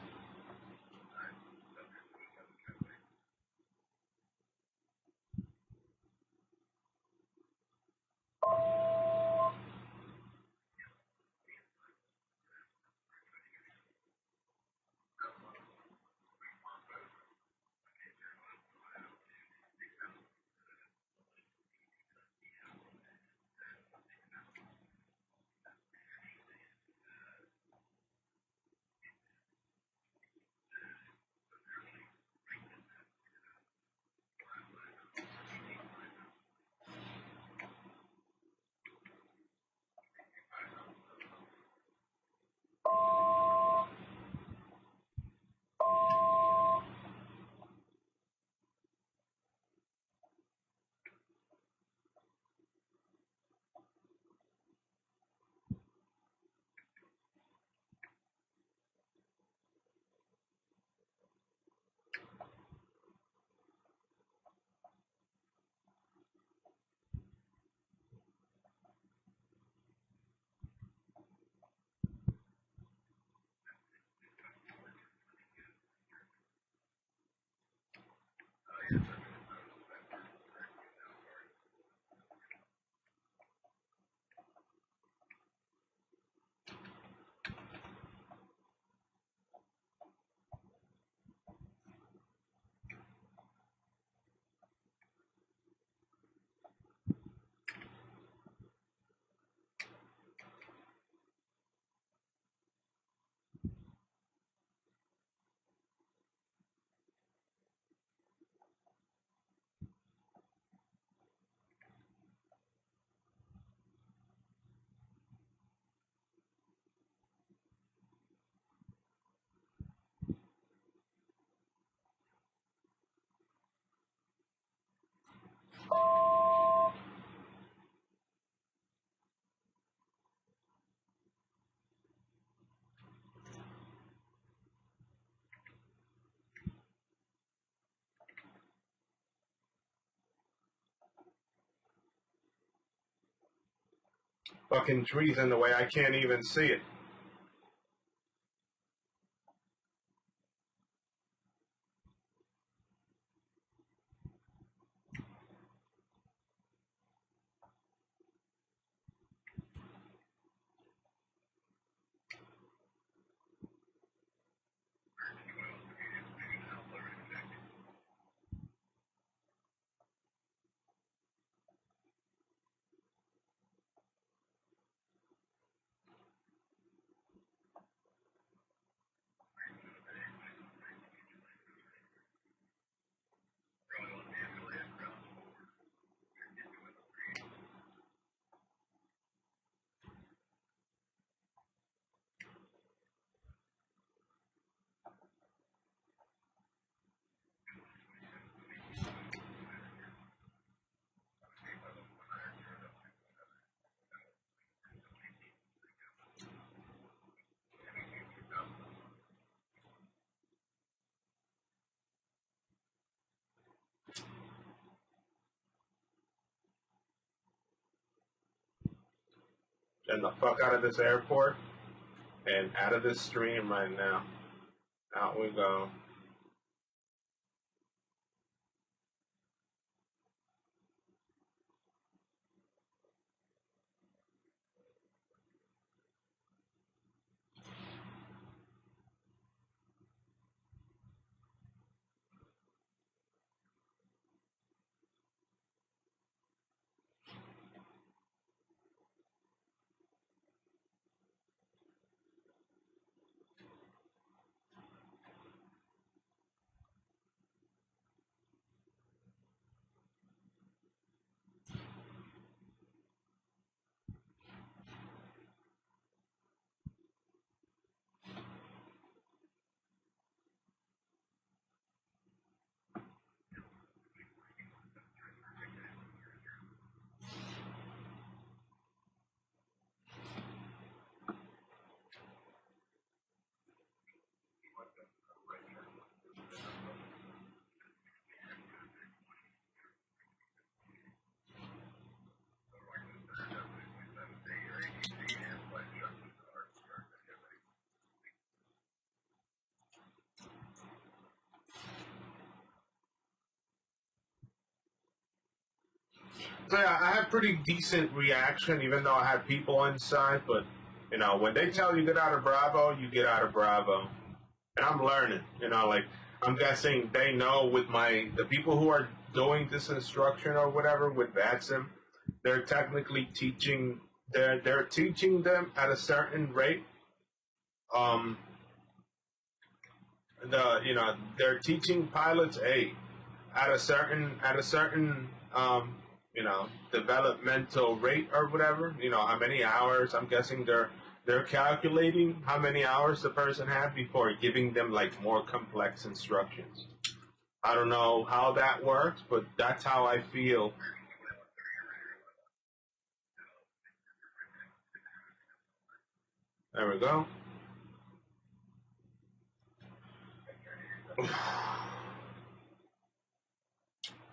Fucking trees in the way, I can't even see it. Get the fuck out of this airport and out of this stream right now. Out we go. So yeah, I had pretty decent reaction, even though I had people inside. But you know, when they tell you get out of Bravo, you get out of Bravo. And I'm learning. You know, like I'm guessing they know with the people who are doing this instruction or whatever with Vatstar, they're technically teaching. They're teaching them at a certain rate. They're teaching pilots at a certain developmental rate or whatever. You know how many hours. I'm guessing they're calculating how many hours the person had before giving them like more complex instructions. I don't know how that works, but that's how I feel. There we go.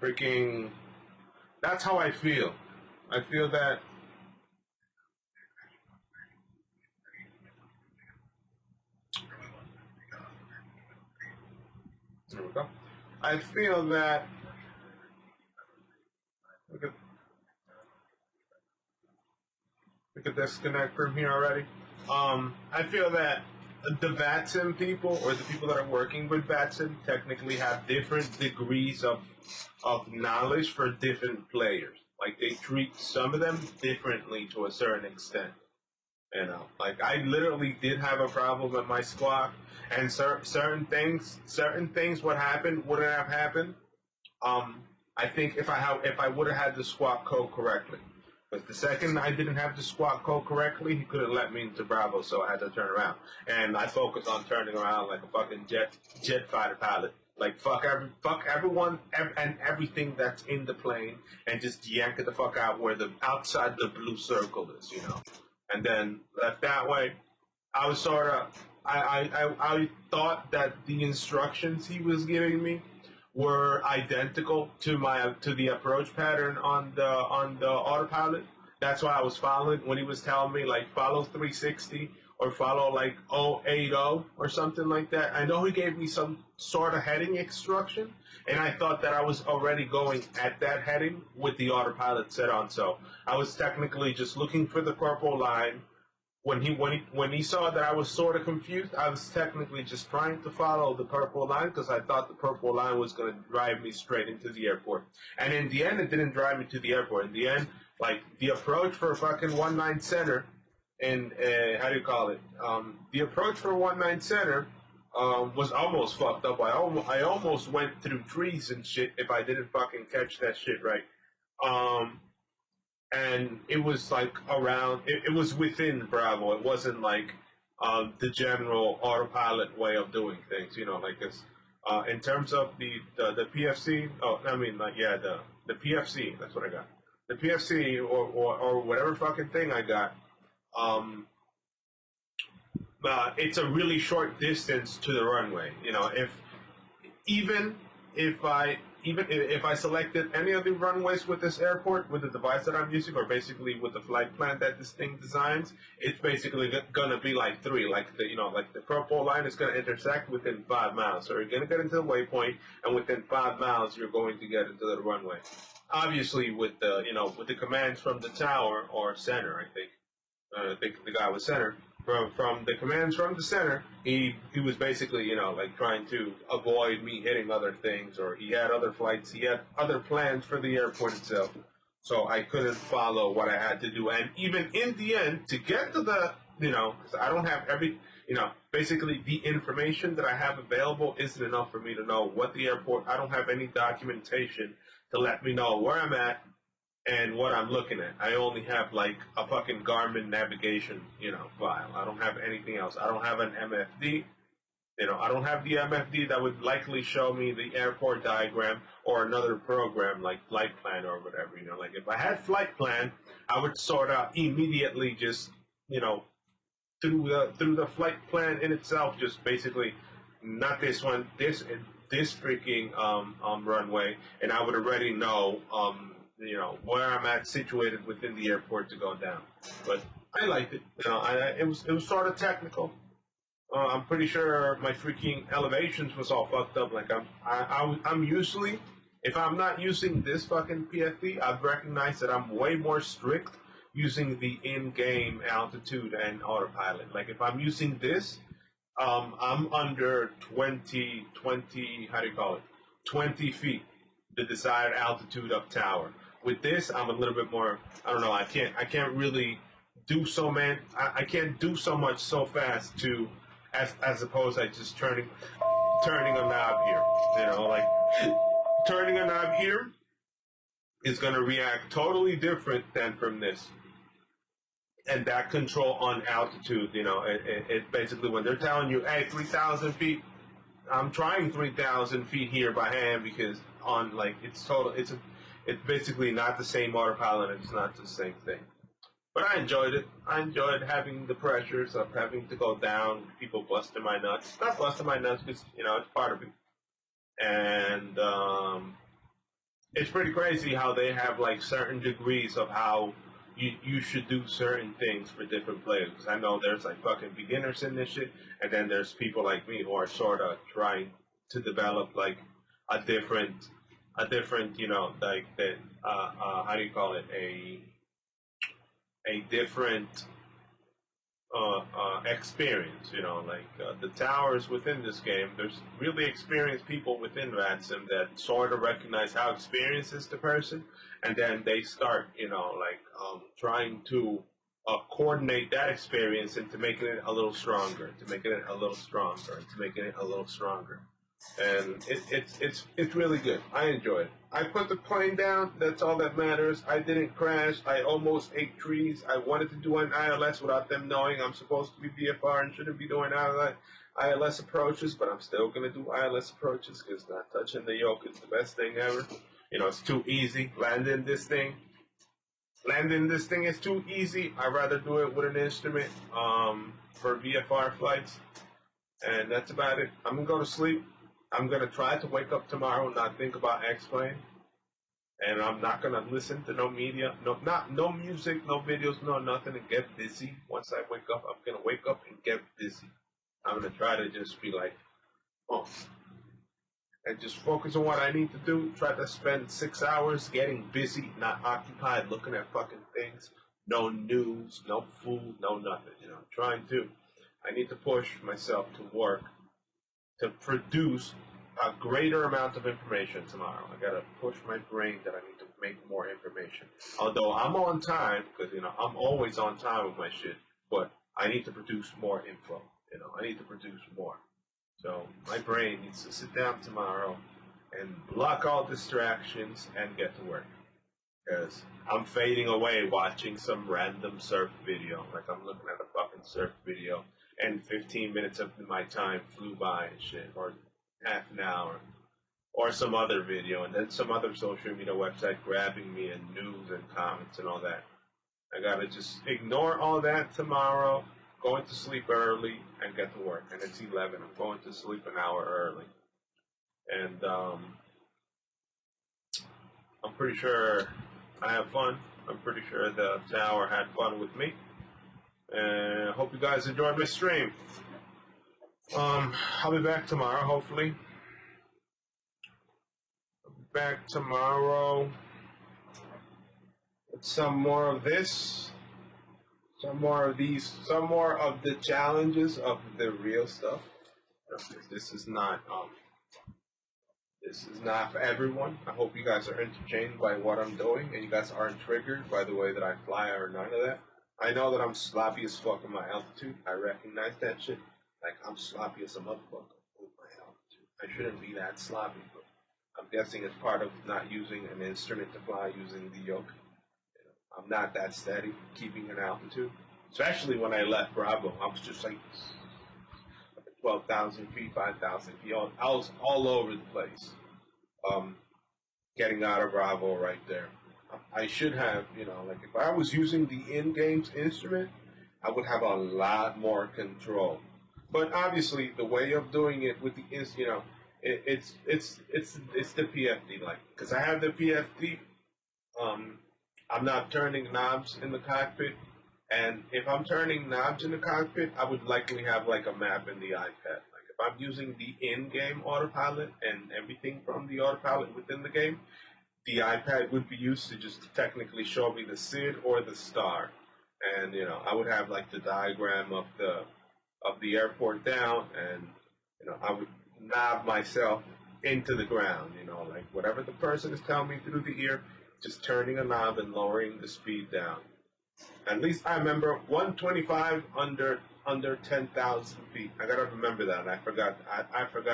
Freaking, that's how I feel. I feel that there we go. I feel that we could disconnect from here already. I feel that the Vatstar people or the people that are working with Vatstar technically have different degrees of knowledge for different players. Like they treat some of them differently to a certain extent. You know, like I literally did have a problem with my squad, and certain things would happen wouldn't have happened. I think if I would have had the squad code correctly. But the second I didn't have the squad code correctly, he couldn't let me into Bravo, so I had to turn around. And I focused on turning around like a fucking jet fighter pilot. Like fuck everyone and everything that's in the plane, and just yank it the fuck out where outside the blue circle is, you know. And then left that way. I was sort of I thought that the instructions he was giving me were identical to the approach pattern on the autopilot. That's why I was following when he was telling me like follow 360 or follow like 080 or something like that. I know he gave me some sort of heading instruction, and I thought that I was already going at that heading with the autopilot set on. So I was technically just looking for the purple line. When he saw that I was sort of confused, I was technically just trying to follow the purple line because I thought the purple line was going to drive me straight into the airport. And in the end, it didn't drive me to the airport. In the end, like the approach for fucking 19 Center, and how do you call it? The approach for 19 Center was almost fucked up. I almost went through trees and shit if I didn't fucking catch that shit right. And it was like around, it was within Bravo. It wasn't like the general autopilot way of doing things, you know, like this. In terms of the PFC, the PFC, that's what I got. The PFC or whatever fucking thing I got, it's a really short distance to the runway. You know, even if I selected any of the runways with this airport, with the device that I'm using, or basically with the flight plan that this thing designs, it's basically gonna be like 3. Like the purple line is gonna intersect within 5 miles. So you're gonna get into the waypoint, and within 5 miles, you're going to get into the runway. Obviously, with the commands from the tower or center, I think the guy was center. From the commands from the center, he was basically, like trying to avoid me hitting other things, or he had other flights, he had other plans for the airport itself. So I couldn't follow what I had to do. And even in the end, to get to the, I don't have basically the information that I have available isn't enough for me to know what the airport, I don't have any documentation to let me know where I'm at and what I'm looking at. I only have like a fucking Garmin navigation, file. I don't have anything else. I don't have an MFD. I don't have the MFD that would likely show me the airport diagram or another program like Flight Plan or whatever. Like if I had Flight Plan, I would sort of immediately just, through the Flight Plan in itself, just basically not this one, this freaking runway, and I would already know where I'm at situated within the airport to go down. But I liked it. It was sort of technical. I'm pretty sure my freaking elevations was all fucked up. Like I'm usually If I'm not using this fucking PFD, I've recognized that I'm way more strict using the in-game altitude and autopilot. Like if I'm using this, I'm under 20, how do you call it? 20 feet, the desired altitude of tower. With this, I'm a little bit more, I don't know, I can't really do so I can't do so much so fast as opposed to just turning a knob here. You know, like turning a knob here is going to react totally different than from this. And that control on altitude, you know, it basically when they're telling you, hey, 3,000 feet, I'm trying 3,000 feet here by hand because on like it's basically not the same autopilot and it's not the same thing. But I enjoyed it. I enjoyed having the pressures of having to go down, people busting my nuts. Not busting my nuts because, you know, it's part of it. And it's pretty crazy how they have like certain degrees of how you should do certain things for different players. Because I know there's like fucking beginners in this shit, and then there's people like me who are sort of trying to develop like a different, you know, like that. How do you call it? A different experience, you know, like the towers within this game. There's really experienced people within Vatstar that sort of recognize how experienced is the person, and then they start, you know, like trying to coordinate that experience into making it a little stronger, to making it a little stronger, to making it a little stronger. And it's really good. I enjoy it. I put the plane down. That's all that matters. I didn't crash. I almost ate trees. I wanted to do an ILS without them knowing I'm supposed to be VFR and shouldn't be doing ILS approaches, but I'm still going to do ILS approaches because not touching the yoke is the best thing ever. You know, it's too easy. Landing this thing is too easy. I'd rather do it with an instrument for VFR flights. And that's about it. I'm going to go to sleep. I'm going to try to wake up tomorrow and not think about X-Plane. And I'm not going to listen to no media, no music, no videos, no nothing, and get busy. Once I wake up, I'm going to wake up and get busy. I'm going to try to just be like, oh, and just focus on what I need to do. Try to spend 6 hours getting busy, not occupied looking at fucking things. No news, no food, no nothing. You know, I need to push myself to work to produce a greater amount of information tomorrow. I gotta push my brain that I need to make more information. Although I'm on time, because, you know, I'm always on time with my shit, but I need to produce more info. You know, I need to produce more. So my brain needs to sit down tomorrow and block all distractions and get to work. Because I'm fading away watching some random surf video. Like I'm looking at a fucking surf video and 15 minutes of my time flew by and shit, or half an hour, or some other video, and then some other social media website grabbing me and news and comments and all that. I gotta just ignore all that tomorrow, going to sleep early, and get to work. And it's 11. I'm going to sleep an hour early. And I'm pretty sure I have fun. I'm pretty sure the tower had fun with me. And I hope you guys enjoyed my stream. I'll be back tomorrow, hopefully. I'll be back tomorrow with some more of this, some more of the challenges of the real stuff. This is not for everyone. I hope you guys are entertained by what I'm doing, and you guys aren't triggered by the way that I fly or none of that. I know that I'm sloppy as fuck in my altitude. I recognize that shit. Like, I'm sloppy as a motherfucker with my altitude. I shouldn't be that sloppy, but I'm guessing it's part of not using an instrument to fly, using the yoke. You know, I'm not that steady keeping an altitude. Especially when I left Bravo, I was just like 12,000 feet, 5,000 feet. I was all over the place. Getting out of Bravo right there. I should have, you know, like if I was using the in-games instrument, I would have a lot more control. But obviously, the way of doing it with the, you know, it's the PFD, like, because I have the PFD. I'm not turning knobs in the cockpit, and if I'm turning knobs in the cockpit, I would likely have like a map in the iPad, like if I'm using the in-game autopilot and everything from the autopilot within the game, the iPad would be used to just technically show me the SID or the star. And, you know, I would have like the diagram of the airport down, and, you know, I would knob myself into the ground, you know, like whatever the person is telling me through the ear, just turning a knob and lowering the speed down. At least I remember 125 under 10,000 feet. I gotta remember that. I forgot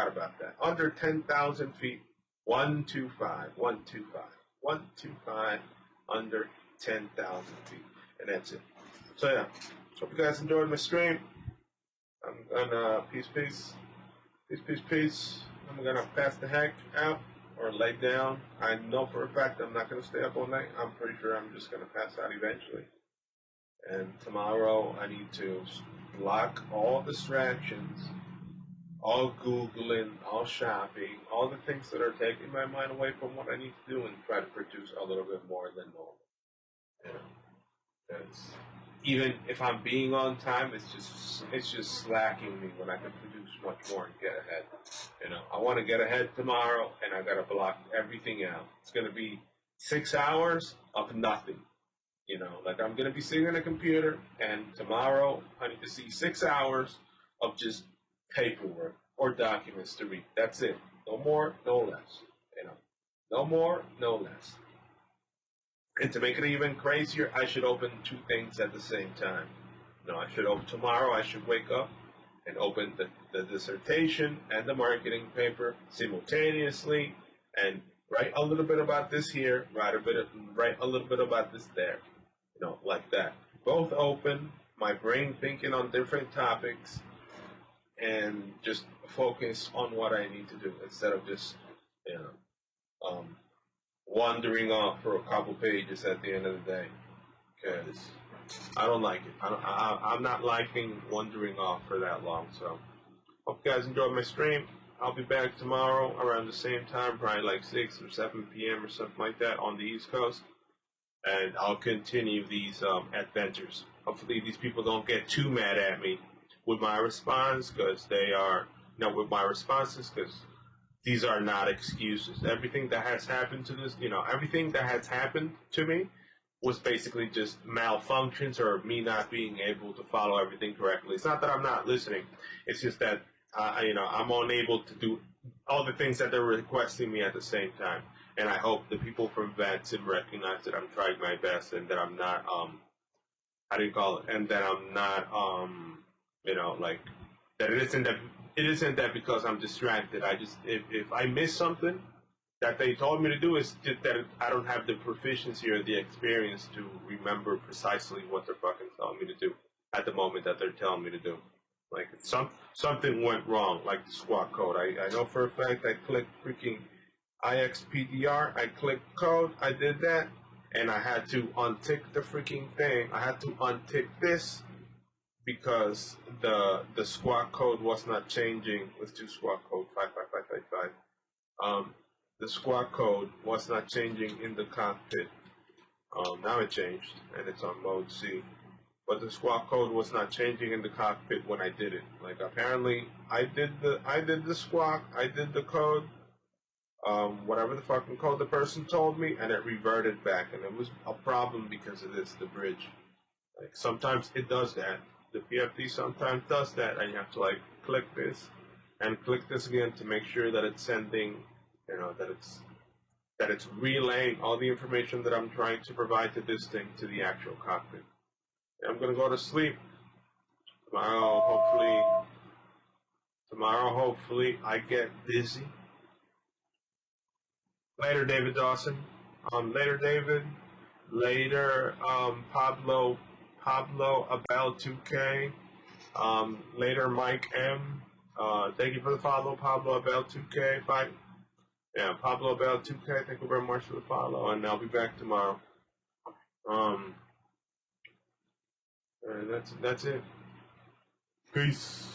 about that. Under 10,000 feet, 125, 125, 125 under 10,000 feet, and that's it. So yeah, hope you guys enjoyed my stream. I'm gonna peace. I'm gonna pass the heck out or lay down. I know for a fact I'm not gonna stay up all night. I'm pretty sure I'm just gonna pass out eventually. And tomorrow I need to block all distractions, all Googling, all shopping, all the things that are taking my mind away from what I need to do, and try to produce a little bit more than normal. You know, because even if I'm being on time, it's just slacking me when I can produce much more and get ahead. You know, I want to get ahead tomorrow, and I gotta block everything out. It's gonna be 6 hours of nothing. You know, like I'm gonna be sitting on a computer, and tomorrow I need to see 6 hours of just paperwork or documents to read. That's it. No more, no less. You know, no more, no less. And to make it even crazier, I should open 2 things at the same time. You know, tomorrow I should wake up and open the dissertation and the marketing paper simultaneously, and write a little bit about this here, write a little bit about this there. You know, like that. Both open, my brain thinking on different topics, and just focus on what I need to do instead of just, you know, wandering off for a couple pages at the end of the day. Because I don't like it. I'm not liking wandering off for that long. So, hope you guys enjoyed my stream. I'll be back tomorrow around the same time, probably like 6 or 7 p.m. or something like that on the East Coast. And I'll continue these adventures. Hopefully these people don't get too mad at me with my response, because with my responses, because these are not excuses. Everything that has happened to this, you know, everything that has happened to me was basically just malfunctions or me not being able to follow everything correctly. It's not that I'm not listening. It's just that, you know, I'm unable to do all the things that they're requesting me at the same time. And I hope the people from Vatstar recognize that I'm trying my best, and that I'm not, and that I'm not, you know, like, that it isn't that because I'm distracted. If I miss something that they told me to do, it's just that I don't have the proficiency or the experience to remember precisely what they're fucking telling me to do at the moment that they're telling me to do. Like, something went wrong, like the squawk code. I know for a fact I clicked freaking IXPDR, I clicked code, I did that, and I had to untick the freaking thing. I had to untick this because the squawk code was not changing. Let's do squawk code 55555. The squawk code was not changing in the cockpit. Now it changed, and it's on mode C. But the squawk code was not changing in the cockpit when I did it. Like, apparently I did the squawk, I did the code, whatever the fucking code the person told me, and it reverted back, and it was a problem because of this, the bridge. Like, sometimes it does that. The PFD sometimes does that, and you have to, like, click this and click this again to make sure that it's sending, you know, that it's relaying all the information that I'm trying to provide to this thing to the actual cockpit. And I'm gonna go to sleep. Tomorrow, hopefully, I get busy. Later, David Dawson. Later, David. Later, Pablo Abel 2K. Later, Mike M. Thank you for the follow, Pablo Abel 2K. Bye. Yeah, Pablo Abel 2K. Thank you very much for the follow, and I'll be back tomorrow. That's it. Peace.